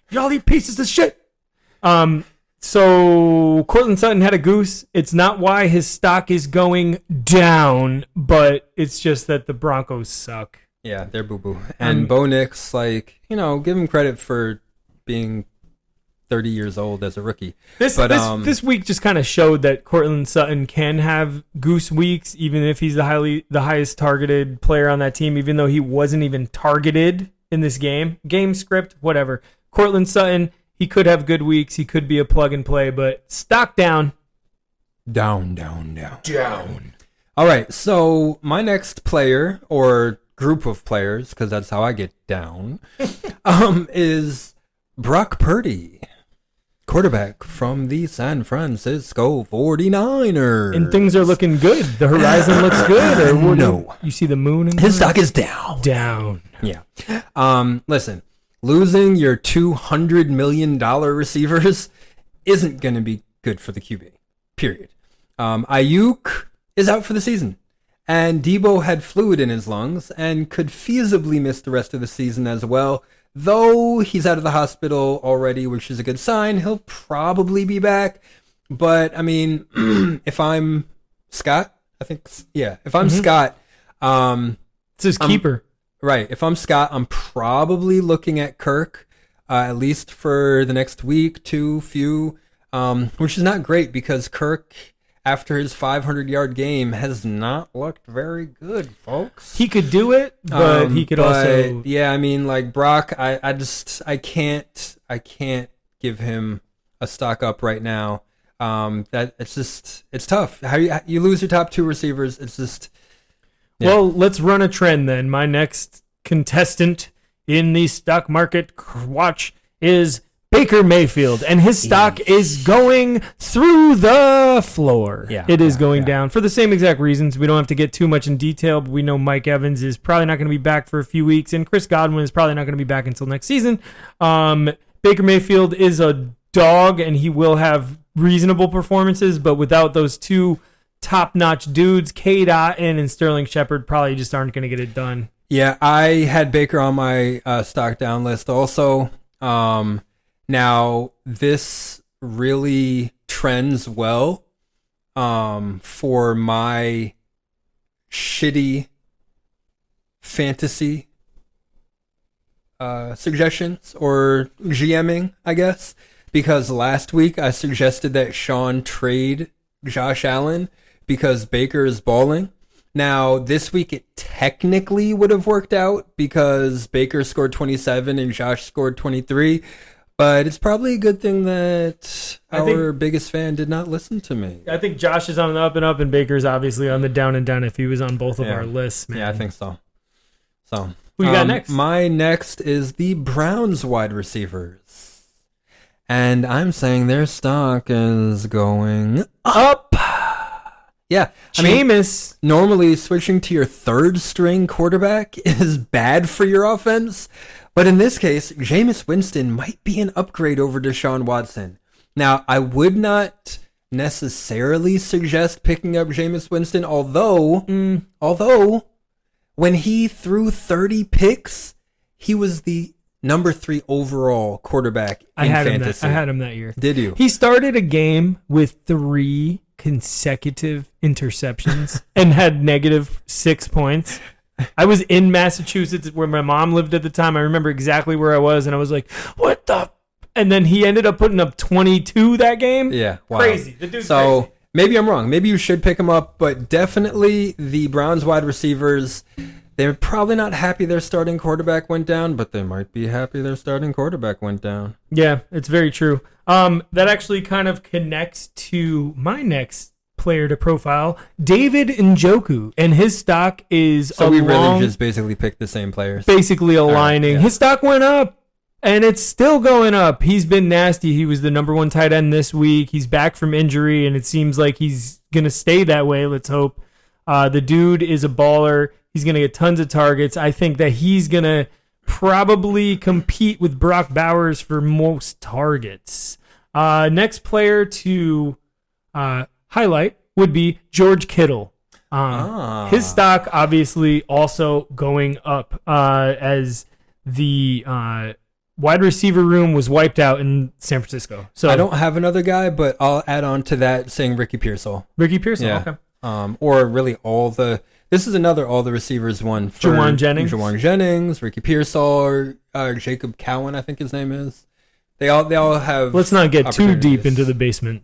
Y'all eat pieces of shit. So Cortland Sutton had a goose. It's not why his stock is going down, but it's just that the Broncos suck. Yeah, they're boo-boo. And Bo Nix, give him credit for being 30 years old as a rookie. This week just kind of showed that Cortland Sutton can have goose weeks, even if he's the highest targeted player on that team, even though he wasn't even targeted in this game. Game script, whatever. Cortland Sutton, he could have good weeks. He could be a plug and play, but stock down. Down. All right, so my next player, or group of players, because that's how I get down, is Brock Purdy, quarterback from the San Francisco 49ers. And things are looking good. The horizon looks good. Or what do No. you see the moon? In His there? stock is down. Down. Yeah. Listen, losing your $200 million receivers isn't going to be good for the QB, period. Ayuk is out for the season, and Debo had fluid in his lungs and could feasibly miss the rest of the season as well. Though he's out of the hospital already, which is a good sign. He'll probably be back. But, I mean, if I'm Scott, if I'm Scott, It's his keeper. right. If I'm Scott, I'm probably looking at Kirk, at least for the next week, few, which is not great because Kirk, after his 500-yard game, has not looked very good, folks. He could do it, but he could also. Yeah, I mean, like Brock, I can't give him a stock up right now. It's tough. How you lose your top two receivers? It's just. Yeah. Well, let's run a trend then. My next contestant in the stock market watch is Baker Mayfield, and his stock is going through the floor. Yeah, It is going down for the same exact reasons. We don't have to get too much in detail, but we know Mike Evans is probably not going to be back for a few weeks, and Chris Godwin is probably not going to be back until next season. Baker Mayfield is a dog, and he will have reasonable performances, but without those two top-notch dudes, Cade Otton and Sterling Shepard, probably just aren't going to get it done. Yeah, I had Baker on my stock down list also. Now, this really trends well for my shitty fantasy suggestions or GMing, I guess, because last week I suggested that Sean trade Josh Allen because Baker is balling. Now, this week it technically would have worked out because Baker scored 27 and Josh scored 23. But it's probably a good thing that our biggest fan did not listen to me. I think Josh is on the up and up, and Baker's obviously on the down and down if he was on both of our lists, man. Yeah, I think so. So, who you got next? My next is the Browns wide receivers. And I'm saying their stock is going up. Yeah. Jameis. Normally switching to your third string quarterback is bad for your offense. But in this case, Jameis Winston might be an upgrade over Deshaun Watson. Now, I would not necessarily suggest picking up Jameis Winston, although when he threw 30 picks, he was the number 3 overall quarterback in fantasy. I had him that year. Did you? He started a game with 3 consecutive interceptions and had -6 points. I was in Massachusetts where my mom lived at the time. I remember exactly where I was, and I was like, what the? And then he ended up putting up 22 that game. Yeah. Wow. Crazy. The dude's so crazy. maybe I'm wrong. Maybe you should pick him up, but definitely the Browns wide receivers, they're probably not happy their starting quarterback went down, but they might be happy their starting quarterback went down. Yeah, it's very true. That actually kind of connects to my next player to profile, David Njoku, and his stock is so we really just basically picked the same players. Basically aligning. Right, yeah. His stock went up, and it's still going up. He's been nasty. He was the number 1 tight end this week. He's back from injury, and it seems like he's going to stay that way. Let's hope. The dude is a baller. He's going to get tons of targets. I think that he's going to probably compete with Brock Bowers for most targets. Next player to highlight would be George Kittle. His stock obviously also going up as the wide receiver room was wiped out in San Francisco. So I don't have another guy, but I'll add on to that saying Ricky Pearsall. Ricky Pearsall, Yeah. okay. Or really this is another all the receivers one for Juwan Jennings. Juwan Jennings, Ricky Pearsall, or Jacob Cowan, I think his name is. They all have. Let's not get too deep opportunities. into the basement.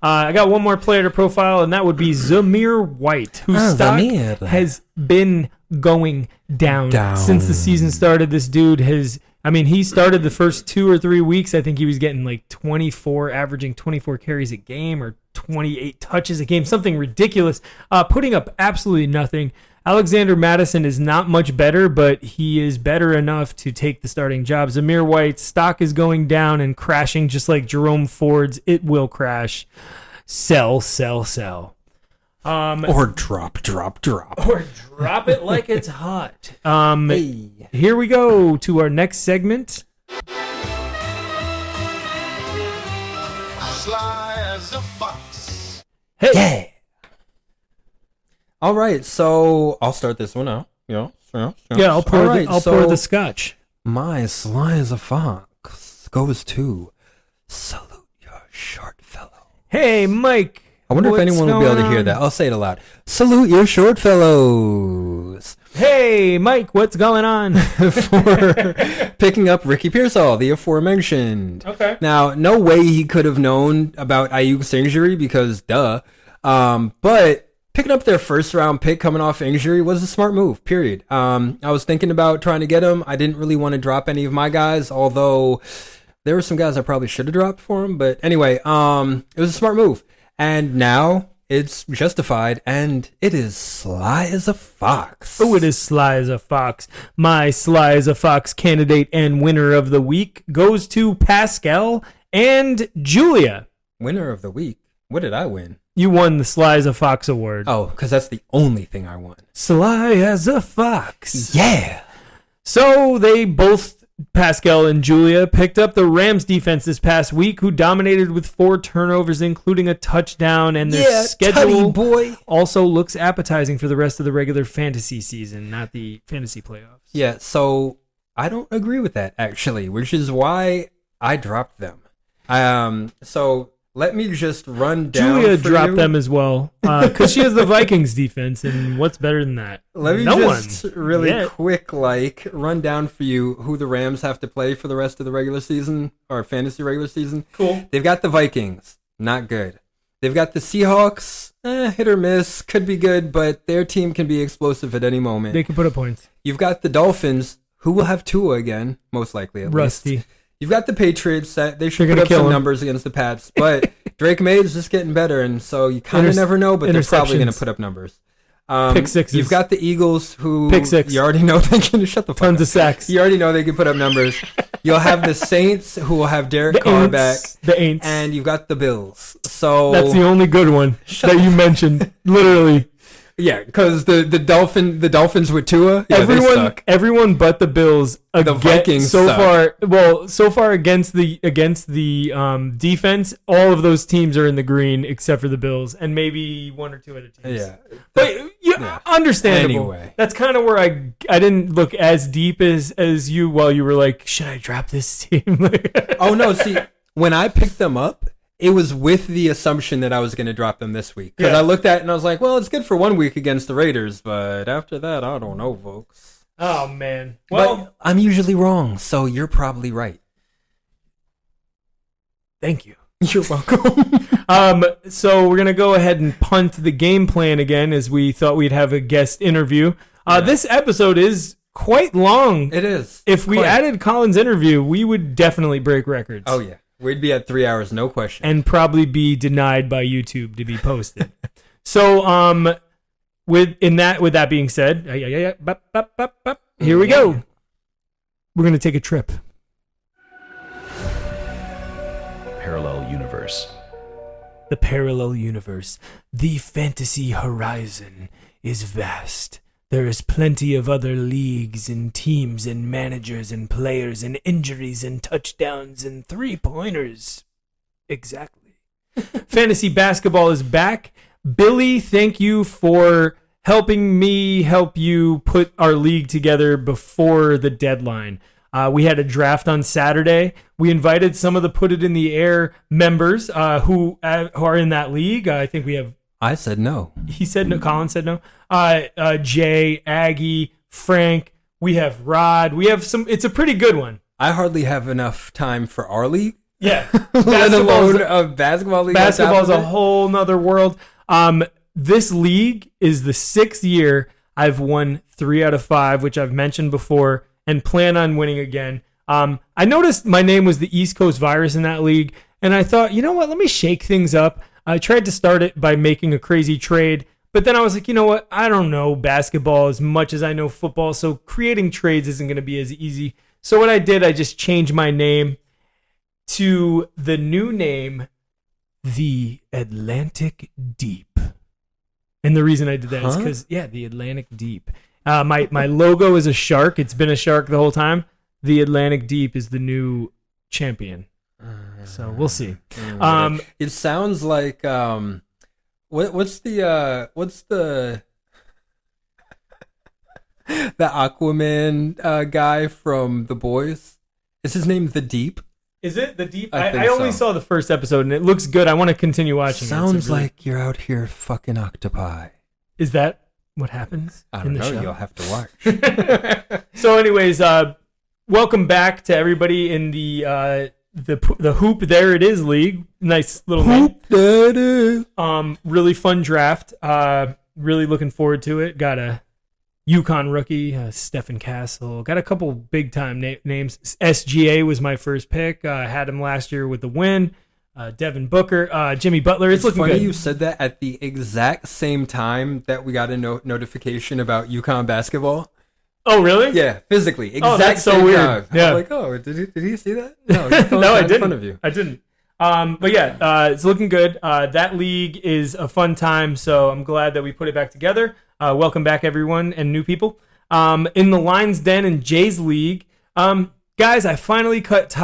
I got one more player to profile, and that would be Zamir White, whose stock Zamir. has been going down since the season started. This dude he started the first 2 or 3 weeks. I think he was getting like 24, averaging 24 carries a game or 28 touches a game, something ridiculous, putting up absolutely nothing. Alexander Madison is not much better, but he is better enough to take the starting job. Zamir White's stock is going down and crashing just like Jerome Ford's. It will crash. Sell, sell, sell. Or drop. Or drop it like it's hot. Hey. Here we go to our next segment. Sly as a fox. Hey. Yeah. All right, so I'll start this one out. Yeah, I'll pour All right, pour the scotch. My Sly as a fox goes to Salute Your Short Fellow. Hey, Mike. I wonder if what's anyone will be able to going hear on? that. I'll say it aloud. Salute your short fellows Hey, Mike, what's going on? for picking up Ricky Pearsall, the aforementioned. Okay. Now, no way he could have known about Ayuk's injury because duh. But picking up their first round pick coming off injury was a smart move, period. I was thinking about trying to get him. I didn't really want to drop any of my guys, although there were some guys I probably should have dropped for him. But anyway, it was a smart move. And now it's justified, and it is Sly as a fox. Oh, it is Sly as a fox. My Sly as a fox candidate and winner of the week goes to Pascal and Julia. Winner of the week. What did I win? You won the Sly as a Fox award. Oh, because that's the only thing I won. Sly as a fox. Yeah. So they both, Pascal and Julia, picked up the Rams defense this past week, who dominated with 4 turnovers, including a touchdown, and their schedule boy. also looks appetizing for the rest of the regular fantasy season, not the fantasy playoffs. Yeah, so I don't agree with that, actually, which is why I dropped them. So let me just run down. Julia for dropped you. them as well, because she has the Vikings defense, and what's better than that? Let me No just one. really Yeah. quick run down for you who the Rams have to play for the rest of the regular season or fantasy regular season. Cool. They've got the Vikings, not good. They've got the Seahawks, hit or miss, could be good, but their team can be explosive at any moment. They can put up points. You've got the Dolphins, who will have Tua again, most likely at least. Rusty. You've got the Patriots that they should They're put gonna up kill some him. numbers against the Pats, but Drake May's just getting better, and so you kind of never know, but they're probably going to interceptions. put up numbers. Pick sixes. You've got the Eagles, who Pick six. you already know they can shut the fuck Tons up. of sacks. You already know they can put up numbers. You'll have the Saints, who will have Derek The Carr back, Aints. The Aints. and you've got the Bills. So That's the only good one that you mentioned. Literally. yeah, because the Dolphins with Tua, yeah, they suck. everyone but the Bills. The Vikings so suck. far against the defense, all of those teams are in the green except for the Bills and maybe one or two other teams. Yeah, But Yeah. understandable. Anyway. That's kind of where I didn't look as deep as you while you were like, should I drop this team? Oh no! See, when I picked them up, it was with the assumption that I was going to drop them this week because Yeah. I looked at it and I was like, "Well, it's good for 1 week against the Raiders, but after that, I don't know, folks." Oh man. Well, But I'm usually wrong, so you're probably right. thank you. You're welcome. So we're gonna go ahead and punt the game plan again, as we thought we'd have a guest interview. This episode is quite long. It is. If we Quite. added Colin's interview, we would definitely break records. Oh yeah, we'd be at 3 hours, no question. And probably be denied by YouTube to be posted. So, with that being said, here we go. We're gonna take a trip. Parallel universe. The parallel universe, the fantasy horizon is vast. There is plenty of other leagues and teams and managers and players and injuries and touchdowns and 3-pointers. Exactly. Fantasy basketball is back. Billy, thank you for helping me help you put our league together before the deadline. We had a draft on Saturday. We invited some of the Put It in the Air members who are in that league. I think we have. I said no. He said no. Colin said no. Jay, Aggie, Frank. We have Rod. We have some. It's a pretty good one. I hardly have enough time for our league, Yeah. let alone a basketball league. on top Basketball's of a it. whole nother world. This league is the 6th year I've won 3 out of 5, which I've mentioned before, and plan on winning again. I noticed my name was the East Coast Virus in that league, and I thought, you know what, let me shake things up. I tried to start it by making a crazy trade, But then I was like, you know what? I don't know basketball as much as I know football, so creating trades isn't going to be as easy. So what I did, I just changed my name to the new name, the Atlantic Deep. And the reason I did that is because, the Atlantic Deep. My logo is a shark. It's been a shark the whole time. The Atlantic Deep is the new champion. So we'll see. It sounds like what's the the Aquaman guy from The Boys? Is his name The Deep? Is it the Deep? I think I only saw the first episode and it looks good. I want to continue watching. Sounds like you're out here fucking octopi. Is that what happens? I in don't the know. show? You'll have to watch. So, anyways, welcome back to everybody in the Hoop There It Is League. Nice little name. There it is. Really fun draft. Really looking forward to it. Got a UConn rookie, Stephen Castle. Got a couple big time names. SGA was my first pick. Had him last year with the win. Devin Booker, Jimmy Butler. It's looking funny good. You said that at the exact same time that we got a notification about UConn basketball. Oh, really? Yeah, physically. Oh, Exact that's so same weird. time. Yeah. I'm like, oh, did he see that? No, his phone's No, I right in didn't. front of you. I didn't. But yeah, it's looking good. That league is a fun time, so I'm glad that we put it back together. Welcome back, everyone, and new people. In the Lions Den and Jay's league, guys, I finally cut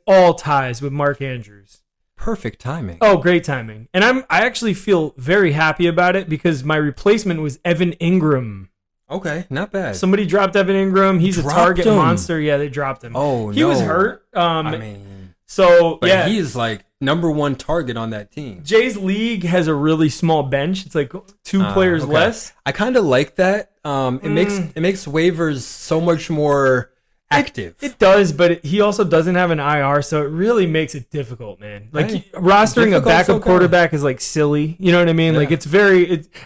all ties with Mark Andrews. Perfect timing. Oh, great timing. And I actually feel very happy about it because my replacement was Evan Ingram. Okay, not bad. Somebody dropped Evan Ingram. He's a Dropped target him? monster. Yeah, they dropped him. Oh, he was no. hurt. I mean, So, but yeah. he is like number one target on that team. Jay's league has a really small bench. It's like two players Okay. less. I kind of like that. It makes waivers so much more active. It does, but he also doesn't have an IR, so it really makes it difficult, man. Like Hey, rostering a difficult's backup okay. quarterback is like silly. You know what I mean? Like Yeah.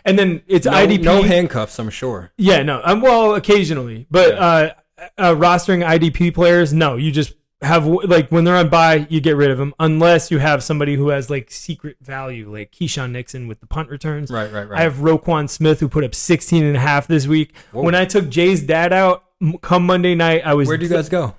and then it's no, IDP. no handcuffs, I'm sure. Yeah, no. Well, occasionally, but rostering IDP players, no. You just have like when they're on bye, you get rid of them unless you have somebody who has like secret value, like Keyshawn Nixon with the punt returns. Right. I have Roquan Smith who put up 16.5 this week. Whoa. When I took Jay's dad out, come Monday night, I was. Where'd you guys go?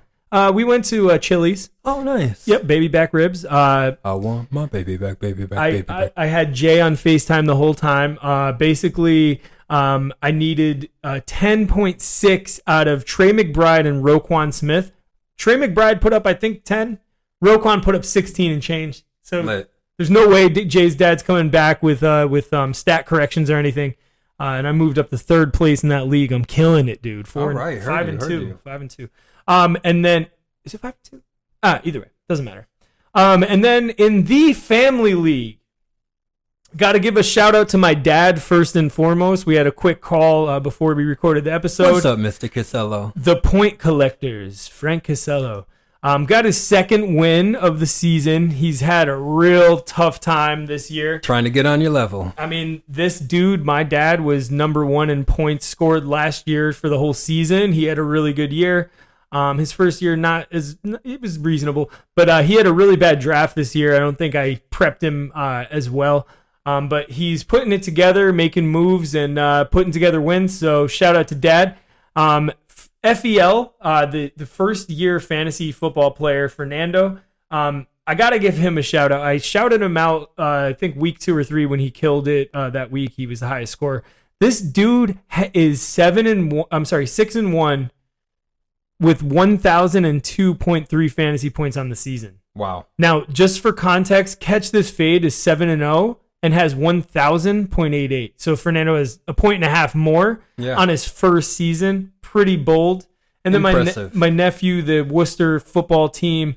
We went to Chili's. Oh, nice. Yep, baby back ribs. I want my baby back, baby back. I had Jay on FaceTime the whole time. Basically, I needed 10.6 out of Trey McBride and Roquan Smith. Trey McBride put up, I think, 10. Roquan put up 16 and change. So Lit. there's no way Jay's dad's coming back with stat corrections or anything. And I moved up to third place in that league. I'm killing it, dude. All right, heard you. 5 and 2. And then is it 5 and 2? Either way, doesn't matter. And then in the family league, got to give a shout out to my dad first and foremost. We had a quick call before we recorded the episode. What's up, Mr. Casello? The Point Collectors, Frank Casello. Got his second win of the season. He's had a real tough time this year. Trying to get on your level. I mean, this dude, my dad, was number 1 in points scored last year for the whole season. He had a really good year. His first year, it was reasonable, but he had a really bad draft this year. I don't think I prepped him as well. But he's putting it together, making moves, and putting together wins. So shout out to Dad. FEL, the first year fantasy football player, Fernando. I got to give him a shout out. I shouted him out, I think week 2 or 3 when he killed it that week. He was the highest scorer. This dude is 6-1 with 1,002.3 fantasy points on the season. Wow. Now, just for context, Catch This Fade is 7-0 and has 1,000.88. So Fernando has a point and a half more on his first season. Pretty bold. And then Impressive. my nephew, the Worcester football team,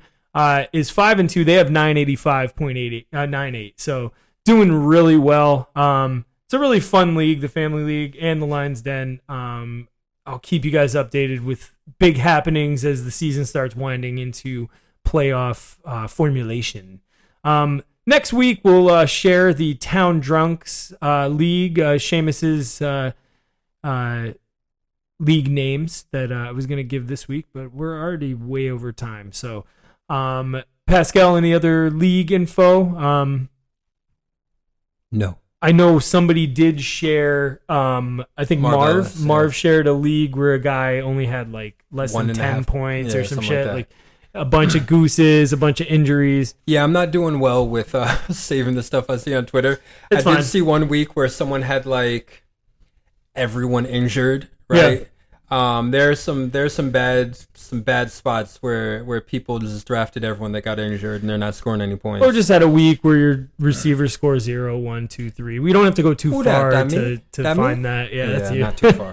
is 5-2. They have 985.98. So doing really well. It's a really fun league, the family league and the Lions Den. I'll keep you guys updated with big happenings as the season starts winding into playoff formulation. Next week, we'll share the Town Drunks League, Seamus's league names that I was going to give this week, but we're already way over time. So, Pascal, any other league info? No. I know somebody did share. I think Marv Marv. Ellis, yeah. Marv shared a league where a guy only had like less One than and a 10 half. points Yeah, or some something shit. like Like a bunch of gooses, a bunch of injuries. Yeah, I'm not doing well with saving the stuff I see on Twitter. It's I fine. did see one week where someone had like everyone injured, right? There's some bad spots where people just drafted everyone that got injured and they're not scoring any points. Or just had a week where your receiver scores 0, 1, 2, 3. We don't have to go too Who far that? That to me? That me? find that. Yeah, that's you. not too far.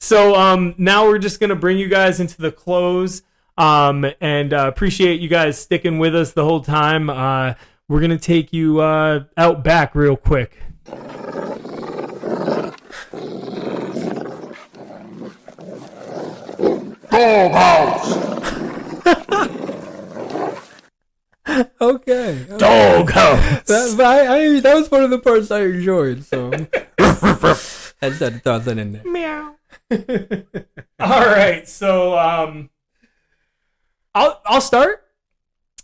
So now we're just gonna bring you guys into the close, and appreciate you guys sticking with us the whole time. We're gonna take you out back real quick. Okay. Dog house. That was one of the parts I enjoyed. So I just had to toss that in there. Meow. All right, so I'll start.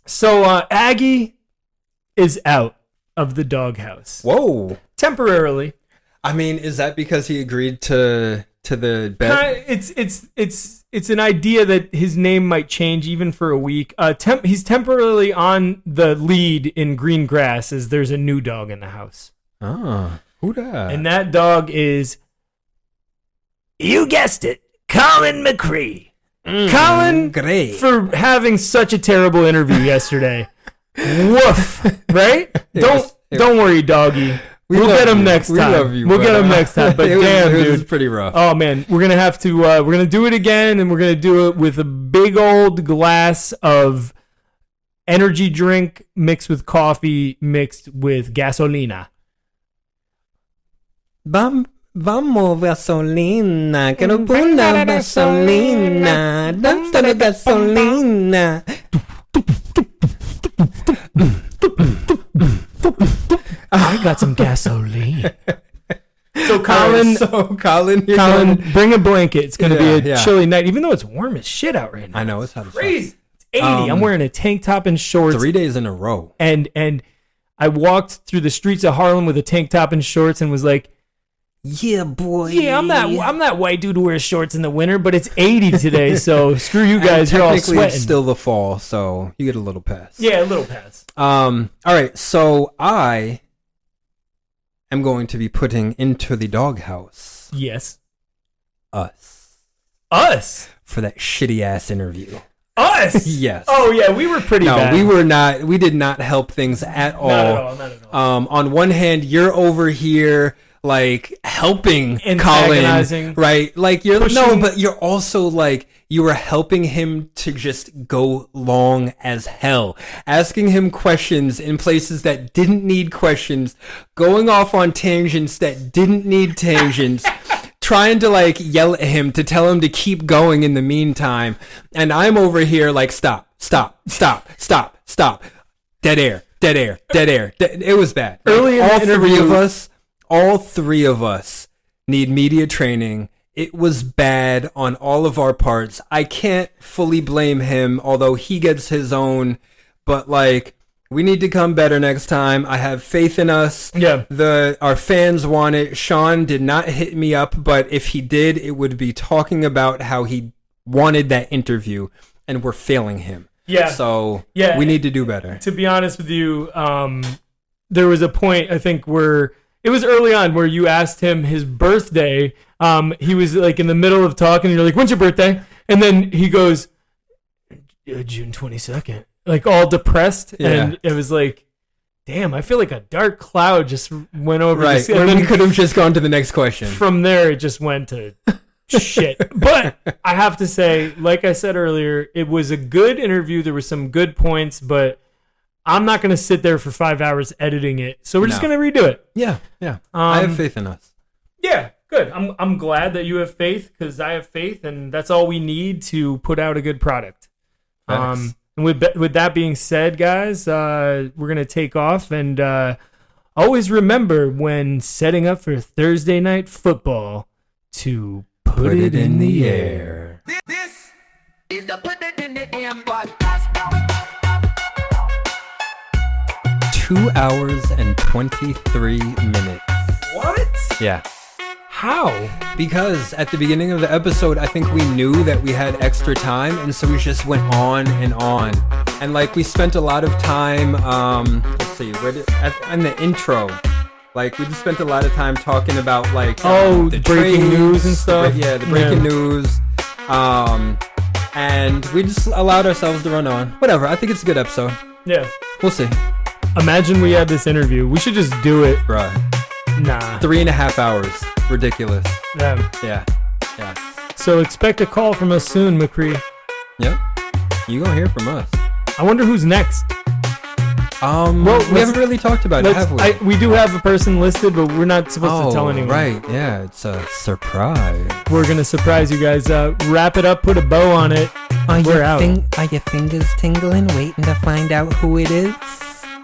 So Aggie is out of the doghouse Whoa. temporarily. I mean, is that because he agreed to the bet? It's an idea that his name might change even for a week. He's temporarily on the lead in green grass as there's a new dog in the house, Oh, who that? and that dog is, you guessed it, Colin McCree. Colin, great. for having such a terrible interview yesterday. Woof, right? Don't worry, doggy. We'll get him next time. We love you. We'll get him next time. But it damn, was dude. pretty rough. Oh man, we're gonna have to. We're gonna do it again, and we're gonna do it with a big old glass of energy drink mixed with coffee mixed with gasolina. Vamos gasolina, quiero una gasolina, dándole gasolina. I got some gasoline. So Colin, Colin, bring a blanket. It's gonna be a Yeah. chilly night, even though it's warm as shit out right now. I know it's hot as fuck. Crazy. It's 80. I'm wearing a tank top and shorts. 3 days in a row. and I walked through the streets of Harlem with a tank top and shorts and was like, Yeah, boy. yeah, I'm that white dude who wears shorts in the winter, but it's 80 today, so screw you guys, you're all Technically, sweating. it's still the fall, so you get a little pass. Yeah, a little pass. All right. So I am going to be putting into the doghouse Yes. us Us. for that shitty ass interview. Us. Yes. Oh yeah, we were pretty No, bad. we were not. We did not help things at all. Not at all. On one hand, you're over here like helping Colin, Antagonizing. right? Like you're Pushing. but you're also like you were helping him to just go long as hell, asking him questions in places that didn't need questions, going off on tangents that didn't need tangents. Trying to like yell at him to tell him to keep going in the meantime, and I'm over here like stop. Dead air. It was bad. Early in all the three interview- of us, all three of us need media training. It was bad on all of our parts. I can't fully blame him, although he gets his own, but like we need to come better next time. I have faith in us. Yeah. Our fans want it. Sean did not hit me up, but if he did, it would be talking about how he wanted that interview, and we're failing him. Yeah. So Yeah. we need to do better. To be honest with you, there was a point I think where it was early on where you asked him his birthday. He was like in the middle of talking, and you're like, "When's your birthday?" And then he goes, "June 22nd." Like all depressed, Yeah. and it was like, "Damn, I feel like a dark cloud just went over." Right. This, and When then we could have just gone to the next question. from there, it just went to shit. But I have to say, like I said earlier, it was a good interview. There were some good points, but I'm not going to sit there for 5 hours editing it. So we're just No. going to redo it. Yeah. I have faith in us. Yeah, good. I'm glad that you have faith because I have faith, and that's all we need to put out a good product. Facts. And with that being said, guys, we're going to take off, and always remember when setting up for Thursday night football to put it in the air. This is the Put It in the Air podcast. 2 hours and 23 minutes. What? Yeah. How? Because at the beginning of the episode, I think we knew that we had extra time, and so we just went on and on. And like we spent a lot of time, let's see, in the intro, like we just spent a lot of time talking about like the breaking news and stuff. The breaking news. And we just allowed ourselves to run on. Whatever. I think it's a good episode. Yeah. We'll see. Imagine we had this interview. We should just do it. Bruh. Nah. 3.5 hours. Ridiculous. Yeah. Yeah. So expect a call from us soon, McCree. Yep. You gonna hear from us. I wonder who's next. We haven't really talked about it, have we? We do have a person listed, but we're not supposed to tell anyone. Right. Yeah, it's a surprise. We're gonna surprise you guys. Wrap it up, put a bow on it. We're out. Are your fingers tingling, waiting to find out who it is?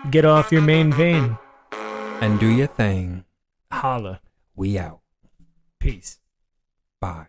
Get off your main vein. And do your thing. Holla. We out. Peace. Bye.